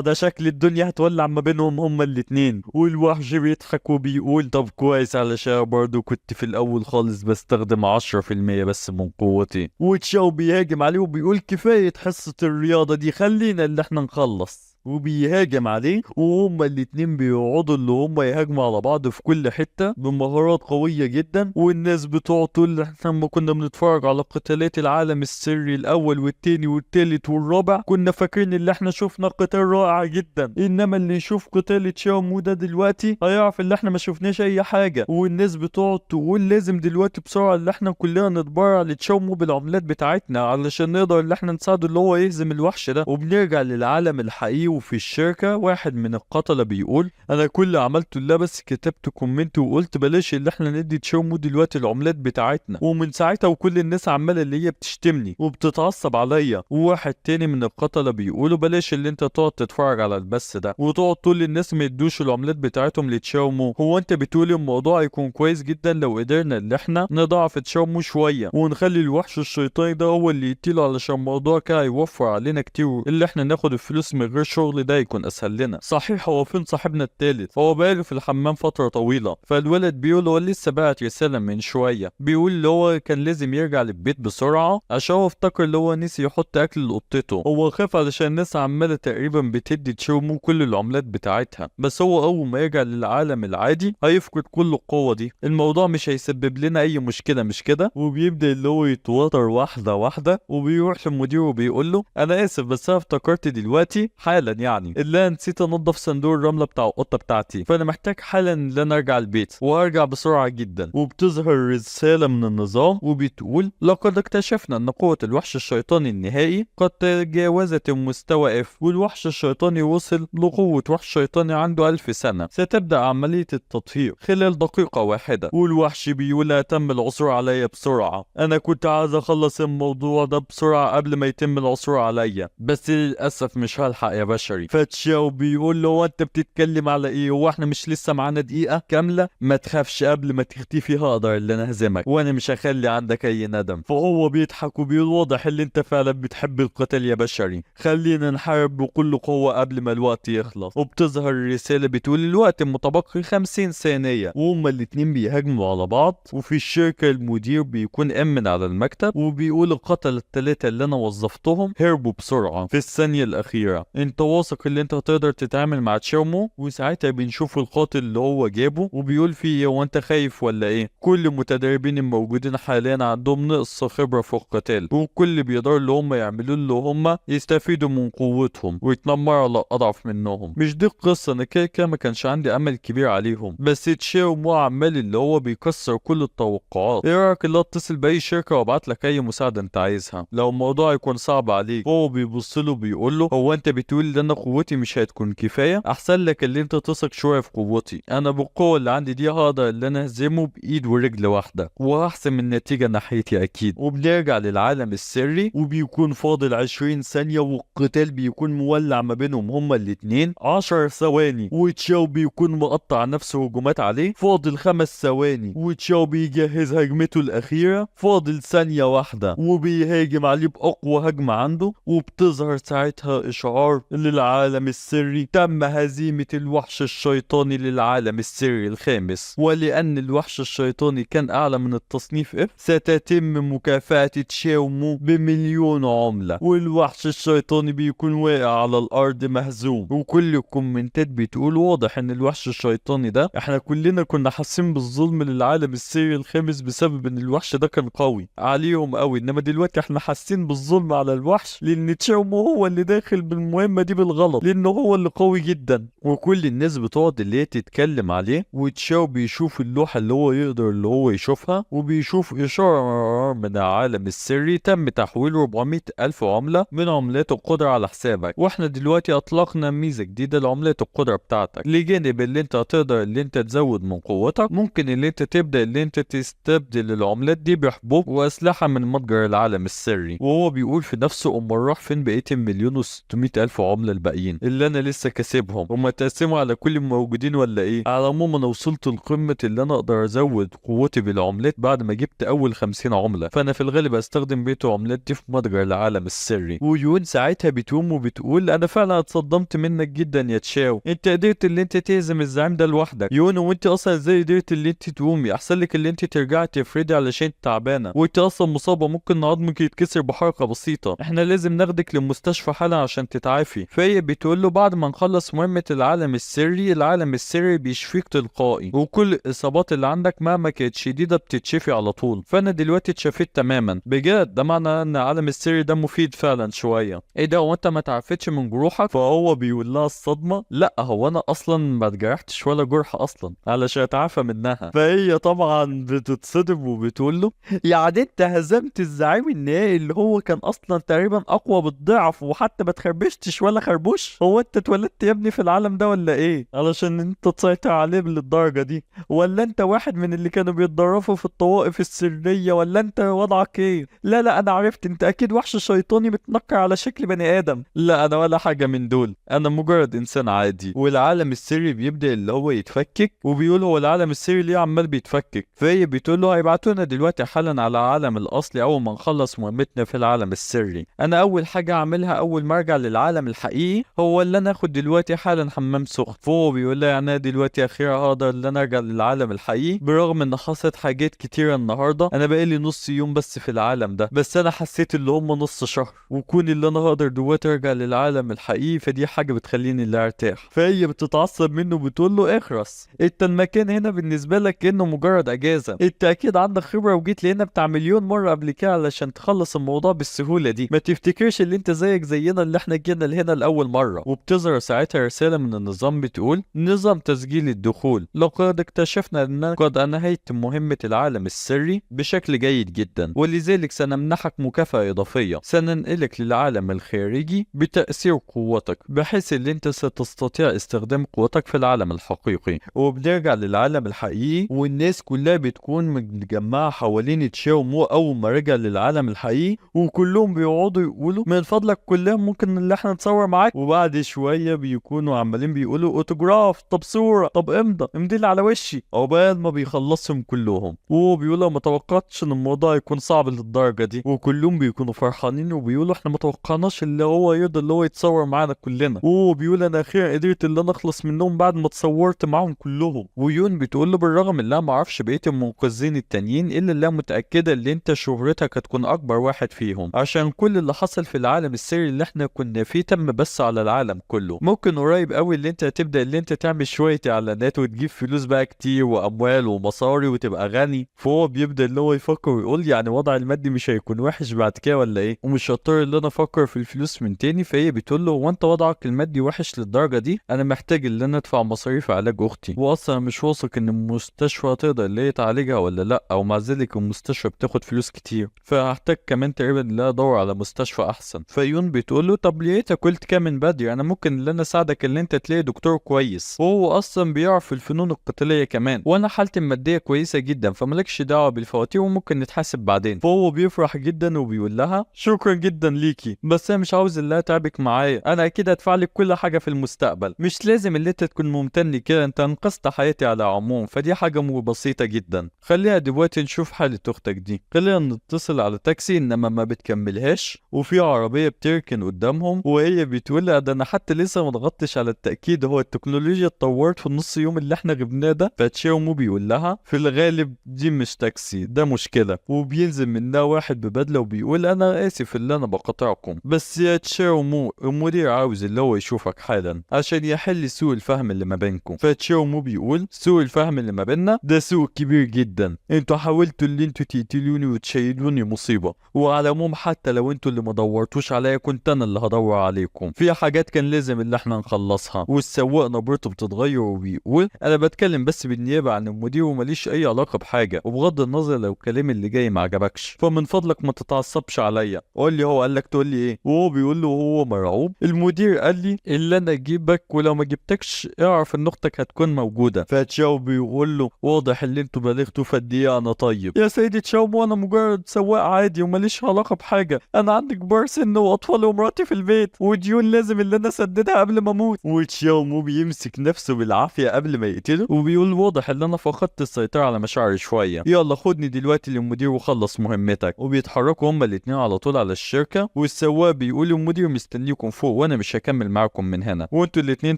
ده شكل الدنيا هتولع ما بينهم هما الاتنين. والوحش بيضحك وبيقول طب كويس علشان برضه كنت في الاول خالص بستخدم 10% بس من قوتي. وتشاو بيهاجم عليه وبيقول كفاية حصة الرياضة دي، خلينا اللي احنا نخلص. وبيهاجم عليه وهما الاتنين بيقعدوا اللي هما يهاجموا على بعض في كل حتة بمهارات قوية جدا. والناس بتقعد تقول احنا لما كنا بنتفرج على قتالات العالم السري الاول والتاني والتالت والرابع كنا فاكرين اللي احنا شفنا قتال رائع جدا، انما اللي يشوف قتال تشاومو ده دلوقتي هيعرف اللي احنا ما شفناش اي حاجة. والناس بتقعد تقول لازم دلوقتي بسرعة اللي احنا كلنا نتبرع لتشاومو بالعملات بتاعتنا علشان نقدر اللي احنا نساعده اللي هو يهزم الوحش ده. وبنرجع للعالم الحقيقي وفي الشركة واحد من القتلة بيقول انا كل اللي عملته اللي بس كتبت كومنت وقلت بلاش اللي احنا ندي تشاومو دلوقتي العملات بتاعتنا، ومن ساعتها وكل الناس عمالة اللي هي بتشتمني وبتتعصب عليا. وواحد تاني من القتلة بيقولوا بلاش اللي انت تقعد تتفرج على البث ده وتقعد تقول للناس ما يدوش العملات بتاعتهم لتشاومو. هو انت بتقول الموضوع هيكون كويس جدا لو قدرنا اللي احنا نضعف تشاومو شوية ونخلي الوحش الشيطاني ده هو اللي يقتله علشان الموضوع كده هيوفر علينا كتير اللي احنا ناخد الفلوس من غير شغل ده يكون اسهل لنا. صحيح هو فين صاحبنا التالت؟ هو بقاله في الحمام فترة طويلة. فالولد بيقول هو لسه بعت رسالة من شوية بيقول اللي هو كان لازم يرجع للبيت بسرعة عشان هو افتكر اللي هو نسي يحط اكل لقطته. هو خاف علشان الناس عمالة تقريبا بتدي تشاومو كل العملات بتاعتها، بس هو اول ما يرجع للعالم العادي هيفقد كل القوة دي. الموضوع مش هيسبب لنا اي مشكلة مش كده؟ وبيبدأ اللي هو يتوتر واحدة واحدة وبيروح للمدير وبيقول له انا اسف بس انا افتكرت دلوقتي حالا يعني اللي انا نسيت انضف صندوق الرملة بتاع القطة بتاعتي، فانا محتاج حالا ان انا ارجع البيت وارجع بسرعة جدا. وبتظهر رسالة من النظام وبتقول لقد اكتشفنا ان قوة الوحش الشيطاني النهائي قد تجاوزت المستوى F، والوحش الشيطاني وصل لقوة وحش شيطاني عنده 1000 سنة. ستبدأ عملية التطهير خلال دقيقة واحدة. والوحش بيقول تم العثور عليا بسرعة، انا كنت عايز اخلص الموضوع ده بسرعة قبل ما يتم العثور عليا بس للأسف مش هلحق يا بشري. فتشاو بيقول له انت بتتكلم على ايه؟ هو احنا مش لسه معانا دقيقة كاملة؟ ما تخافش قبل ما تختفي هقدر اللي انا هزمك وانا مش هخلي عندك اي ندم. فهو بيضحك وبيقول واضح اللي انت فعلا بتحب القتال يا بشري، خلينا نحارب بكل قوة قبل ما الوقت يخلص. وبتظهر الرسالة بتقول الوقت المتبقي 50 ثانية. وهما الاتنين بيهاجموا على بعض. وفي الشركة المدير بيكون امن على المكتب وبيقول القتلة التلاتة اللي انا وظفتهم هربوا بسرعة في الثانية الاخيرة، انت واثق اللي انت هتقدر تتعامل مع تشاومو؟ وساعتها بنشوف القاتل اللي هو جابه وبيقول فيه ايه وانت خايف ولا ايه؟ كل المتدربين الموجودين حاليا عندهم نقص خبرة في القتال وكل اللي بيقدروا اللي هم يعملوا اللي هم يستفيدوا من قوتهم ويتنمروا على اضعف منهم. مش دي القصة، انا كده ما كانش عندي امل كبير عليهم، بس تشاومو عمال اللي هو بيكسر كل التوقعات. ايه رايك اللي اتصل باي شركة وابعت لك اي مساعدة انت عايزها لو الموضوع يكون صعب عليك؟ هو بيبص له بيقول له هو انت بتقول ان انا قوتي مش هتكون كفايه، احسن لك اللي انت تثق شويه في قوتي. انا بالقوه اللي عندي دي هقدر اللي انا اهزمه بايد ورجل واحده، وهحسم النتيجه ناحيتي اكيد. وبنرجع للعالم السري، وبيكون فاضل 20 ثانيه والقتال بيكون مولع ما بينهم هما الاتنين. 10 ثواني وتشاو بيكون مقطع نفسه هجومات عليه. فاضل 5 ثواني وتشاو بيجهز هجمته الاخيره. فاضل ثانيه واحده وبيهاجم عليه باقوى هجمه عنده، وبتظهر ساعتها اشعار للعالم السري: تم هزيمه الوحش الشيطاني للعالم السري الخامس. ولان الوحش الشيطاني كان اعلى من التصنيف F، ستتم مكافأة تشاومو ب1,000,000 عملة. والوحش الشيطاني بيكون واقع على الارض مهزوم. وكل الكومنتات بتقول واضح ان الوحش الشيطاني ده، احنا كلنا كنا حاسين بالظلم للعالم السري الخامس بسبب ان الوحش ده كان قوي عليهم قوي، انما دلوقتي احنا حاسين بالظلم على الوحش لان تشاومو هو اللي داخل بالمهمة دي بالغلط، لانه هو اللي قوي جدا. وكل الناس بتقعد اللي هي تتكلم عليه، وتشاو بيشوف اللوحة اللي هو يقدر اللي هو يشوفها، وبيشوف إشارة من العالم السري: تم تحويل 400,000 عملة من عملات القدرة على حسابك. واحنا دلوقتي اطلقنا ميزة جديدة لعملات القدرة بتاعتك، لجانب اللي انت هتقدر اللي انت تزود من قوتك، ممكن اللي انت تبدأ اللي انت تستبدل العملات دي بحبوب واسلحة من متجر العالم السري. وهو بيقول في نفسه: امال راح فين بقية 1,600,000 عملة الباقيين اللي انا لسه كاسبهم؟ هما تقسموا على كل الموجودين ولا ايه؟ على العموم انا وصلت لقمة اللي انا اقدر ازود قوتي بالعملات بعد ما جبت اول 50 عملة، فانا في الغالب هستخدم بقية العملات دي في متجر العالم السري. ويون ساعتها بتقوم وبتقول: انا فعلا اتصدمت منك جدا يا تشاو، انت قدرت اللي انت تهزم الزعيم ده لوحدك. يون وانت اصلا ازاي قدرت اللي انت تقومي؟ احسن لك اللي انت ترجعي تفردي علشان تعبانه، وانت اصلا مصابه ممكن عظمك يتكسر بحركه بسيطه، احنا لازم ناخدك للمستشفى حالا عشان تتعافي. فهي بتقول له: بعد ما نخلص مهمه العالم السري، العالم السري بيشفيك تلقائي، وكل الاصابات اللي عندك مهما كانت شديده بتتشفي على طول. فانا دلوقتي اتشفيت تماما بجد، ده معنى ان العالم السري ده مفيد فعلا شويه. ايه ده، وانت ما تعرفتش من جروحك؟ فهو بيقول لها الصدمه: لا هو انا اصلا ما اتجرحتش ولا جرح اصلا علشان اتعافى منها. فهي طبعا بتتصدم وبتقول له: يعني انت هزمت الزعيم النهائي اللي هو كان اصلا تقريبا اقوى بالضعف، وحتى ما تخربشتش ولا خربوش؟ هو انت اتولدت يا ابني في العالم ده ولا ايه علشان انت تسيطر عليه للدرجه دي؟ ولا انت واحد من اللي كانوا بيتدربوا في الطوائف السريه؟ ولا انت وضعك ايه؟ لا لا انا عرفت، انت اكيد وحش شيطاني متنكر على شكل بني ادم. لا انا ولا حاجه من دول، انا مجرد انسان عادي. والعالم السري بيبدا اللي هو يتفكك، وبيقول: هو العالم السري ليه عمال بيتفكك؟ فهي بتقول له: هيبعتونا دلوقتي حالا على العالم الاصلي اول ما نخلص مهمتنا في العالم السري. انا اول حاجه اعملها اول ما ارجع للعالم الحقيقي هو اللي انا اخد دلوقتي حالا حمام سخن. فهو بيقول لها: يعني انا دلوقتي اخيرا هقدر ان انا ارجع للعالم الحقيقي، برغم ان حصلت حاجات كتيره النهارده، انا بقالي نص يوم بس في العالم ده، بس انا حسيت اللي هم نص شهر، وكون اللي انا هقدر دلوقتي ارجع للعالم الحقيقي فدي حاجه بتخليني اللي ارتاح. فهي بتتعصب منه بتقول له: اخرس، انت المكان هنا بالنسبه لك كانه مجرد اجازه، انت اكيد عندك خبره وجيت لهنا بتاع 1,000,000 مره قبل كده علشان تخلص الموضوع بالسهوله دي، ما تفتكرش اللي انت زيك زينا اللي احنا جينا لهنا لاول مره. وبتظهر ساعتها رساله من النظام بتقول: نظام تسجيل الدخول، لقد اكتشفنا انك قد انهيت مهمه العالم السري بشكل جيد جدا، ولذلك سنمنحك مكافاه اضافيه، سننقلك للعالم الخارجي بتاثير قوتك، بحيث ان انت ستستطيع استخدام قوتك في العالم الحقيقي. وبنرجع للعالم الحقيقي، والناس كلها بتكون متجمعه حوالين تشاومو اول ما رجع للعالم الحقيقي، وكلهم بيقعدوا يقولوا: من فضلك كلهم ممكن اللي احنا نتصور معاك؟ وبعد شويه بيكونوا عمالين بيقولوا: اوتوجراف، طب صوره، طب امضي لي على وشي، عقبال ما بيخلصهم كلهم. وهو بيقولوا: ما توقعتش ان الموضوع يكون صعب للدرجه دي. وكلهم بيكونوا فرحانين وبيقولوا: احنا ما توقعناش اللي هو يقدر اللي هو يتصور معانا كلنا. وهو بيقول: انا اخيرا قدرت اللي انا اخلص منهم بعد ما اتصورت معاهم كلهم. ويون بتقول له: بالرغم ان انا ما اعرفش بقيه المنقذين التانيين، الا اللي انا متاكده ان انت شهرتك هتكون اكبر واحد فيهم، عشان كل اللي حصل في العالم السري اللي احنا كنا فيه تم بس على العالم كله. ممكن قريب قوي اللي انت هتبدا اللي انت تعمل شويه اعلانات وتجيب فلوس بقى كتير واموال ومصاري وتبقى غني. فهو بيبدا اللي هو يفكر ويقول: يعني وضع المادي مش هيكون وحش بعد كده ولا ايه؟ ومش هضطر اللي انا افكر في الفلوس من تاني. فهي بتقول له: هو انت وضعك المادي وحش للدرجه دي؟ انا محتاج اللي انا ادفع مصاريف علاج اختي، واصلا مش واثق ان المستشفى تقدر اللي هي تعالجها ولا لا، او مع ذلك المستشفى بتاخد فلوس كتير، فهحتاج كمان تقريبا اللي ادور على مستشفى احسن. فيون بتقول له: طب ليه قلت قلت كده من بدري، انا ممكن اللي انا اساعدك ان انت تلاقي دكتور كويس، وهو اصلا بيعرف الفنون القتاليه كمان، وانا حالتي الماديه كويسه جدا، فمالكش دعوه بالفواتير وممكن نتحاسب بعدين. فهو بيفرح جدا وبيقول لها شكرا جدا ليكي، بس انا مش عاوز اللي اتعبك معايا، انا اكيد هدفع لك كل حاجه في المستقبل، مش لازم اللي انت تكون ممتن لي كده، انت انقذت حياتي على عموم، فدي حاجه بسيطه جدا. خليها دلوقتي نشوف حاله اختك دي. خلينا نتصل على تاكسي، انما ما بتكملهاش، وفي عربيه بتركن قدامهم، وهي بتقول ده انا حتى لسه ما ضغطتش على التاكيد، هو التكنولوجيا اتطورت في النص يوم اللي احنا غبناه ده. فتشاومو بيقول لها في الغالب دي مش تاكسي، ده مشكله، وبينزل منها واحد ببدله وبيقول انا اسف اللي انا بقاطعكم، بس يا تشاومو المدير عاوز اللي هو يشوفك حالا عشان يحل سوء الفهم اللي ما بينكم. فتشاومو بيقول سوء الفهم اللي ما بيننا ده سوء كبير جدا، انتوا حاولتوا اللي انتوا تقتلوني وتشيلوني مصيبه، وعلى العموم حتى لو انتوا اللي ما دورتوش عليا كنت انا اللي هدور عليكم، في حاجات كان لازم اللي احنا نخلصها. والسواق نبرته بتتغير وبيقول انا بتكلم بس بالنيابه عن المدير وماليش اي علاقه بحاجه، وبغض النظر لو الكلام اللي جاي ما عجبكش فمن فضلك ما تتعصبش عليا. قول لي هو قال لك تقول لي ايه؟ وهو بيقول له هو مرعوب المدير قال لي اللي انا اجيبك، ولو ما جبتكش اعرف ان اختك هتكون موجوده. فتشاو بيقول له واضح اللي انتوا بلغتوا فديه انا طيب. يا سيدي تشاو وانا مجرد سواق عادي وماليش علاقه بحاجه، انا عندي كبار سن واطفال ومراتي في البيت وديون لازم اللي انا اسددها قبل ما اموت. وتشاو مو بيمسك نفسه بالعافيه قبل ما يقتله وبيقول واضح ان انا فقدت السيطره على مشاعري شويه، يلا خدني دلوقتي للمدير وخلص مهمتك. وبيتحركوا هما الاتنين على طول على الشركه، والسواق بيقول المدير مستنيكم فوق وانا مش هكمل معاكم من هنا، وانتوا الاتنين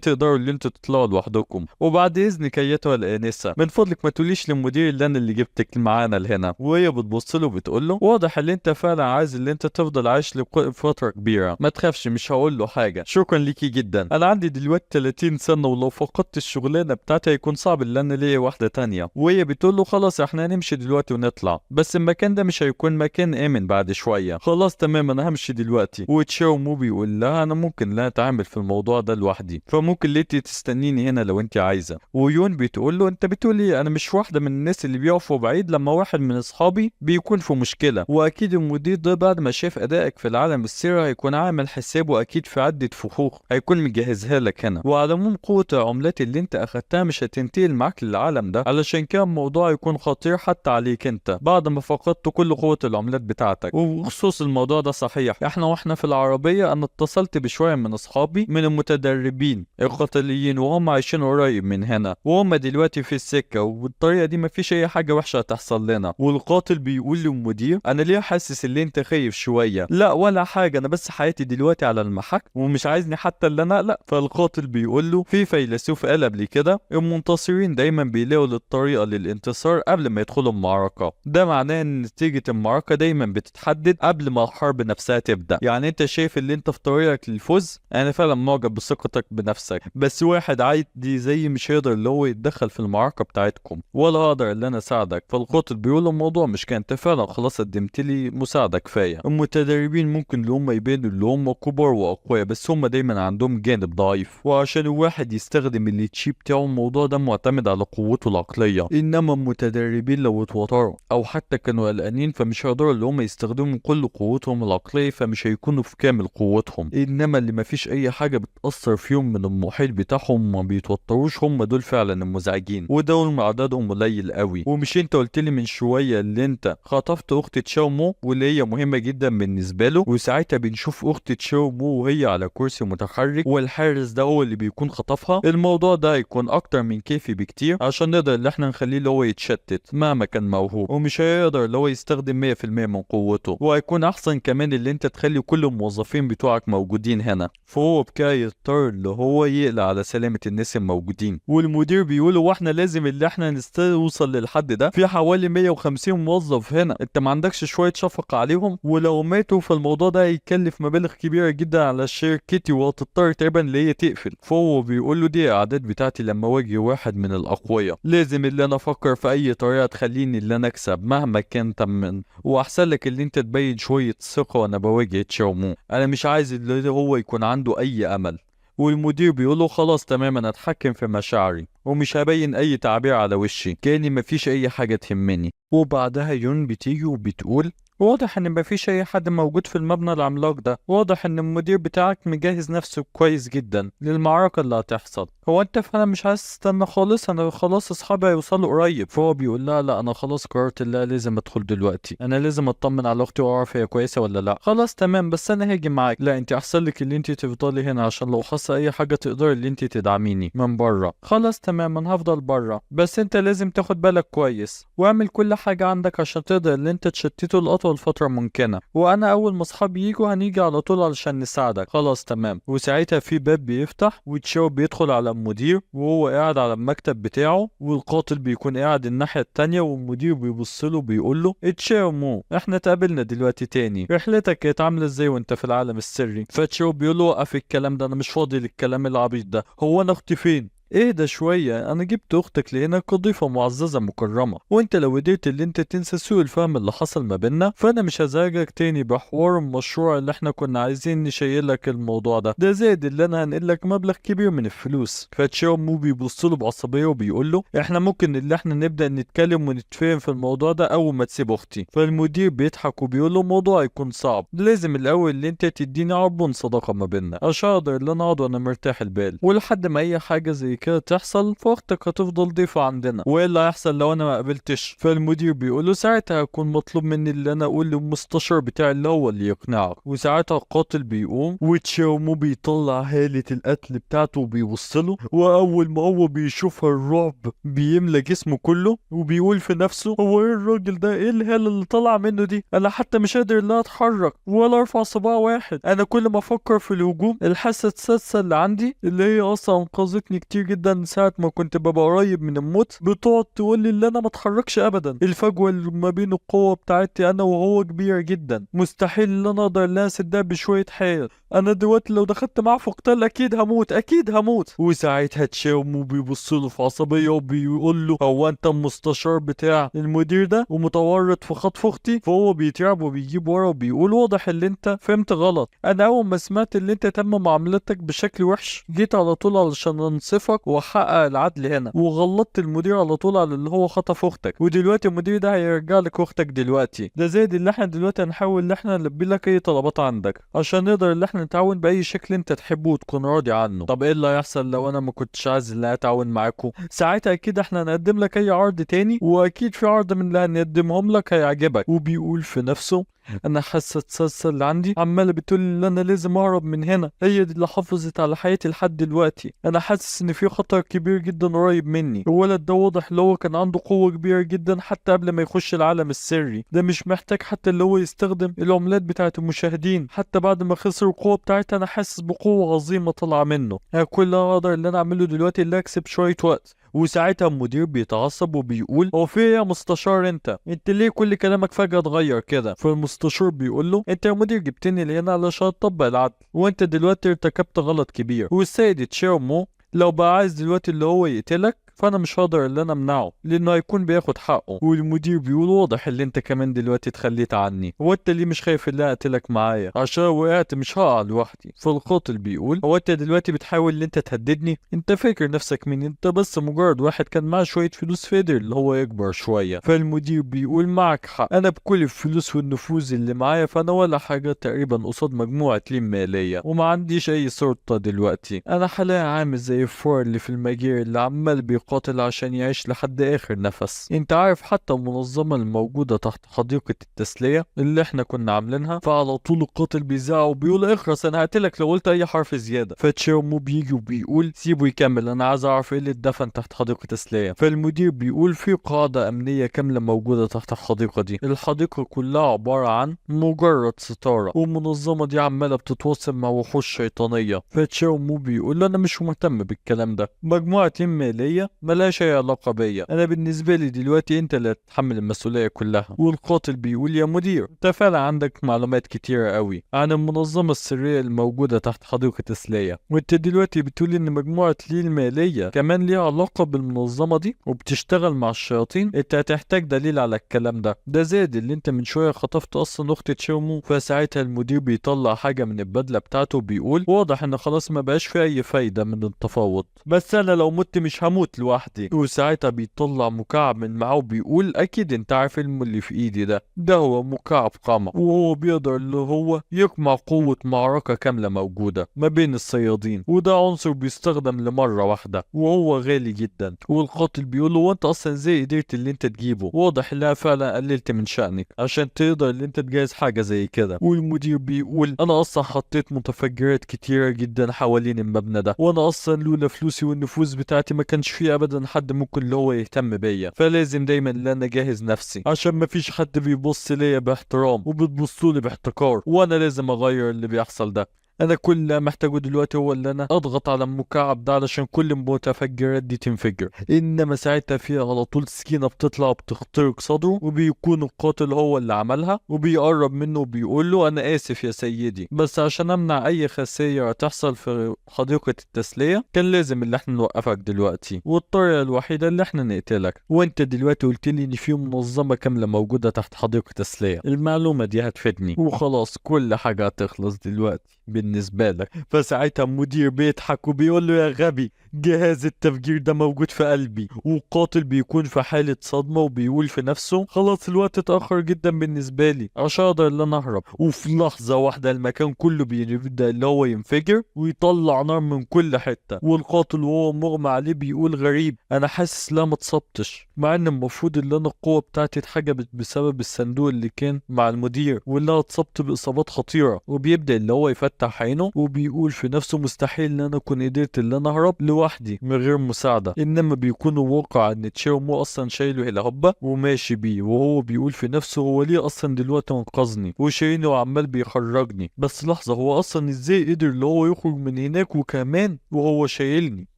تقدروا اللي انتوا تطلعوا لوحدكم، وبعد اذنك ايتها الانسه من فضلك ما تقوليش للمدير اللي انا اللي جبتك معانا لهنا. وهي بتبص له بتقول له واضح ان انت فعلا عايز اللي انت تفضل عايش لفتره كبيره، ما تخافش مش هقول له حاجه، شكرا ليكي جدا، انا عندي دلوقتي 30 سنه ولو فقدت الشغلانه بتاعتي هيكون صعب اللي انا ليا واحده تانية. وهي بتقول له خلاص احنا هنمشي دلوقتي ونطلع، بس المكان ده مش هيكون مكان امن بعد شويه، خلاص تمام انا همشي دلوقتي. وتشاو مو بيقول لها انا ممكن لا اتعامل في الموضوع ده لوحدي، فممكن ليتي تستنيني هنا لو انت عايزه. ويون بتقول له انت بتقول ايه؟ انا مش واحده من الناس اللي بيقفوا بعيد لما واحد من اصحابي بيكون في مشكله، واكيد المدير ده بعد ما شاف ادائك في العالم السري هيكون عامل حسابه اكيد في عده فخوخ هيكون مجهزها لك هنا، وعلى العموم قوه العملات اللي انت اخدتها مش هتنتقل معاك للعالم ده، علشان كده الموضوع يكون خطير حتى عليك انت بعد ما فقدت كل قوه العملات بتاعتك. وبخصوص الموضوع ده صحيح، واحنا في العربيه انا اتصلت بشويه من اصحابي من المتدربين القتاليين وهم عايشين قريب من هنا، وهم دلوقتي في السكه، وبالطريقه دي مفيش اي حاجه وحشه هتحصل لنا. والقاتل بيقول للمدير انا ليه حاسس ان انت خايف شويه؟ لا ولا حاجه، انا بس حياتي دلوقتي على المحك ومش عايزني حتى اللي انا اقلق. فالقاتل بيقول له في فيلسوف قال قبل كده المنتصرين دايما بيلاقوا الطريقه للانتصار قبل ما يدخلوا المعركه، ده معناه ان نتيجه المعركه دايما بتتحدد قبل ما الحرب نفسها تبدا. يعني انت شايف اللي انت في طريقك للفوز، انا فعلا معجب بثقتك بنفسك، بس واحد عادي زي مش هيقدر اللي هو يتدخل في المعركه بتاعتكم ولا هقدر اللي انا اساعدك. فالقاتل بيقول الموضوع مش كان انت فعلا خلاص قدمت لي مساعده كفايه، المتدربين ممكن اللي هم يبانوا اللي هم كبار واقوياء بس هم دايما عندهم جانب ضعيف، وعشان الواحد يستخدم التشي بتاعه الموضوع ده معتمد على قوته العقليه، انما المتدربين لو اتوتروا او حتى كانوا قلقانين فمش هيقدروا اللي هم يستخدموا كل قوتهم العقليه، فمش هيكونوا في كامل قوتهم. انما اللي مفيش اي حاجه بتاثر فيهم من المحيط بتاعهم ما بيتوتروش هم دول فعلا المزعجين، ودول عددهم قليل قوي. ومش انت قلت لي من شويه اللي انت خطفت اخت تشاومو واللي هي مهمه جدا بالنسبه له، وساعتها بنشوف اخت تشاومو وهي على كرسي متحرك والحارس ده هو اللي بيكون خطفها. الموضوع ده هيكون اكتر من كافي بكتير عشان نقدر اللي احنا نخليه اللي هو يتشتت مهما كان موهوب، ومش هيقدر اللي هو يستخدم 100% من قوته. وهيكون احسن كمان اللي انت تخلي كل الموظفين بتوعك موجودين هنا، فهو بكاي يضطر اللي هو يقلق على سلامه الناس الموجودين. والمدير بيقول هو احنا لازم اللي احنا نوصل للحد ده، في حوالي 150 موظف هنا، انت ما عندكش شويه شفقه عليهم؟ ولو ماتوا فالموضوع ده هيكلف مبالغ كبيره جدا على شركتي وهتضطر تقريبا اللي هي تقفل. فهو بيقول له دي اعداد بتاعتي لما اواجه واحد من الاقوياء، لازم اللي انا افكر في اي طريقه تخليني اللي انا اكسب مهما كان تمن، واحسن لك اللي انت تبين شويه ثقه وانا بواجه تشاومو، انا مش عايز اللي هو يكون عنده اي امل. والمدير بيقول له خلاص تمام انا اتحكم في مشاعري ومش هبين اي تعبير على وشي كاني مفيش اي حاجه تهمني. وبعدها يون بتيجي وبتقول واضح ان مفيش اي حد موجود في المبنى العملاق ده. واضح ان المدير بتاعك مجهز نفسه كويس جدا للمعركة اللي هتحصل. هو انت فعلا مش عايز تستنى خالص؟ انا خلاص اصحابي هيوصلوا قريب. فهو بيقول لها لا انا خلاص قررت لا لازم ادخل دلوقتي، انا لازم اطمن على اختي واعرف هي كويسة ولا لا. خلاص تمام، بس انا هاجي معاك. لا انت احسن لك اللي انت تفضلي هنا عشان لو حصل اي حاجة تقدري اللي انت تدعميني من بره. خلاص تمام انا هفضل بره، بس انت لازم تاخد بالك كويس واعمل كل حاجة عندك عشان تقدر اللي انت تشتته لأطول فترة ممكنة، وانا اول ما اصحابي يجوا هنيجي على طول علشان نساعدك. خلاص تمام. وساعتها في باب بيفتح وتشاو بيدخل على المدير وهو قاعد على المكتب بتاعه، والقاتل بيكون قاعد الناحية التانية، والمدير بيبص له بيقول له تشاو مو احنا اتقابلنا دلوقتي تاني، رحلتك كانت عاملة ازاي وانت في العالم السري؟ فتشاو بيقول له وقف الكلام ده، انا مش فاضي للكلام العبيط ده. هو انا اختي فين؟ اهدى شوية، انا جبت اختك لهنا كضيفة معززة مكرمة، وانت لو قدرت اللي انت تنسى سوء الفهم اللي حصل ما بيننا فانا مش هزعجك تاني بحوار المشروع اللي احنا كنا عايزين نشيلك الموضوع ده زائد اللي انا هنقلك مبلغ كبير من الفلوس. فتشاو مو بيبص له بعصبية وبيقول له احنا ممكن اللي احنا نبدأ نتكلم ونتفاهم في الموضوع ده اول ما تسيب اختي. فالمدير بيضحك وبيقول له الموضوع يكون صعب، لازم الاول اللي انت تديني عربون صداقة ما بيننا عشان اقدر اللي انا اقعد وانا مرتاح البال، ولحد ما اي حاجة زي كده تحصل فاختك هتفضل ضيفة عندنا. وايه اللي هيحصل لو انا ما قبلتش؟ فالمدير بيقول له ساعتها هيكون مطلوب مني اللي انا اقول للمستشار بتاعي اللي هو اللي يقنعك. وساعتها القاتل بيقوم وتشاومو بيطلع هالة القتل بتاعته وبيبص له، واول ما هو بيشوفها الرعب بيملى جسمه كله وبيقول في نفسه هو ايه الراجل ده؟ ايه الهالة اللي طلع منه دي؟ انا حتى مش قادر لا اتحرك ولا ارفع صباع واحد. انا كل ما افكر في الهجوم الحاسة السادسة اللي عندي اللي هي اصلا انقذتني كتير جدا ساعة ما كنت ببقى قريب من الموت بتقعد تقول لي ان انا ما اتحركش ابدا. الفجوة اللي ما بين القوة بتاعتي انا وهو كبيرة جدا، مستحيل ان انا اقدر لا اسدها بشوية حيل. انا دلوقتي لو دخلت معاه في قتال اكيد هموت اكيد هموت. وساعتها تشاومو بيبص له في عصبية وبيقول له هو انت المستشار بتاع المدير ده ومتورط في خطف اختي؟ فهو بيترعب وبيجيب ورا وبيقول واضح اللي انت فهمت غلط. انا اول ما سمعت اللي انت تم معاملتك بشكل وحش جيت على طول علشان انصفك واحقق العدل هنا، وغلطت المدير على طول على اللي هو خطف اختك، ودلوقتي المدير ده هيرجع لك اختك دلوقتي. ده زائد اللي احنا دلوقتي هنحاول ان احنا نلبي لك اي طلبات عندك عشان نقدر ان احنا نتعاون باي شكل انت تحبه وتكون راضي عنه. طب ايه اللي هيحصل لو انا ما كنتش عايز ان انا اتعاون معاكم؟ ساعتها اكيد احنا هنقدم لك اي عرض تاني، واكيد في عرض من اللي هنقدمهم لك هيعجبك. وبيقول في نفسه انا حاسه السلسله اللي عندي عماله بتقول ان انا لازم اهرب من هنا، هي دي اللي حافظت على حياتي لحد دلوقتي. انا حاسس ان في خطر كبير جدا قريب مني. الولد ده واضح اللي هو كان عنده قوه كبيره جدا حتى قبل ما يخش العالم السري ده، مش محتاج حتى اللي هو يستخدم العملات بتاعه المشاهدين. حتى بعد ما خسر القوه بتاعتي انا حاسس بقوه عظيمه طالعه منه. كل اللي انا اقدر اللي انا اعمله دلوقتي اللي اكسب شويه وقت. وساعتها المدير بيتعصب وبيقول هو في ايه يا مستشار؟ انت ليه كل كلامك فجأة اتغير كده؟ فالمستشار بيقول له انت يا مدير جبتني لهنا علشان اطبق العدل، وانت دلوقتي ارتكبت غلط كبير، والسيد تشيرمو لو بقى عايز دلوقتي اللي هو يقتلك فانا مش هقدر اللي انا امنعه لانه هيكون بياخد حقه. والمدير بيقول واضح اللي انت كمان دلوقتي اتخليت عني، هو انت ليه مش خايف اللي اقتلك معايا عشان وقعت مش هقع لوحدي؟ فالقاتل بيقول هو انت دلوقتي بتحاول ان انت تهددني؟ انت فاكر نفسك مين؟ انت بس مجرد واحد كان معاه شويه فلوس فقدر اللي هو يكبر شويه. فالمدير بيقول معك حق، انا بكل الفلوس والنفوذ اللي معايا فانا ولا حاجه تقريبا قصاد مجموعه لين ماليه، وما عنديش اي سلطه دلوقتي. انا حاليا عامل زي الفار اللي في المجير اللي عمال قاتل عشان يعيش لحد اخر نفس. انت عارف حتى المنظمة الموجودة تحت حديقة التسلية اللي احنا كنا عاملينها، فعلى طول القاتل بيزعق وبيقول اخرس انا هقتلك لو قلت اي حرف زيادة. فتشيرمو بيجي وبيقول سيبه يكمل انا عايز اعرف ايه اللي اتدفن تحت حديقة التسلية. فالمدير بيقول في قاعدة امنية كاملة موجودة تحت الحديقة دي، الحديقة كلها عبارة عن مجرد ستارة، والمنظمة دي عمالة بتتواصل مع وحوش شيطانية. فتشيرمو بيقول انا مش مهتم بالكلام ده، مجموعة مالية ملهاش اي علاقة بيا، انا بالنسبة لي دلوقتي انت اللي هتتحمل المسؤولية كلها. والقاتل بيقول يا مدير انت فعلا عندك معلومات كتيرة قوي عن المنظمة السرية الموجودة تحت حديقة تسلية، وانت دلوقتي بتقول ان مجموعة لي المالية كمان ليها علاقة بالمنظمة دي وبتشتغل مع الشياطين. انت هتحتاج دليل على الكلام ده زائد اللي انت من شوية خطفت اصلا اخت تشيرمو. فساعتها المدير بيطلع حاجة من البدلة بتاعته وبيقول واضح ان خلاص ما بقاش في اي فايدة من التفاوض، بس انا لو مت مش هموت لوحدي. وساعتها بيطلع مكعب من معاه وبيقول اكيد انت عارف اللي في ايدي ده هو مكعب قمع، وهو بيقدر اللي هو يجمع قوة معركة كاملة موجودة ما بين الصيادين، وده عنصر بيستخدم لمرة واحدة وهو غالي جدا. والقاتل بيقول له وانت اصلا ازاي قدرت اللي انت تجيبه؟ واضح انها فعلا قللت من شأنك عشان تقدر اللي انت تجهز حاجة زي كده. والمدير بيقول انا اصلا حطيت متفجرات كتيرة جدا حوالين المبنى ده، وانا اصلا لولا فلوسي والنفوذ بتاعتي ما كانش في ابدا حد ممكن اللي هو يهتم بيا، فلازم دايما ان انا اجهز نفسي عشان ما فيش حد بيبص ليا باحترام وبتبصولي باحتقار، وانا لازم اغير اللي بيحصل ده. انا كل اللي محتاجه دلوقتي هو اللي انا اضغط على المكعب ده علشان كل المتفجرات دي تنفجر. انما ساعتها فيها على طول سكينة بتطلع بتخترق صدره، وبيكون القاتل هو اللي عملها، وبيقرب منه وبيقول له انا اسف يا سيدي، بس عشان امنع اي خسائر تحصل في حديقة التسلية كان لازم اللي احنا نوقفك دلوقتي، والطريقة الوحيدة اللي احنا نقتلك. وانت دلوقتي قلت لي ان في منظمة كاملة موجودة تحت حديقة التسلية، المعلومة دي هتفيدني وخلاص كل حاجة هتخلص دلوقتي بالنسبة لك. فساعتها المدير بيضحك وبيقول له يا غبي، جهاز التفجير ده موجود في قلبي. والقاتل بيكون في حالة صدمة وبيقول في نفسه خلاص الوقت اتأخر جدا بالنسبة لي عشان اقدر ان انا اهرب. وفي لحظة واحدة المكان كله بيبدأ اللي هو ينفجر ويطلع نار من كل حتة. والقاتل وهو مغمى عليه بيقول غريب، انا حاسس لا ما اتصبتش، مع ان المفروض ان انا القوة بتاعتي اتحجبت بسبب الصندوق اللي كان مع المدير، واللي انا اتصبت باصابات خطيرة. وبيبدأ اللي هو يفتح عينه وبيقول في نفسه مستحيل ان انا اكون قدرت ان انا اهرب لوحدي من غير مساعده، انما بيكون الواقع ان تشيرمو اصلا شايله الى هوبا وماشي بيه، وهو بيقول في نفسه هو ليه اصلا دلوقتي انقذني وشايلني وعمال بيخرجني؟ بس لحظه، هو اصلا ازاي قدر اللي هو يخرج من هناك وكمان وهو شايلني؟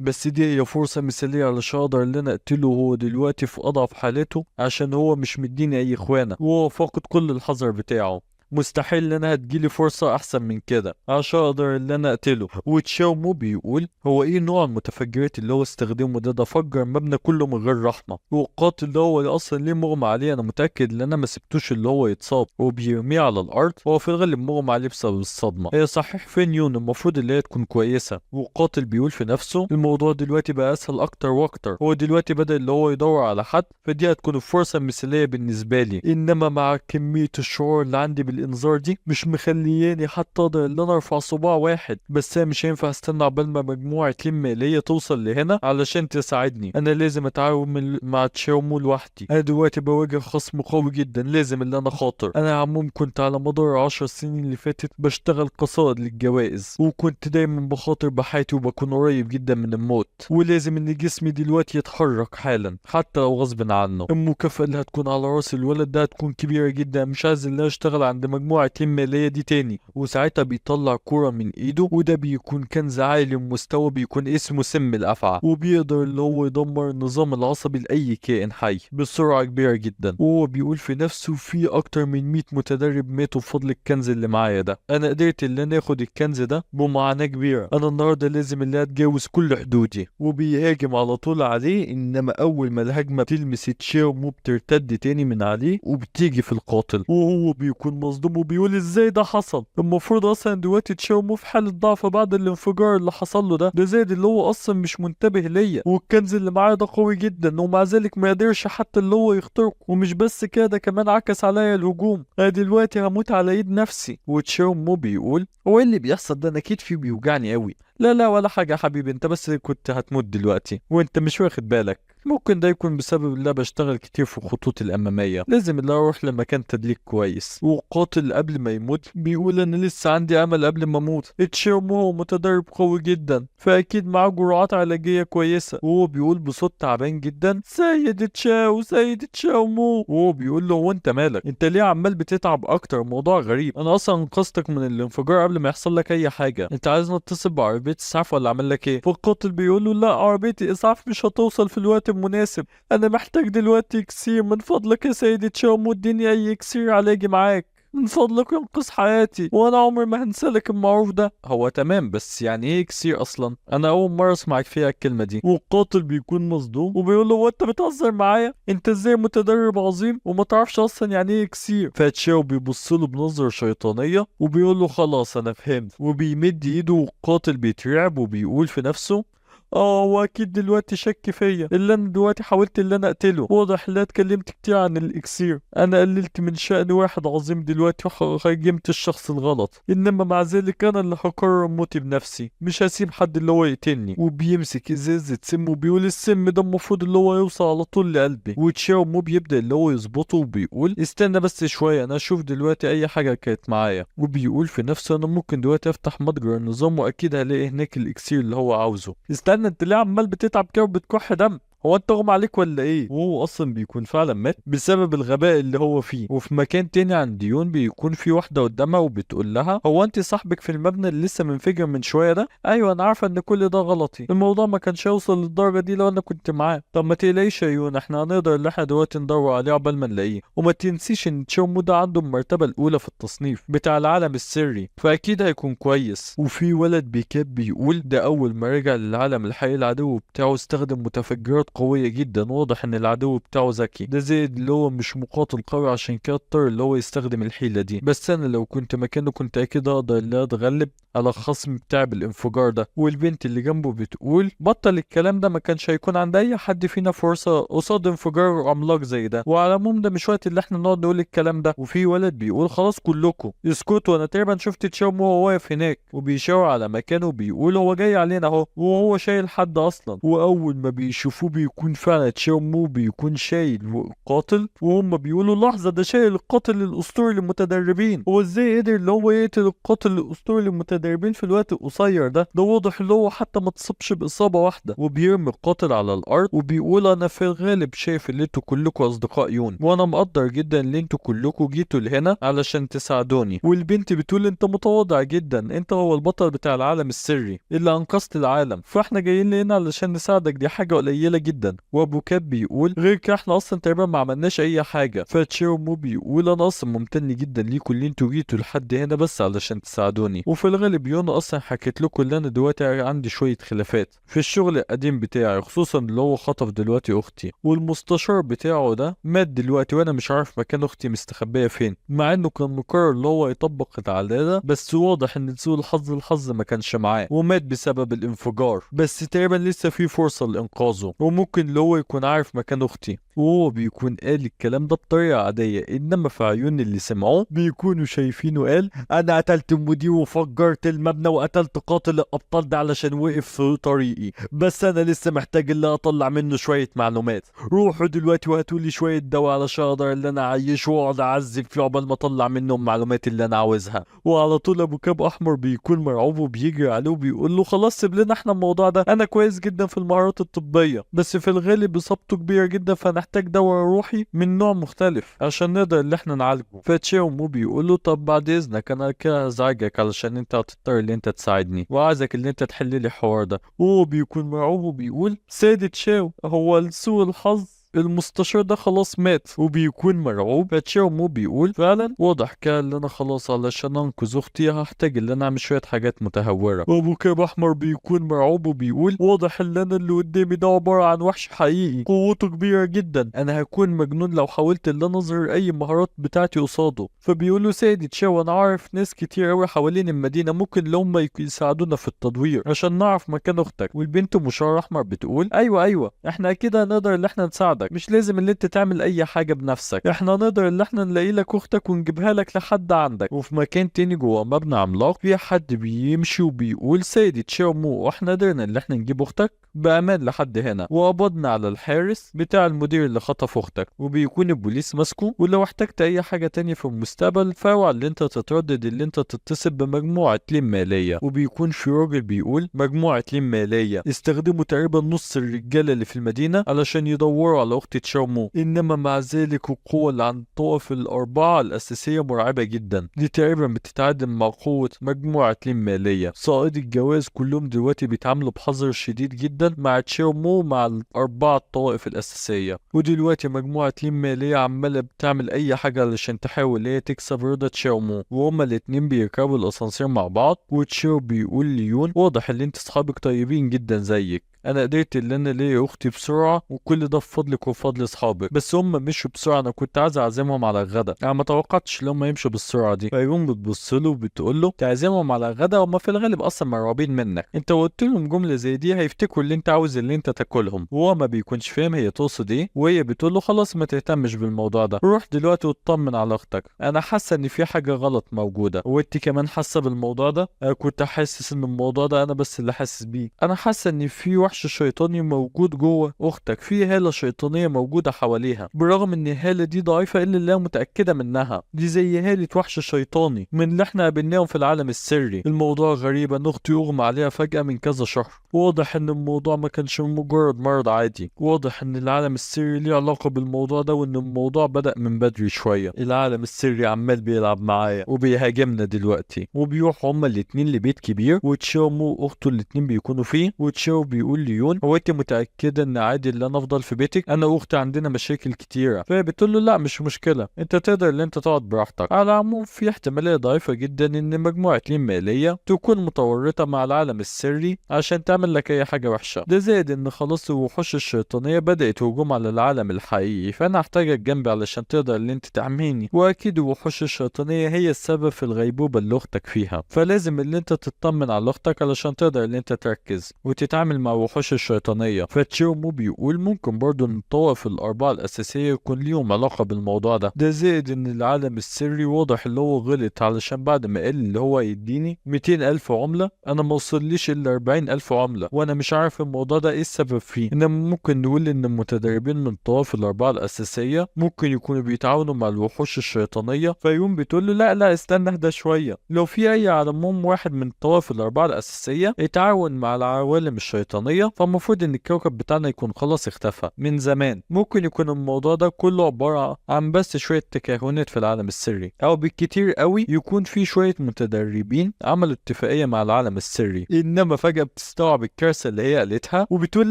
بس دي هي فرصه مثاليه علشان اقدر ان انا اقتله وهو دلوقتي في اضعف حالاته، عشان هو مش مديني اي اخوانه وهو فاقد كل الحذر بتاعه. مستحيل ان انا هتجيلي فرصة احسن من كده عشان اقدر ان انا اقتله. وتشاومو بيقول هو ايه نوع المتفجرات اللي هو استخدمه ده فجر مبنى كله من غير رحمة. والقاتل ده هو اللي اصلا ليه مغمى عليه، انا متأكد ان انا ما سبتوش اللي هو يتصاب، وبيرميه على الارض وهو في الغالب مغمى عليه بسبب الصدمة. هي صحيح فين يون المفروض اللي هي تكون كويسة. والقاتل بيقول في نفسه الموضوع دلوقتي بقى اسهل اكتر واكتر، هو دلوقتي بدأ اللي هو يدور على حد، فدي هتكون الفرصة المثالية بالنسبة لي. انما مع كمية الشعور اللي عندي الانذار دي مش مخلياني حتى اقدر ان انا ارفع صباع واحد، بس انا مش هينفع استنى عقبال ما مجموعة مالية توصل لهنا علشان تساعدني، انا لازم اتعاون مع تشاومو لوحدي. انا دلوقتي بواجه خصم قوي جدا، لازم ان انا خاطر. انا يا عموم كنت على مدار 10 سنين اللي فاتت بشتغل قصائد للجوائز، وكنت دايما بخاطر بحياتي وبكون قريب جدا من الموت، ولازم ان جسمي دلوقتي يتحرك حالا حتى لو غصب عنه. المكافأة اللي هتكون على راس الولد ده هتكون كبيرة جدا، مش عايز ان انا اشتغل عند مجموعة مالية دي تاني. وساعتها بيطلع كرة من ايده، وده بيكون كنز عالي المستوى بيكون اسمه سم الافعى، وبيقدر اللي هو يدمر النظام العصبي لاي كائن حي بسرعة كبيرة جدا. وهو بيقول في نفسه في اكتر من 100 متدرب ماتوا بفضل الكنز اللي معايا ده، انا قدرت ان انا اخد الكنز ده بمعاناة كبيرة، انا النهارده لازم ان انا اتجاوز كل حدودي. وبيهاجم على طول عليه، انما اول ما الهجمة بتلمس تشيرمو بترتد تاني من عليه وبتيجي في القاتل، وهو بيكون مصدوم وبيقول ازاي ده حصل؟ المفروض اصلا دلوقتي تشاومو في حالة ضعف بعد الانفجار اللي حصل له ده زائد اللي هو اصلا مش منتبه ليا، والكنز اللي معايا ده قوي جدا ومع ذلك ما قدرش حتى اللي هو يخترقه. ومش بس كده، ده كمان عكس عليا الهجوم، انا دلوقتي هموت على ايد نفسي. وتشاومو بيقول هو ايه اللي بيحصل ده؟ انا كتفي بيوجعني قوي. لا لا ولا حاجة يا حبيبي، انت بس كنت هتموت دلوقتي وانت مش واخد بالك. ممكن ده يكون بسبب اللي أنا بشتغل كتير في الخطوط الأمامية، لازم اللي أروح لمكان تدليك كويس. وقاتل قبل ما يموت بيقول أنا لسه عندي أمل قبل ما أموت. تشيرمو هو متدرب قوي جدا، فأكيد معاه جرعات علاجية كويسة. وهو بيقول بصوت تعبان جدا سيد تشاو سيد تشاومو. وهو بيقول له هو أنت مالك؟ أنت ليه عمال بتتعب أكتر؟ موضوع غريب، أنا أصلا انقذتك من الانفجار قبل ما يحصل لك أي حاجة. أنت عايزني أتصل بعربية إسعاف ولا أعمل لك إيه؟ فالقاتل بيقول له لا، عربية الإسعاف مش هتوصل في الوقت المناسب، انا محتاج دلوقتي اكسير، من فضلك يا سيدي تشاومو اديني اي اكسير علاجي معاك، من فضلك انقذ حياتي وانا عمري ما هنسالك المعروف ده. هو تمام، بس يعني ايه اكسير اصلا؟ انا اول مره اسمعك فيها الكلمه دي. والقاتل بيكون مصدوم وبيقول له هو انت بتهزر معايا؟ انت ازاي متدرب عظيم وما تعرفش اصلا يعني ايه اكسير؟ فتشاو بيبص له بنظره شيطانيه وبيقول له خلاص انا فهمت، وبيمد ايده. والقاتل بيترعب وبيقول في نفسه واكيد دلوقتي شك فيا اللي انا دلوقتي حاولت اللي انا اقتله. واضح ان انا اتكلمت كتير عن الاكسير. انا قللت من شأن واحد عظيم دلوقتي وهاجمت الشخص الغلط، انما مع ذلك انا اللي هقرر موتي بنفسي. مش هسيب حد اللي هو يقتلني. وبيمسك ازازة سم وبيقول السم ده المفروض اللي هو يوصل على طول لقلبي. وتشاو مو بيبدأ اللي هو يظبطه وبيقول استنى بس شوية، انا اشوف دلوقتي اي حاجة كانت معايا. وبيقول في نفسه انا ممكن دلوقتي افتح متجر النظام واكيد هلاقي هناك الاكسير اللي هو عاوزه. استنى، انت ليه عمال بتتعب كده وبتكح دم؟ هو انت اغمى عليك ولا ايه؟ وهو اصلا بيكون فعلا مات بسبب الغباء اللي هو فيه. وفي مكان تاني عند ديون بيكون في واحده قدامها وبتقول لها هو انت صاحبك في المبنى اللي لسه منفجر من شويه ده؟ ايوه انا عارفه ان كل ده غلطي، الموضوع ما كانش هيوصل للدرجه دي لو انا كنت معاه. طب ما تقلقيش يا يون، احنا هنقدر ان احنا دلوقتي ندور عليه عقبال ما نلاقيه. وما تنسيش ان تشاومو ده عنده المرتبه الاولى في التصنيف بتاع العالم السري، فاكيد هيكون كويس. وفي ولد بيكاب بيقول ده اول ما رجع للعالم الحقيقي العدو بتاعه استخدم متفجرات قويه جدا. واضح ان العدو بتاعه ذكي، ده زائد اللي هو مش مقاتل قوي عشان كده اضطر اللي هو يستخدم الحيلة دي. بس انا لو كنت مكانه كنت اكيد اقدر اللي اتغلب على الخصم بتاعي بالانفجار ده. والبنت اللي جنبه بتقول بطل الكلام ده، ما كانش هيكون عند اي حد فينا فرصة قصاد انفجار عملاق زي ده. وعلى العموم ده مش وقت اللي احنا نقعد نقول الكلام ده. وفي ولد بيقول خلاص كلكم اسكتوا، انا تقريبا شفت تشاومو وهو واقف هناك وبيشاور على مكانه وبيقول هو جاي علينا اهو، وهو شايل حد اصلا. واول ما بيشوفوه بيكون فعلا تشاومو بيكون شايل قاتل، وهم بيقولوا لحظة ده شايل القاتل الأسطوري للمتدربين. هو ازاي قدر اللي هو يقتل القاتل الأسطوري للمتدربين في الوقت القصير ده؟ ده واضح اللي هو حتى ما تصبش بإصابة واحدة. وبيرمي القاتل على الأرض وبيقول أنا في الغالب شايف ان انتوا كلكم أصدقاء يون، وأنا مقدر جدا ان انتوا كلكم جيتوا لهنا علشان تساعدوني. والبنت بتقول انت متواضع جدا، انت هو البطل بتاع العالم السري اللي أنقذت العالم، فاحنا جايين هنا علشان نساعدك، دي حاجة قليلة جدا. وأبو كاب بيقول غير كده احنا اصلا تقريبا ما عملناش اي حاجه. فتشيرمو بيقول انا اصلا ممتن جدا ليكم اللي انتوا جيتوا لحد هنا بس علشان تساعدوني. وفي الغالب يونا اصلا حكيت لكم اللي انا دلوقتي عندي شويه خلافات في الشغل القديم بتاعي، خصوصا اللي هو خطف دلوقتي اختي، والمستشار بتاعه ده مات دلوقتي وانا مش عارف مكان اختي مستخبيه فين، مع انه كان مقرر اللي هو يطبق العداله. بس واضح ان سوء الحظ ما كانش معاه ومات بسبب الانفجار. بس تقريبا لسه في فرصه لانقاذه، وممكن اللي هو يكون عارف مكان اختي. وهو بيكون قال الكلام ده بطريقة عادية، انما في عيون اللي سمعوه بيكونوا شايفينه قال انا قتلت المدير وفجرت المبنى وقتلت قاتل الابطال ده علشان وقف في طريقي، بس انا لسه محتاج اللي اطلع منه شوية معلومات. روحوا دلوقتي وهاتوا لي شوية دواء علشان اقدر اللي انا اعيشه واقعد اعذب فيه عقبال ما اطلع منه المعلومات اللي انا عاوزها. وعلى طول ابو كاب احمر بيكون مرعوب وبيجري عليه وبيقول له خلاص سيب لنا احنا الموضوع ده، انا كويس جدا في المهارات الطبية بس في الغالب اصابته كبيرة جدا، فنحتاج دواء روحي من نوع مختلف عشان نقدر اللي احنا نعالجه. فتشاومو بيقول له طب بعد اذنك انا كده هزعجك علشان انت هتضطر اللي انت تساعدني وعايزك اللي انت تحل لي الحوار ده. وهو بيكون مرعوب وبيقول سيد تشاو، هو لسوء الحظ المستشار ده خلاص مات. وبيكون مرعوب. فتشاومو بيقول فعلا واضح كان اللي انا خلاص علشان انقذ اختي هحتاج اللي انا اعمل شويه حاجات متهوره. وابو كاب احمر بيكون مرعوب وبيقول واضح ان انا اللي قدامي ده عباره عن وحش حقيقي قوته كبيره جدا، انا هكون مجنون لو حاولت ان انا اظهر اي مهارات بتاعتي قصاده. فبيقولوا سيدي تشاو انا عارف ناس كتير قوي حوالين المدينه ممكن اللي هم يساعدونا في التدوير عشان نعرف مكان اختك. والبنت مشار احمر بتقول ايوه احنا اكيد هنقدر ان احنا نساعدك، مش لازم اللي انت تعمل اي حاجه بنفسك، احنا نقدر ان احنا نلاقي لك اختك ونجيبها لك لحد عندك. وفي مكان تاني جوه مبنى عملاق في حد بيمشي وبيقول سيدي تشاومو واحنا قدرنا ان احنا نجيب اختك بامان لحد هنا، وقبضنا على الحارس بتاع المدير اللي خطف اختك، وبيكون البوليس ماسكه. ولو احتجت اي حاجه تانية في المستقبل فاوعى اللي انت تتردد اللي انت تتصل بمجموعه لين ماليه. وبيكون في راجل بيقول مجموعه لين ماليه استخدموا تقريبا نص الرجاله اللي في المدينه علشان يدوروا على اخت تشاومو، انما مع ذلك القوه اللي عند الطوائف الاربعه الاساسيه مرعبه جدا، دي تقريبا بتتعادل مع قوه مجموعه لين ماليه. صائدي الجواز كلهم دلوقتي بيتعاملوا بحذر شديد جدا مع تشاومو مع الاربعه الطوائف الاساسيه. ودلوقتي مجموعه لين ماليه عماله بتعمل اي حاجه علشان تحاول هي تكسب رضا تشاومو، وهما الاتنين بيركبوا الاسانسير مع بعض. وتشاو بيقول ليون واضح ان انت صحابك طيبين جدا زيك، انا قدرت ان انا الاقي اختي بسرعه، وكل ده بفضلك وبفضل اصحابك. بس هم مشوا بسرعه، انا كنت عايز اعزمهم على الغدا، انا ما توقعتش ان هم يمشوا بالسرعه دي. فيقوم بتبص له وبتقول له تعزمهم على الغدا، هم في الغالب اصلا مرعوبين منك، انت قلت لهم جمله زي دي هيفتكروا اللي انت عاوز اللي انت تاكلهم، وهو ما بيكونش فاهم هي تقصد ايه. وهي بتقول له خلاص ما تهتمش بالموضوع ده، روح دلوقتي واطمن على اختك، انا حاسه ان في حاجه غلط موجوده، وانت كمان حاسه بالموضوع ده. انا كنت حاسس ان الموضوع ده انا بس اللي حاسس بيه، انا حاسه ان في وحش شيطاني موجود جوه اختك، في هاله شيطانيه موجوده حواليها، بالرغم ان الهاله دي ضعيفه الا اللي متاكده منها، دي زي هاله وحش شيطاني من اللي احنا قابلناهم في العالم السري. الموضوع غريب ان اختي اغمى عليها فجاه من كذا شهر، واضح ان الموضوع ما كانش مجرد مرض عادي، واضح ان العالم السري ليه علاقه بالموضوع ده، وان الموضوع بدأ من بدري شويه. العالم السري عمال بيلعب معايا وبيهاجمنا دلوقتي، وبيروحوا هما الاتنين لبيت كبير، وتشاومو واخته الاتنين بيكونوا فيه. وتشاو بيقول ليون هو انت متاكده ان عادي ان انا افضل في بيتك؟ انا واختي عندنا مشاكل كتيره. فهي بتقول له لا مش مشكله، انت تقدر ان انت تقعد براحتك. على العموم في احتماليه ضعيفه جدا ان مجموعه لين ماليه تكون متورطه مع العالم السري عشان تعمل لك اي حاجه وحشه. ده زائد ان خلاص الوحوش الشيطانيه بدات هجوم على العالم الحقيقي، فانا هحتاجك جنبي علشان تقدر ان انت تحميني، واكيد الوحوش الشيطانيه هي السبب في الغيبوبه اللي اختك فيها، فلازم ان انت تطمن على اختك علشان تقدر ان انت تركز وتتعامل مع الوحوش الشيطانيه. فتشيومو بيقول ممكن برضو ان الطوائف الاربعه الاساسيه يكون ليهم علاقه بالموضوع ده. ده زائد ان العالم السري واضح اللي هو غلط، علشان بعد ما قال اللي هو يديني 200,000 عمله، انا ما وصليش الا 40,000 عمله، وانا مش عارف الموضوع ده ايه السبب فيه. انما ممكن نقول ان المتدربين من الطوائف الاربعه الاساسيه ممكن يكونوا بيتعاونوا مع الوحوش الشيطانيه. فيوم بتقول له لا لا استنى اهدى شويه، لو في اي على العموم واحد من الطوائف الاربعه الاساسيه يتعاون مع العوالم الشيطانيه، فالمفروض ان الكوكب بتاعنا يكون خلاص اختفى من زمان. ممكن يكون الموضوع ده كله عباره عن بس شويه تكهنات في العالم السري، او بالكتير قوي يكون في شويه متدربين عملوا اتفاقيه مع العالم السري. انما فجاه بتستوعب الكارثه اللي هي قالتها، وبتقول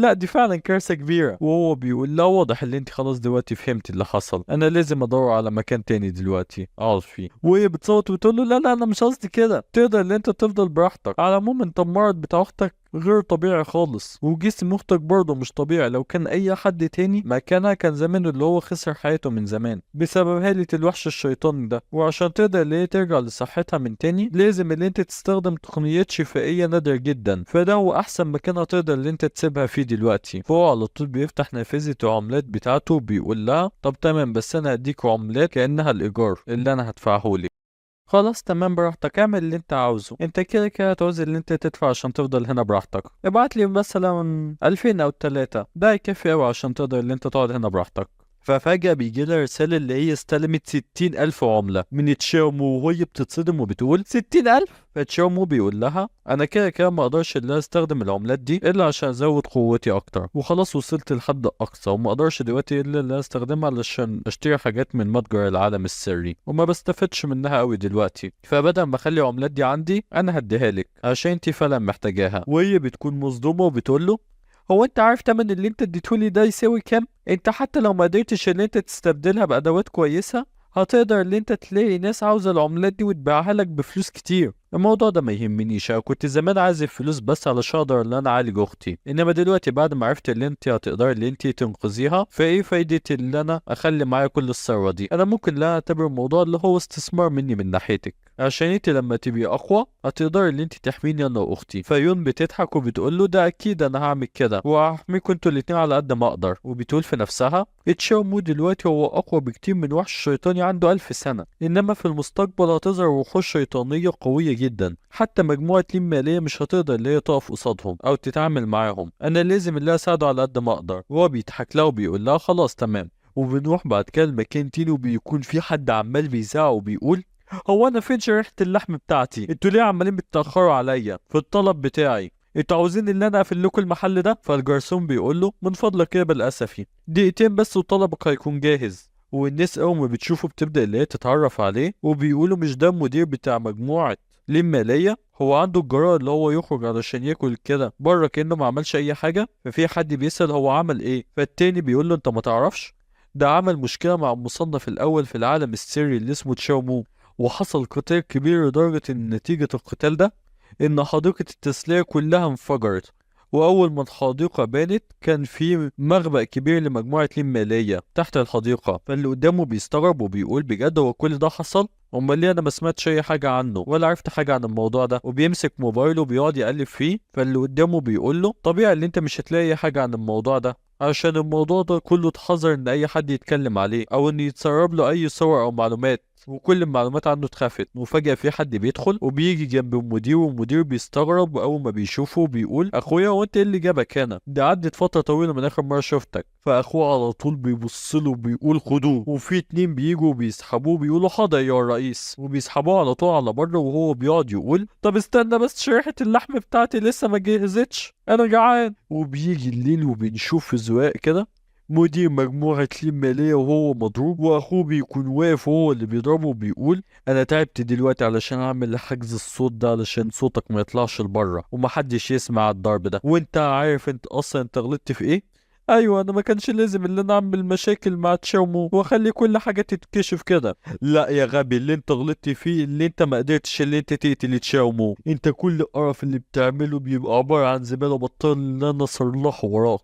لا دي فعلا كارثه كبيره. وهو بيقول لا واضح ان انت خلاص دلوقتي فهمت اللي حصل، انا لازم ادور على مكان تاني دلوقتي اقعد فيه. وهي بتصوت وتقول له لا لا انا مش قصدي كده، تقدر ان انت تفضل براحتك، على العموم انت المرض بتاع اختك غير طبيعي خالص، وجسم اختك برضه مش طبيعي، لو كان اي حد تاني مكانها كان زمانه اللي هو خسر حياته من زمان بسبب هالة الوحش الشيطاني ده. وعشان تقدر اللي هي ترجع لصحتها من تاني لازم اللي انت تستخدم تقنيات شفائية نادرة جدا، فده هو احسن مكان هتقدر اللي انت تسيبها فيه دلوقتي. فهو على طول بيفتح نافذة العملات بتاعته وبيقول لها طب تمام، بس انا هديك عملات كأنها الايجار اللي انا هدفعهولك. خلاص تمام براحتك، اعمل اللي انت عاوزه، انت كده كده هتعوز اللي انت تدفع عشان تفضل هنا براحتك، ابعت لي مثلا 2000 او 3، ده هيكفي اوي عشان تقدر اللي انت تقعد هنا براحتك. ففجأة بيجي لها رسالة اللي هي استلمت 60,000 عملة من تشاومو، وهي بتتصدم وبتقول 60,000؟ فتشاومو بيقول لها أنا كده كده ما أقدرش إلا أستخدم العملات دي إلا عشان أزود قوتي أكتر، وخلاص وصلت لحد أقصى، وما أقدرش دلوقتي إلا أستخدمها علشان أشتري حاجات من متجر العالم السري، وما بستفدش منها أوي دلوقتي، فبدل ما أخلي العملات دي عندي أنا هديها لك عشان أنتي فعلا محتاجاها. وهي بتكون مصدومة وبتقول له هو انت عارف تمن اللي انت اديتهولي ده يساوي كام؟ انت حتى لو ما قدرتش ان انت تستبدلها بادوات كويسة هتقدر ان انت تلاقي ناس عاوزة العملات دي وتبيعها لك بفلوس كتير. الموضوع ده ما يهمنيش، انا كنت زمان عايز الفلوس بس علشان اقدر ان انا اعالج اختي، انما دلوقتي بعد ما عرفت ان انت هتقدر ان انت تنقذيها، فايه فايدة ان انا اخلي معايا كل الثروة دي؟ انا ممكن لا اعتبر الموضوع اللي هو استثمار مني من ناحيتك، عشان انت لما تبقي اقوى هتقدر ان انت تحميني انا واختي. فيون بتضحك وبتقول له ده اكيد انا هعمل كده وهحميكوا انتوا الاتنين على قد ما اقدر. وبتقول في نفسها تشاومو دلوقتي هو اقوى بكتير من وحش شيطاني عنده 1000 سنة، انما في المستقبل هتظهر وحوش شيطانية قوية جدا، حتى مجموعة لين مالية مش هتقدر اللي هي تقف قصادهم او تتعامل معاهم، انا لازم اللي اساعده على قد ما اقدر. وهو بيضحك لها وبيقول لها خلاص تمام. وبنروح بعد كده المكان تاني، وبيكون في حد عمال بيزعق وبيقول هو انا فين شريحة اللحم بتاعتي؟ انتوا ليه عمالين بتتأخروا عليا في الطلب بتاعي؟ انتوا عاوزين ان انا اقفل لكم المحل ده؟ فالجرسون بيقول له من فضلك يا بالاسفي دقيقتين بس وطلبك هيكون جاهز. والناس اول ما بتشوفه بتبدأ اللي هي تتعرف عليه، وبيقولوا مش ده المدير بتاع مجموعة لين مالية؟ هو عنده الجرأة اللي هو يخرج علشان ياكل كده بره كأنه ما عملش اي حاجة. ففي حد بيسأل هو عمل ايه، فالتاني بيقول له انت ما تعرفش، ده عمل مشكلة مع المصنف الأول في العالم السري اللي اسمه تشاومو، وحصل قتال كبير لدرجة إن نتيجة القتال ده إن حديقة التسلية كلها انفجرت، واول ما الحديقه بانت كان في مخبأ كبير لمجموعه لين ماليه تحت الحديقه. فاللي قدامه بيستغرب وبيقول بجد هو كل ده حصل؟ امال ليه انا ما سمعتش اي حاجه عنه ولا عرفت حاجه عن الموضوع ده؟ وبيمسك موبايله وبيقعد يقلب فيه. فاللي قدامه بيقول له طبيعي اللي انت مش هتلاقي اي حاجه عن الموضوع ده، عشان الموضوع ده كله اتحذر ان اي حد يتكلم عليه او ان يتسرب له اي صور او معلومات، وكل المعلومات عنه اتخفت. وفجأة في حد بيدخل وبيجي جنب المدير، والمدير بيستغرب، واول ما بيشوفه بيقول اخويا هو انت ايه اللي جابك هنا؟ ده عدت فترة طويلة من اخر مرة شفتك. فاخوه على طول بيبص له وبيقول خدوه. وفي اتنين بيجوا بيسحبوه بيقولوا حاضر يا رئيس، وبيسحبوه على طول على بره. وهو بيقعد يقول طب استنى بس شريحة اللحم بتاعتي لسه ما جهزتش انا جعان. وبيجي الليل وبنشوف في زواق كده مدير مجموعة لين مالية وهو مضروب، واخوه بيكون واقف وهو اللي بيضربه وبيقول انا تعبت دلوقتي علشان اعمل حجز الصوت ده علشان صوتك ما يطلعش لبره ومحدش يسمع الضرب ده، وانت عارف انت اصلا انت غلطت في ايه؟ ايوه انا ما كانش لازم ان انا اعمل مشاكل مع تشاومو واخلي كل حاجه تتكشف كده. لا يا غبي، اللي انت غلطت فيه اللي انت ما قدرتش اللي انت تقتل تشاومو. انت كل القرف اللي بتعمله بيبقى عباره عن زباله بطال اللي انا صلحه وراك،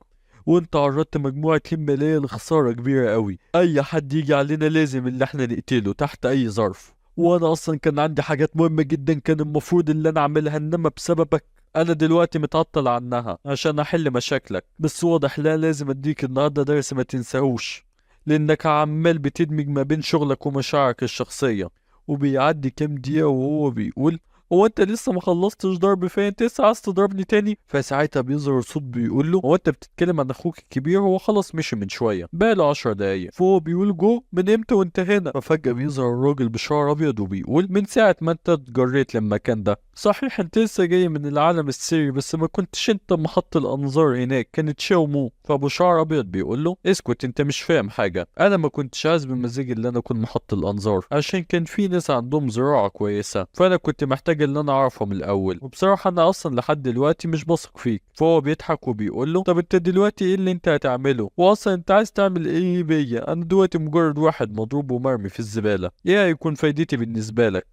وانت عرضت مجموعة لين مالية لخسارة كبيرة قوي. اي حد يجي علينا لازم اللي احنا نقتله تحت اي ظرف. وانا اصلا كان عندي حاجات مهمة جدا كان المفروض اللي انا اعملها، انما بسببك انا دلوقتي متعطل عنها عشان احل مشاكلك. بس واضح لا لازم اديك النهاردة درس ما تنساهوش، لانك عمال بتدمج ما بين شغلك ومشاعرك الشخصية. وبيعدي كام دقيقة وهو بيقول هو انت لسه ما خلصتش ضرب فيا؟ انت لسه عايز تضربني تاني؟ فساعتها بيظهر صوت بيقول له هو انت بتتكلم عن اخوك الكبير؟ هو خلص مشي من شويه بقاله 10 دقايق. فهو بيقول جو من امتى وانت هنا؟ ففجاه بيظهر الراجل بشعر ابيض وبيقول من ساعه ما انت اتجريت للمكان ده. صحيح انت لسه جاي من العالم السري بس ما كنتش انت محط الانظار هناك، كانت شاومو. فابو شعر ابيض بيقول له اسكت انت مش فاهم حاجه، انا ما كنتش عايز بمزاجي اللي انا اكون محط الانظار عشان كان في ناس عندهم زراعه كويسه، فانا كنت محتاج اللي انا اعرفهم الاول، وبصراحه انا اصلا لحد دلوقتي مش بثق فيك. فهو بيضحك وبيقول له طب انت دلوقتي ايه اللي انت هتعمله؟ واصلا انت عايز تعمل ايه بيا؟ انا دلوقتي مجرد واحد مضروب ومرمي في الزباله، ايه هيكون فايدتي بالنسبه لك؟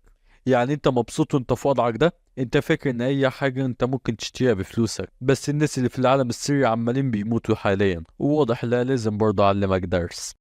يعني انت مبسوط وانت في وضعك ده؟ انت فاكر ان اي حاجة انت ممكن تشتريها بفلوسك؟ بس الناس اللي في العالم السري عمالين بيموتوا حاليا، وواضح لا لازم برضه اعلمك درس.